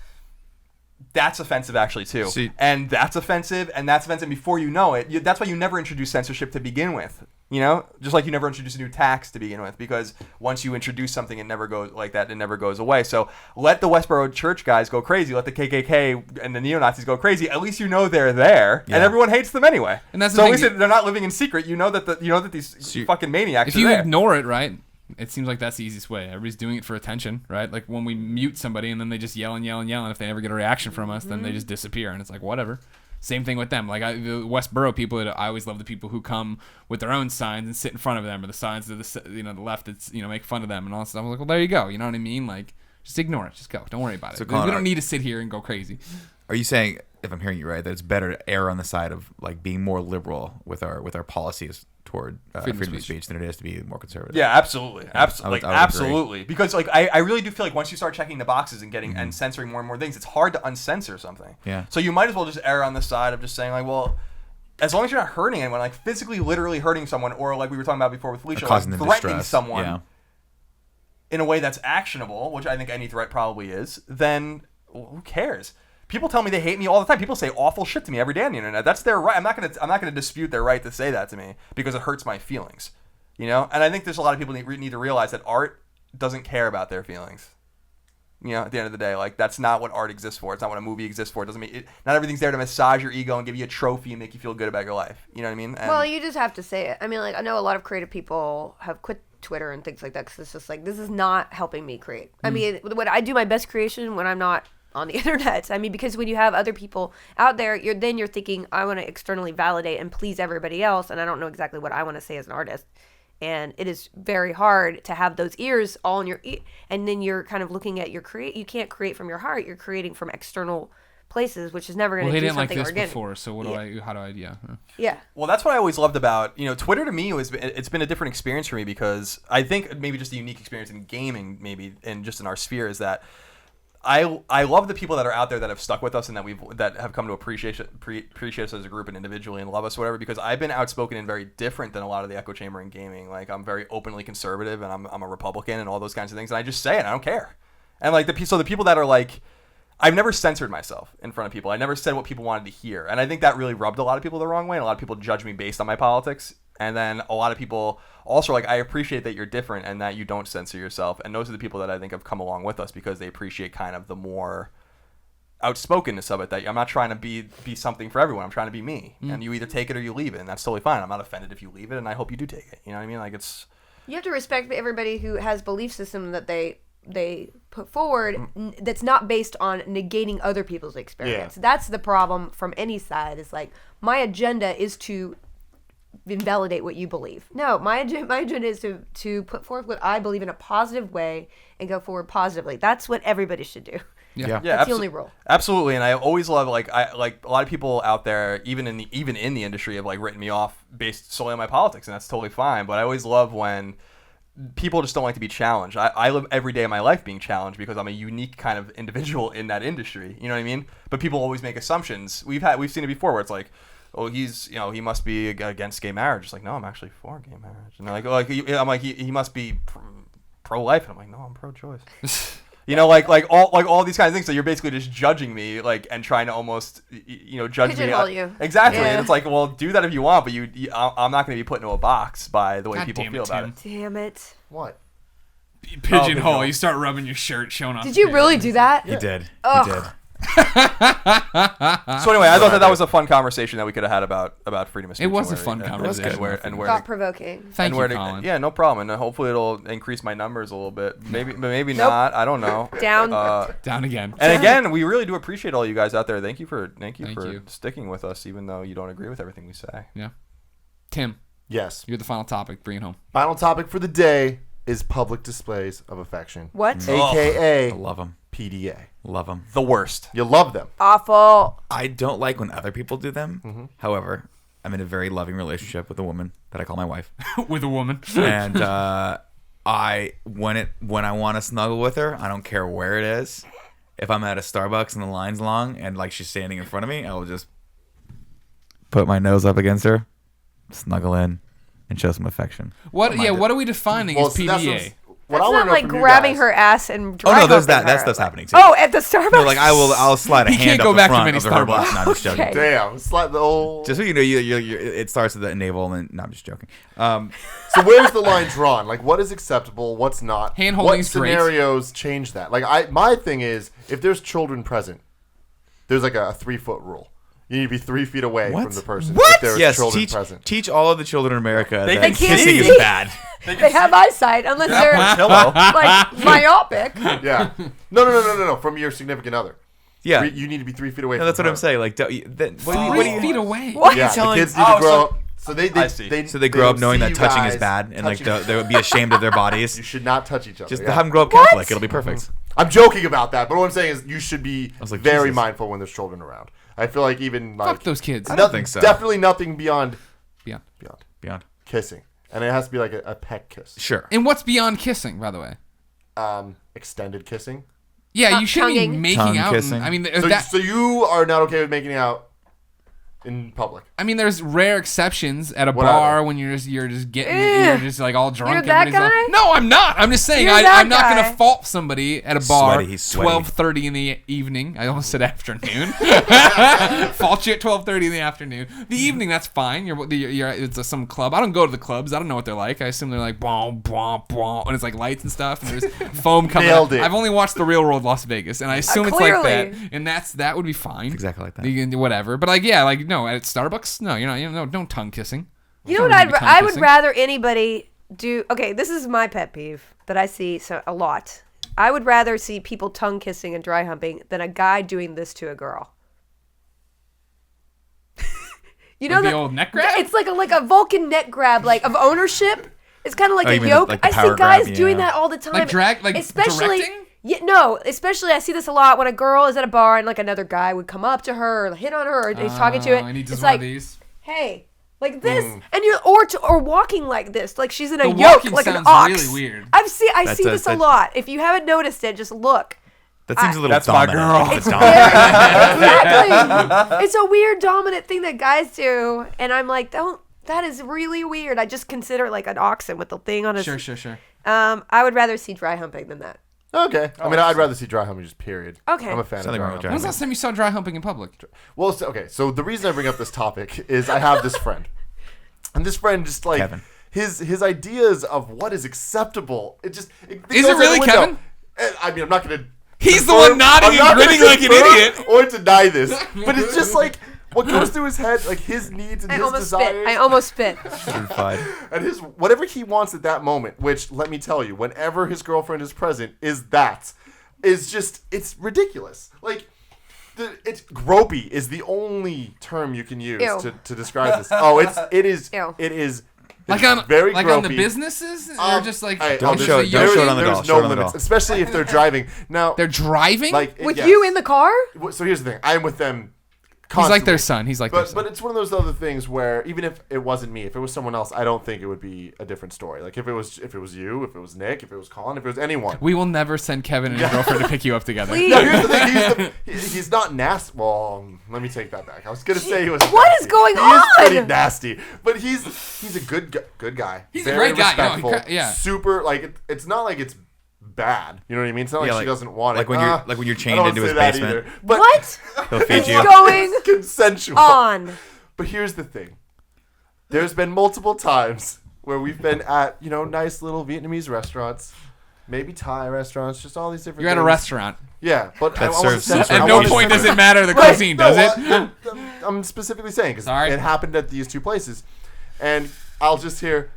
that's offensive actually too, and that's offensive, and that's offensive. Before you know it, that's why you never introduce censorship to begin with. You know, just like you never introduce a new tax to begin with, because once you introduce something, it never goes like that. It never goes away. So let the Westboro church guys go crazy. Let the KKK and the neo-Nazis go crazy. At least you know they're there, and everyone hates them anyway. And that's so at least they're not living in secret. You know that these fucking maniacs. If you ignore it, right? It seems like that's the easiest way. Everybody's doing it for attention, right? Like when we mute somebody and then they just yell and yell and yell, and if they never get a reaction from us, then they just disappear, and it's like whatever. Same thing with them. Like the Westboro people, I always love the people who come with their own signs and sit in front of them, or the signs to the left that's make fun of them and all that stuff. I'm like, well, there you go. You know what I mean? Like, just ignore it. Just go. Don't worry about it. Colin, we don't need to sit here and go crazy. Are you saying, if I'm hearing you right, that it's better to err on the side of like being more liberal with our policies toward freedom of speech than it is to be more conservative? Yeah, absolutely, absolutely, I would absolutely. agree. Because like I really do feel like once you start checking the boxes and getting and censoring more and more things, it's hard to uncensor something. Yeah. So you might as well just err on the side of just saying like, well, as long as you're not hurting anyone, like physically, literally hurting someone, or like we were talking about before with Felicia, like threatening distress. someone in a way that's actionable, which I think any threat probably is, then who cares? People tell me they hate me all the time. People say awful shit to me every day on the internet. That's their right. I'm not gonna dispute their right to say that to me because it hurts my feelings, And I think there's a lot of people need to realize that art doesn't care about their feelings. At the end of the day, like that's not what art exists for. It's not what a movie exists for. It doesn't mean not everything's there to massage your ego and give you a trophy and make you feel good about your life. You know what I mean? Well, you just have to say it. I mean, like I know a lot of creative people have quit Twitter and things like that because it's just like this is not helping me create. I mean, when I do my best creation when I'm not on the internet. I mean, because when you have other people out there, you're thinking, I want to externally validate and please everybody else, and I don't know exactly what I want to say as an artist. And it is very hard to have those ears all in your ear, and then you're kind of looking at your you can't create from your heart. You're creating from external places, which is never going to do something organic. Well, they didn't like this before, so how do I, Yeah. Well, that's what I always loved about, Twitter to me it's been a different experience for me because I think maybe just a unique experience in gaming, maybe, and just in our sphere is that I love the people that are out there that have stuck with us and that have come to appreciate us as a group and individually and love us, whatever. Because I've been outspoken and very different than a lot of the echo chamber in gaming. Like I'm very openly conservative and I'm a Republican and all those kinds of things. And I just say it. I don't care. And like the people that are like, I've never censored myself in front of people. I never said what people wanted to hear. And I think that really rubbed a lot of people the wrong way. And a lot of people judge me based on my politics. And then a lot of people also I appreciate that you're different and that you don't censor yourself. And those are the people that I think have come along with us because they appreciate kind of the more outspokenness of it. That I'm not trying to be something for everyone. I'm trying to be me. And you either take it or you leave it. And that's totally fine. I'm not offended if you leave it. And I hope you do take it. You know what I mean? Like you have to respect everybody who has belief system that they put forward that's not based on negating other people's experience. Yeah. That's the problem from any side. Is like my agenda is to invalidate what you believe. No, my agenda is to put forth what I believe in a positive way and go forward positively. That's what everybody should do. Yeah. That's the only rule. Absolutely, and I always love a lot of people out there, even in the industry, have like written me off based solely on my politics, and that's totally fine. But I always love when people just don't like to be challenged. I live every day of my life being challenged because I'm a unique kind of individual in that industry. You know what I mean? But people always make assumptions. We've seen it before where it's like, oh, he's he must be against gay marriage. It's like, no, I'm actually for gay marriage. And they're like, I'm like he must be pro-life. And I'm like, no, I'm pro-choice. all these kinds of things. So you're basically just judging me, and trying to almost, judge me. You. Exactly. Yeah. And it's like, well, do that if you want, but I'm not going to be put into a box by the way people feel about it. Damn it. What? Pigeonhole. You start rubbing your shirt, showing off. Did you really do that? He did. Ugh. He did. So anyway, I thought that was a fun conversation that we could have had about freedom of speech. It was a fun conversation. And where Thought provoking. Thank you, Colin. yeah, no problem. And hopefully it'll increase my numbers a little bit. Maybe not. I don't know. Down. Down again. And again, we really do appreciate all you guys out there. Thank you for you. sticking with us, even though you don't agree with everything we say. Yeah. Tim, Yes. you're the final topic. Bring it home. Final topic for the day is public displays of affection. What? AKA I love them. PDA. Love them. The worst. You love them. Awful. I don't like when other people do them. However, I'm in a very loving relationship with a woman that I call my wife, With a woman. and when I want to snuggle with her, I don't care where it is. If I'm at a Starbucks and the line's long and like she's standing in front of me, I will just put my nose up against her, snuggle in, and show some affection. What? Yeah. What are we defining as see, that's PDA? what That's I wanna not know like from you grabbing guys- her ass and Oh dry no, there's humping that. That her. stuff's happening too. Oh, at the Starbucks. No, like I'll slide a He hand can't up go the back to front many of her butt. Starbucks. No, I'm just joking. Okay. Damn. Slap the old. Just so you know, it starts at the navel, and no, I'm just joking. So where's the line drawn? Like, what is acceptable? What's not? Hand-holding What is great. scenarios change that? Like, my thing is, if there's children present, there's like a 3-foot rule. You need to be 3 feet away What? from the person. What? If there's Yes, children present. teach all of the children in America They that can kissing see. is bad. They have eyesight unless they're Hello. like myopic. Yeah. No. From your significant other. Yeah, You need to be 3 feet away. no, from that's what her. I'm saying. Like, what do you, 3 feet away. What are Yeah, you telling? the kids need to grow so- up. So they I see. So they grow up knowing see that you touching is guys bad, and like touching- they would be ashamed of their You bodies. should not touch each other. Just yeah. have them grow up What? Catholic. It'll be perfect. I'm joking about that, but what I'm saying is you should be was like, very Jesus. mindful when there's children around. I feel like even like Fuck those kids. I don't think so. Definitely nothing beyond Beyond. Beyond. kissing, and it has to be like a peck kiss. Sure. And what's beyond kissing, by the way? Extended kissing. Yeah, you shouldn't be Tonguing. making Tongue out. kissing. I mean, So you are not okay with making out in public? there's rare exceptions at a Whatever. bar when you're just getting Eh. you're just like all drunk. You're that everybody's guy? like, no, I'm not. I'm just saying You're that I'm not guy. gonna fault somebody at a bar. Sweaty, he's sweaty. 12:30 in the evening. I almost said afternoon. Fault you at 12:30 in the afternoon. The evening, that's fine. It's some club. I don't go to the clubs. I don't know what they're like. I assume they're like bwomp bwomp bwomp, and it's like lights and stuff, and there's foam coming. Nailed up. it. I've only watched The Real World Las Vegas, and I assume it's like that. Clearly. And that would be fine. Exactly like that. You can do whatever. But like, yeah, like no, at Starbucks, no, you're not. Don't tongue kissing. You know what? I would rather anybody do. Okay, this is my pet peeve that I see a lot. I would rather see people tongue kissing and dry humping than a guy doing this to a girl. You know Like the that old neck grab? It's like a Vulcan neck grab, like of ownership. It's kind of like Oh, a you mean yoke. like the I see power guys grab, doing yeah. that all the time. especially. directing? Yeah, no, especially I see this a lot when a girl is at a bar and like another guy would come up to her or hit on her or he's talking to it. And he does It's one like, of these. hey, like this, and you're or walking like this, like she's in a The yoke, walking like an sounds ox. really weird. I see That- this a that- lot. If you haven't noticed it, just look. That seems a little That's my dominant. girl. if It's dominant. Exactly. It's a weird dominant thing that guys do, and I'm like, that is really weird. I just consider it like an oxen with the thing on his. Sure. I would rather see dry humping than that. Okay. I mean, I'd rather see dry humping just period. Okay. I'm a fan Something of wrong dry with When's the humping. last time you saw dry humping in public? Well, okay. So the reason I bring up this topic is I have this friend, and this friend just like Kevin. his ideas of what is acceptable. It Is goes it out the really window. Kevin? And, I mean, I'm not gonna. He's the confirm- one nodding I'm and not gonna grinning like an confirm idiot. or deny this, but it's just like what goes through his head, like his needs and I his almost desires. spit. I almost spit. Certified. And his whatever he wants at that moment, which let me tell you, whenever his girlfriend is present, is just it's ridiculous. Like it's gropey is the only term you can use Ew. to describe this. Oh, it is Ew. Like on very like gropey. on the businesses, or just like Don't just show a it- yoke? don't show it on the there's doll. no Show it on the limits, doll. especially if they're driving. Now, They're driving. like With yes. you in the car? So here's the thing: I am with them. He's like their constantly. son. He's like their But son. but it's one of those other things where even if it wasn't me, if it was someone else, I don't think it would be a different story. Like if it was you, if it was Nick, if it was Colin, if it was anyone. We will never send Kevin and his girlfriend to pick you up together. Please. No, here's the thing. He's not nasty. Well, let me take that back. I was gonna say he was. What nasty. is going He on? is pretty nasty, but he's a good guy. He's a Very great guy, you know, respectful, yeah. Super. Like it's not like it's bad. You know what I mean? It's not like Yeah, she like- doesn't want like it. when you're I chained don't into say his that basement. either. But What He'll feed is you. going it's consensual. on? But here's the thing. There's been multiple times where we've been at, nice little Vietnamese restaurants. maybe Thai restaurants, just all these different. You're at a things. restaurant. Yeah, but That I wasn't serves some saying- sort At of I no wasn't point saying- does it matter the Right, cuisine, does no, it? I'm specifically saying because Sorry. it happened at these 2 places, and I'll just hear,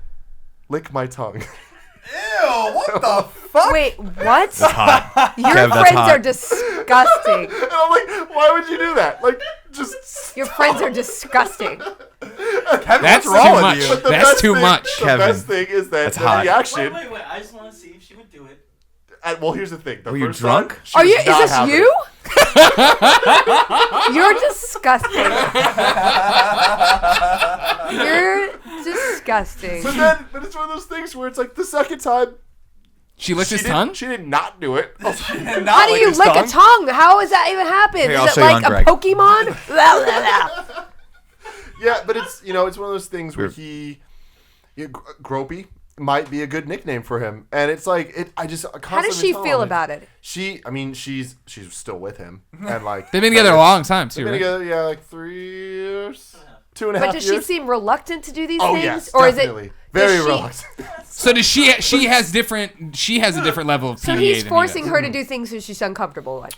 "Lick my tongue." Ew, what the fuck? Wait, what? That's hot. Your Kev, that's friends hot. are disgusting. And I'm like, "Why would you do that? Like, just." Your friends are disgusting. Kevin, That's what's wrong too with much. you? The That's best too thing- much. The Kevin, best thing is that that's the hot. reaction. Wait. I just want to see if she would do it. Well, here's the thing. The Were you first drunk? time, she Are was you? Is not this having you? it. You're disgusting. You're disgusting. But it's one of those things where it's like the second time She licked his she tongue? She did not do it. How do you lick a tongue? How does that even happen? Here, I'll Is it show you like on a Greg. Pokemon? Blah, blah, blah. Yeah, but it's it's one of those things where Gropey might be a good nickname for him, and it's like I just How does she feel about it? She's still with him, and like They've been together a long time, too, They've been right? together, yeah, like 3 years, 2.5 But does years. she seem reluctant to do these Oh things? yes, or definitely. is it Very does she- relaxed. So does she has a different level of PDA So he's than forcing he her to do things that she's uncomfortable with.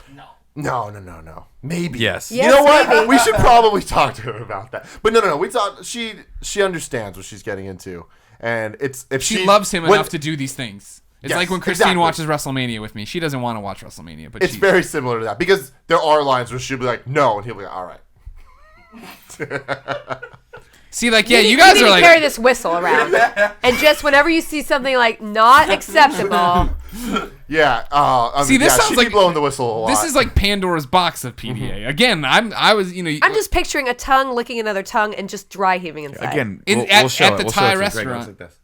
No. Maybe. Yes. Yes, You know what? maybe. We should probably talk to her about that. But no. We thought she understands what she's getting into, and it's if She loves him enough to do these things. It's Yes, like when Christine exactly. watches WrestleMania with me. She doesn't want to watch WrestleMania, but It's very similar to that because there are lines where she'll be like no, and he'll be like all right. See, like, yeah, need- you guys need are to like, carry this whistle around, and just whenever you see something like not acceptable, Yeah. I See, mean, this yeah, sounds she'd like- be blowing the whistle a lot. this is like Pandora's box of PDA. Again, I was, I'm just picturing a tongue licking another tongue and just dry heaving inside. Again, At we'll show the it. We'll show Thai it to Greg. restaurant. Goes like this.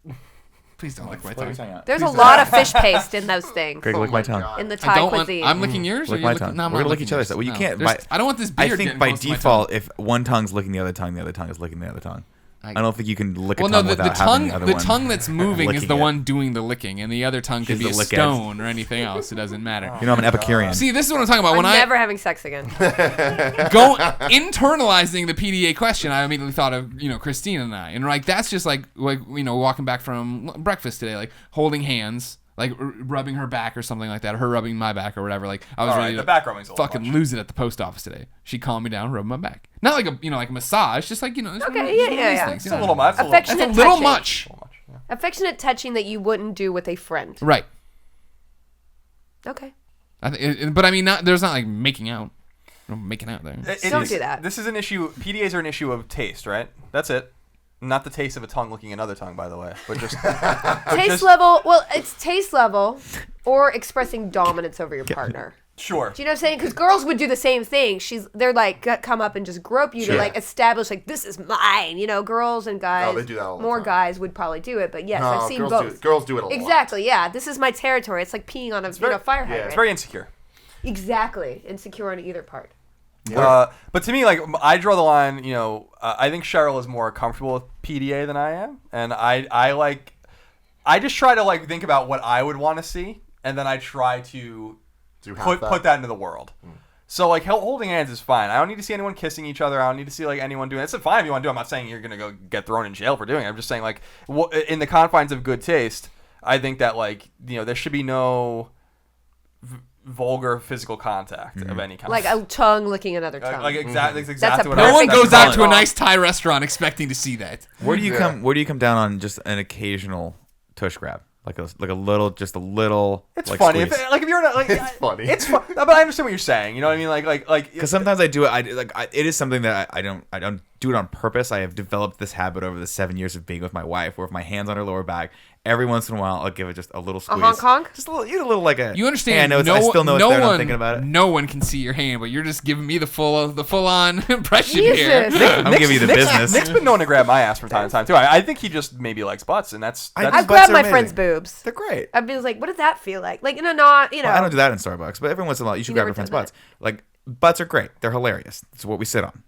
please don't lick my Lick your tongue. tongue out. There's a lot of fish paste in those things Greg, lick Oh my my tongue. God. in the I Thai don't want. cuisine. I'm licking yours. Or Lick you my licking? tongue. No, I'm We're not gonna lick licking each other's. yours. Well, you No. can't. There's- I don't want this I beard think getting by close to my default, if one tongue's licking the other tongue is licking the other tongue. I don't think you can lick a Well, tongue no, the without having tongue, the other the one tongue that's moving is licking the it. one doing the licking, and the other tongue could She's be a the lick stone or anything else. It doesn't matter. You know, I'm an Epicurean. See, this is what I'm talking about. I'm When never having sex again. internalizing the PDA question, I immediately thought of Christine and I, and like that's just like walking back from breakfast today, like holding hands, like rubbing her back or something like that, or her rubbing my back or whatever. Like I was All right, ready the to back rubbing's a little fucking much. lose it at the post office today. She calmed me down, rubbed my back, not like a like a massage, just like it's one of Okay, these yeah. things, It's a little much. Affectionate It's a little touching. much, Affectionate touching that you wouldn't do with a friend. right? Okay. But I mean, there's not like making out. No making out there. Don't do that. This is an issue. PDAs are an issue of taste, right? That's it. Not the taste of a tongue licking another tongue, by the way, but just Taste level. Well, it's taste level or expressing dominance over your partner. sure. Do you know what I'm saying? Because girls would do the same thing. They're like come up and just grope you to like establish like this is mine. Girls and guys. Oh, they do that all the More time. guys would probably do it, but yes, No, I've seen girls both. girls do it a lot. Exactly. Yeah, this is my territory. It's like peeing on a fire hydrant. It's very insecure. Exactly. Insecure on either part. But to me, like I draw the line. I think Cheryl is more comfortable with PDA than I am, and I just try to like think about what I would want to see, and then I try to put that into the world. So like holding hands is fine. I don't need to see anyone kissing each other. I don't need to see like anyone doing it. It's fine if you want to do it. I'm not saying you're gonna go get thrown in jail for doing it. I'm just saying like in the confines of good taste, I think that like there should be no vulgar physical contact of any kind. Like a tongue licking another tongue. Like exactly. That's a exactly what No I one was goes out to a calling it. nice Thai restaurant expecting to see that. Where do you come? Where do you come down on just an occasional tush grab, like a little? It's like, funny. squeeze? If you're not like, It's funny. It's fun. But I understand what you're saying. You know what I mean? Like. Because sometimes I do it. It is something that I don't do it on purpose. I have developed this habit over the 7 years of being with my wife, where if my hand's on her lower back, every once in a while I'll give it just a little squeeze. honk honk? Just a little like a. You understand? Hey, I know I still know it's there. And I'm thinking about it. No one can see your hand, but you're just giving me the full on impression Jesus. here. I'm giving you the business. Nick's been known to grab my ass from time to time too. I think he just maybe likes butts, and that's. I've I've butts grabbed are my amazing. friend's boobs. They're great. I've been like, what does that feel like? Like, not, Well, I don't do that in Starbucks, but every once in a while you should grab never your friend's done butts. Like butts are great. They're hilarious. It's what we sit on.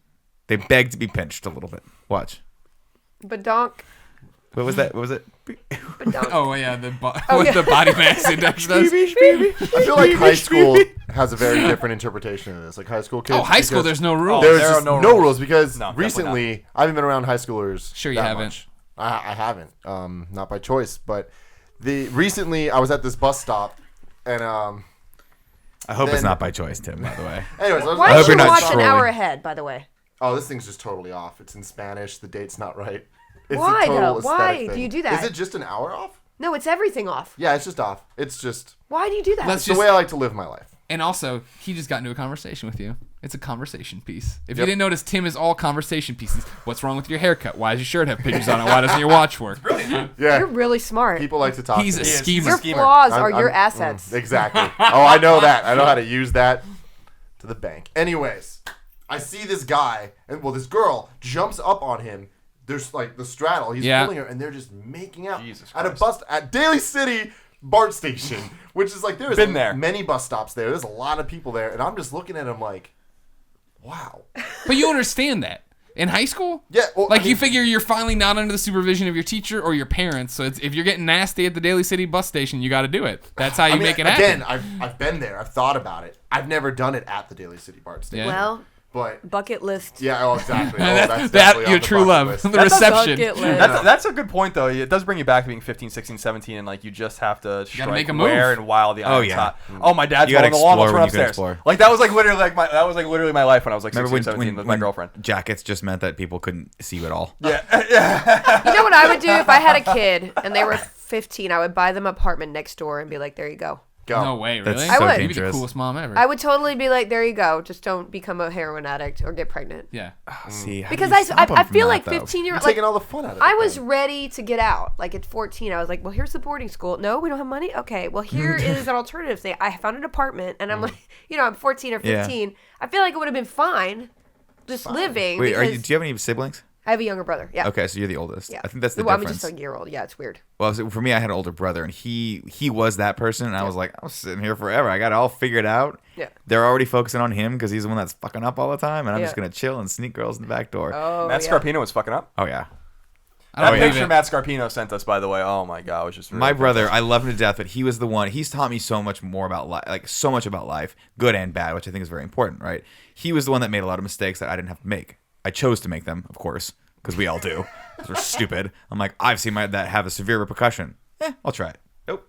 They beg to be pinched a little bit. Watch. Badonk. What was that? What was it? Badonk. Oh yeah, the yeah. the body mass index does. I feel like high school has a very different interpretation of this. Like high school kids. Oh, high school, because there's no rules. There's there are just no no rules. rules because No, definitely recently I haven't been around high schoolers. Sure you that haven't. much. I haven't. Not by choice, but Recently I was at this bus stop, and I hope it's Then- not by choice, Tim. By the way. anyways, I was Why hope did you're you not watch an trolling. hour ahead, by the way? Oh, this thing's just totally off. It's in Spanish. The date's not right. It's Why, a total though? aesthetic Why thing. do you do that? Is it just an hour off? No, it's everything off. Yeah, it's just off. It's just Why do you do that? Let's it's the just way I like to live my life. and also he just got into a conversation with you. It's a conversation piece. If you Yep. didn't notice, Tim is all conversation pieces. What's wrong with your haircut? Why does your shirt have pictures on it? Why doesn't your watch work? Yeah, You're really smart. people like to talk. He's to a me. schemer. Your schemer. flaws are I'm- your I'm- assets. Exactly. Oh, I know that. I know how to use that to the bank. Anyways, I see this guy, and this girl jumps up on him. There's like the straddle. He's Yeah. pulling her, and they're just making out Jesus at a Christ. at Daly City BART station, which is like there's Been there. many bus stops there. There's a lot of people there, and I'm just looking at him like, wow. But you understand that. In high school? Yeah, well, Like I you mean- figure you're finally not under the supervision of your teacher or your parents. So if you're getting nasty at the Daly City bus station, you got to do it. That's how you make it happen. Again, I've been there. I've thought about it. I've never done it at the Daly City BART station. Yeah. Well, But bucket list. yeah, oh exactly. Oh, That- that's that definitely your on the true bucket love, list. the That's a reception. bucket list. That's a good point, though. It does bring you back to being 15, 16, 17, and like you just have to strike make a move. where and while the iron's yeah. hot. Oh, my dad's You gotta mowing the lawn. Let's explore run when you can upstairs. explore. Like that was like literally my life when I was like 16, Remember 17 with my girlfriend. jackets just meant that people couldn't see you at all? You know what I would do if I had a kid and they were 15? I would buy them an apartment next door and be like, there you go. Go. No way, That's really? so I would. You'd be the dangerous. coolest mom ever. I would totally be like, there you go. Just don't become a heroin addict or get pregnant. yeah. See, how do Because you I stop 'em from feel that, like though? 15-year-old. You're taking all the fun out of it. I was then. ready to get out. Like at 14, I was like, well, here's the boarding school. No, we don't have money. Okay, well, here is an alternative thing. I found an apartment, and I'm like, I'm 14 or 15. Yeah. I feel like it would have been fine just living. Wait, because do you have any siblings? I have a younger brother. Yeah. Okay, so you're the oldest. Yeah. I think that's the well, difference. I'm just a year old. Yeah, it's weird. Well, so for me, I had an older brother, and he was that person, and I was like, I was sitting here forever. I got it all figured out. Yeah. They're already focusing on him because he's the one that's fucking up all the time, and I'm just Yeah. gonna chill and sneak girls in the back door. Oh, Matt yeah. Scarpino was fucking up. Oh yeah. I That don't believe picture it. Matt Scarpino sent us, by the way. Oh my god, it was just really My brother, I love him to death, but he was the one. He's taught me so much more about life, like so much about life, good and bad, which I think is very important, right? He was the one that made a lot of mistakes that I didn't have to make. I chose to make them, of course, because we all do. 'Cause we're stupid. I'm like, I've seen that have a severe repercussion. I'll try it. Nope.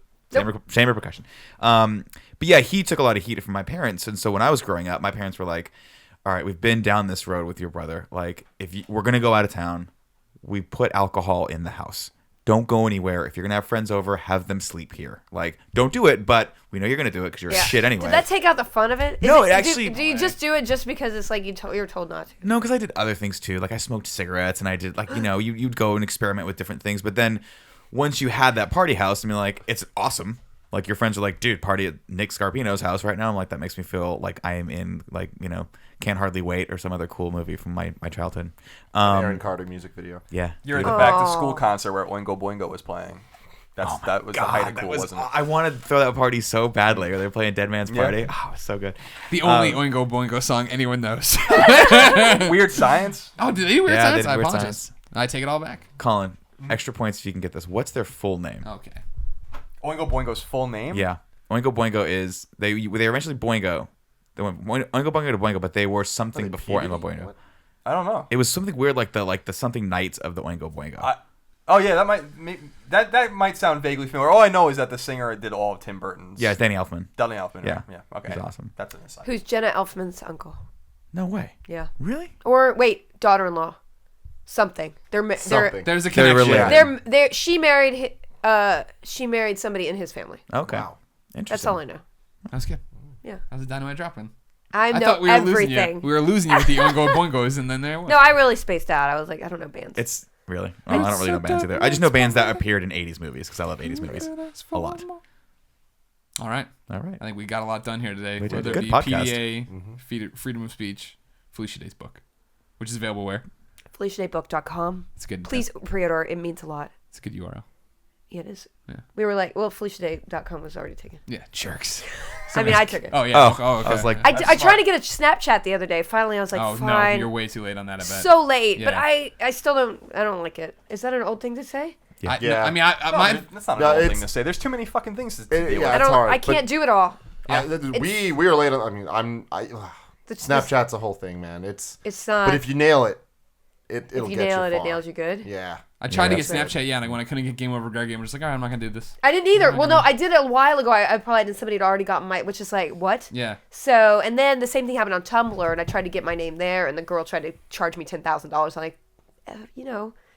Same repercussion. But yeah, he took a lot of heat from my parents, and so when I was growing up, my parents were like, "All right, we've been down this road with your brother. Like, we're gonna go out of town, we put alcohol in the house. Don't go anywhere. If you're gonna have friends over, have them sleep here. Like, don't do it, but we know you're gonna do it because you're Yeah. shit anyway." Did that take out the fun of it? No, Is it actually- Do you just do it just because it's like you're told not to? No, because I did other things too. Like I smoked cigarettes, and I did you'd go and experiment with different things. But then once you had that party house, I mean, like it's awesome. Like your friends are like, dude, party at Nick Scarpino's house right now. I'm like, that makes me feel like I am in like Can't Hardly Wait or some other cool movie from my childhood. Aaron Carter music video. Yeah, You're at the back to school concert where Oingo Boingo was playing. That was the height of that cool, was, wasn't it? I wanted to throw that party so badly. Where they were playing Dead Man's Yeah. Party. Oh, it was so good. The only Oingo Boingo song anyone knows. Weird Science. Oh, did they do Weird Yeah, they Science? did I Weird apologize. Science. I take it all back. Colin, extra points if you can get this. What's their full name? Okay. Oingo Boingo's full name? Yeah, Oingo Boingo is they eventually Boingo. They went Oingo Boingo to Boingo, but they were something before Oingo Boingo. What? I don't know. It was something weird like the something Knights of the Oingo Boingo. Oh yeah, that might sound vaguely familiar. All I know is that the singer did all of Tim Burton's. Yeah, it's Danny Elfman. Danny Elfman. Yeah. Yeah. Okay. He's awesome. That's an aside. Who's Jenna Elfman's uncle? No way. Yeah. Really? Or wait, daughter-in-law. Something. Something. There's a They're connection. related. She married somebody in his family. Okay. Wow. Interesting. That's all I know. That's good. Yeah. How's the dynamite dropping? I I know thought we were losing everything. you. We were losing you with the Oingo Boingos, and then there it was. No, I really spaced out. I was like, I don't know bands. It's really. Well, I don't really know bands either. I just know bands that appeared in 80s movies because I love 80s movies a lot. All right. All right. I think we got a lot done here today. We did. Whether it Good be podcast. PDA, Freedom of Speech, Felicia Day's book, which is available where? FeliciaDayBook.com. It's good. Please pre-order. It means a lot. It's a good URL. Yeah, it is. Yeah. We were like, well, FeliciaDay.com was already taken. Yeah, jerks. I mean, I took it. Oh yeah. Oh, okay. I was like, I tried to get a Snapchat the other day. Finally, I was like, oh no, fine. you're way too late on that. I bet. So late, but Yeah. I still don't like it. Is that an old thing to say? I, Yeah. no, I mean, my That's not an No, old thing it's- to say. There's too many fucking things to It- deal yeah. with. That's hard, I but- can't do it all. We were late on. I mean, The- Snapchat's a whole thing, man. It's It's not. but if you nail it, it'll if you get nail you it, it far. nails you good. Yeah. I tried to get That's Snapchat, and when I couldn't get GameOverGreggy, I'm just like, all right, I'm not gonna do this. I didn't either. Well, no, I did it a while ago. I probably did. Somebody had already got my, which is like, what? Yeah. So, and then the same thing happened on Tumblr, and I tried to get my name there, and the girl tried to charge me $10,000. I'm like,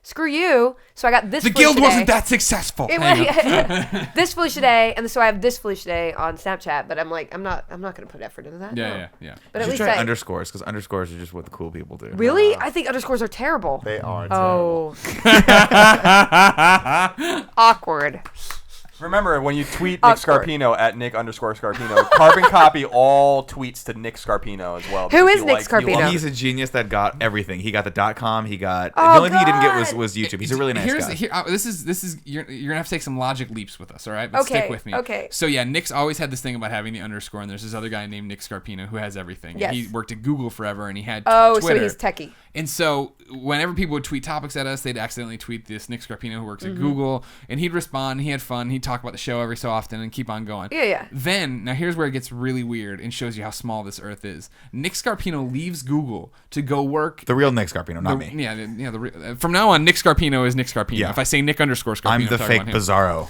screw you. So I got this. The Felicia guild wasn't Day. that successful. It was, this Felicia Day, and so I have this Felicia Day on Snapchat. But I'm like, I'm not gonna put effort into that. No. Yeah. But You at should least try I underscores, because underscores are just what the cool people do. really, I think underscores are terrible. They are terrible. Oh, awkward. Remember, when you tweet Nick Awkward. Scarpino at Nick_Scarpino, carbon copy all tweets to Nick Scarpino as well. Who because is he Nick likes- he Scarpino? loves- He's a genius that got everything. He got the .com. He got Oh, the only thing he didn't get God. was YouTube. He's a really nice guy. This is you're gonna have to take some logic leaps with us, all right? But Okay, stick with me. okay. So yeah, Nick's always had this thing about having the underscore, and there's this other guy named Nick Scarpino who has everything. Yes. He worked at Google forever, and he had Oh, Twitter. so he's techie. And so whenever people would tweet topics at us, they'd accidentally tweet this Nick Scarpino who works Mm-hmm. at Google, and he'd respond. He had fun. He'd talk about the show every so often and keep on going. Yeah. Then, now here's where it gets really weird and shows you how small this earth is. Nick Scarpino leaves Google to go work. The real Nick Scarpino, not me. From now on, Nick Scarpino is Nick Scarpino. Yeah. If I say Nick_Scarpino, I'm the talking fake about him. Bizarro.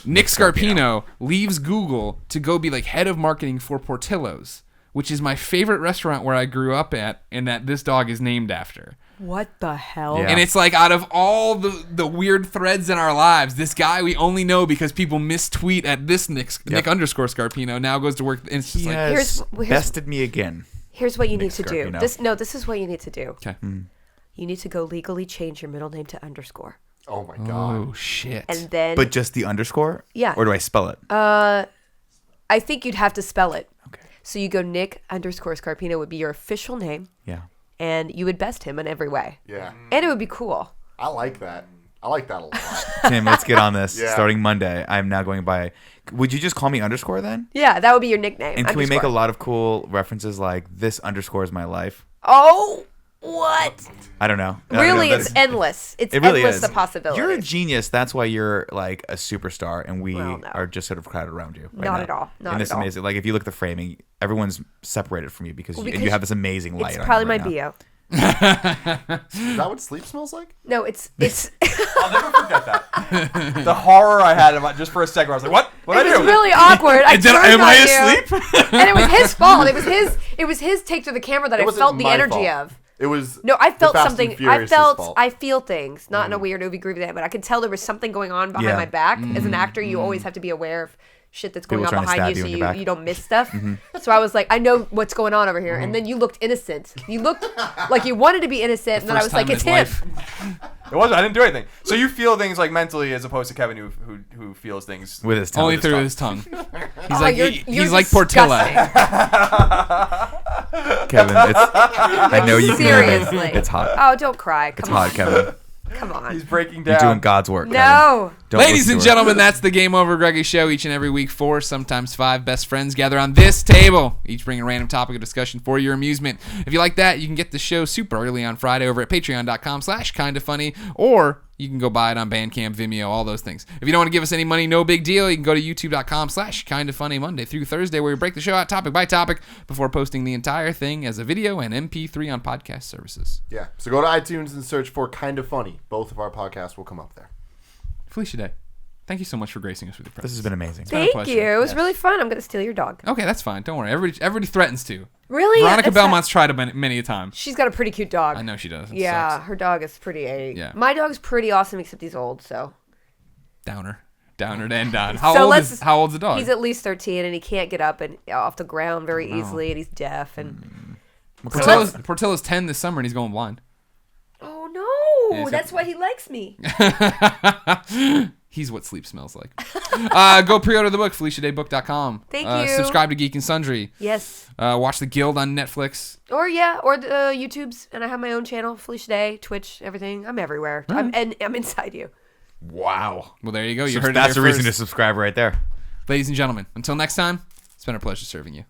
Nick Scarpino leaves Google to go be like head of marketing for Portillo's, which is my favorite restaurant where I grew up at, and that this dog is named after. What the hell? Yeah. And it's like, out of all the weird threads in our lives, this guy we only know because people mistweet at this Nick_Scarpino now goes to work. And it's just He like, has Here's- bested me again. Here's what you Nick need to do. Scarpino. This is what you need to do. okay. You need to go legally change your middle name to underscore. Oh my god. Oh shit. And then But just the underscore? Yeah. Or do I spell it? I think you'd have to spell it. Okay. So you go Nick_Scarpino would be your official name, Yeah. and you would best him in every way. Yeah. And it would be cool. I like that. I like that a lot. Tim, let's get on this. Yeah. Starting Monday, I'm now going by. Would you just call me underscore then? Yeah, that would be your nickname. And can we make a underscore. lot of cool references like this underscore is my life? Oh, what? I don't know. Really, That's- it's endless. It's it really endless is. the possibility. You're a genius. That's why you're like a superstar, and we Well, no. are just sort of crowded around you. Right Not now. at all. Not and at it's all. amazing. Like if you look at the framing, everyone's separated from you because, Well, you, and because you have this amazing light. It's on probably you my right now. bio. Is that what sleep smells like? No, it's I'll never forget that. The horror I had about just for a second. I was like, "What? What it did I was do?" really awkward. I turned am on I you, asleep? and it was his fault. It was his take to the camera that It I wasn't felt the my energy fault. of. It was No, I the felt Fast something. and Furious' fault. I feel things, not in a weird, groovy way, but I could tell there was something going on behind Yeah. my back. As an actor, you always have to be aware of shit that's going People on trying to behind stab you, you so in your back. you don't miss stuff. So I was like, I know what's going on over here, and then you looked innocent. You looked like you wanted to be innocent, and then I was like, it's him. It wasn't. I didn't do anything. So you feel things like mentally, as opposed to Kevin, who feels things With his tongue. Only his through tongue. his tongue. He's Oh, like you're he's like Portillo. Kevin, I know you can hear me. Seriously. It's hot. Oh, don't cry. It's Come on. hot, Kevin. Come on. He's breaking You're down. doing God's work. Kevin. No. Don't Ladies listen and to her. gentlemen, that's the Game Over Greggy show. Each and every week, 4, sometimes 5 best friends gather on this table, each bring a random topic of discussion for your amusement. If you like that, you can get the show super early on Friday over at patreon.com/kindafunny, or you can go buy it on Bandcamp, Vimeo, all those things. If you don't want to give us any money, no big deal. You can go to youtube.com/kindafunny Monday through Thursday, where we break the show out topic by topic before posting the entire thing as a video and MP3 on podcast services. Yeah. So go to iTunes and search for Kinda Funny. Both of our podcasts will come up there. Felicia Day, thank you so much for gracing us with your presence. This has been amazing. been a Thank pleasure. you. It was Yes. really fun. I'm going to steal your dog. Okay, that's fine. Don't worry. Everybody threatens to. Really? Veronica That's not- Belmont's tried it many a time. She's got a pretty cute dog. I know she does. It Yeah, sucks. her dog is pretty. Yeah. My dog's pretty awesome, except he's old. So Downer and down. How So old's the dog? he's at least 13, and he can't get up and off the ground very easily, and he's deaf. And Portillo's 10 this summer and he's going blind. oh Yeah, no, he's that's why he likes me. He's what sleep smells like. Go pre-order the book, FeliciaDayBook.com. Thank you. Subscribe to Geek and Sundry. Yes. Watch The Guild on Netflix. Or the YouTube's, and I have my own channel, Felicia Day, Twitch, everything. I'm everywhere. I'm inside you. Wow. Well, there you go. You heard it That's here a reason first. to subscribe right there. Ladies and gentlemen, until next time, it's been a pleasure serving you.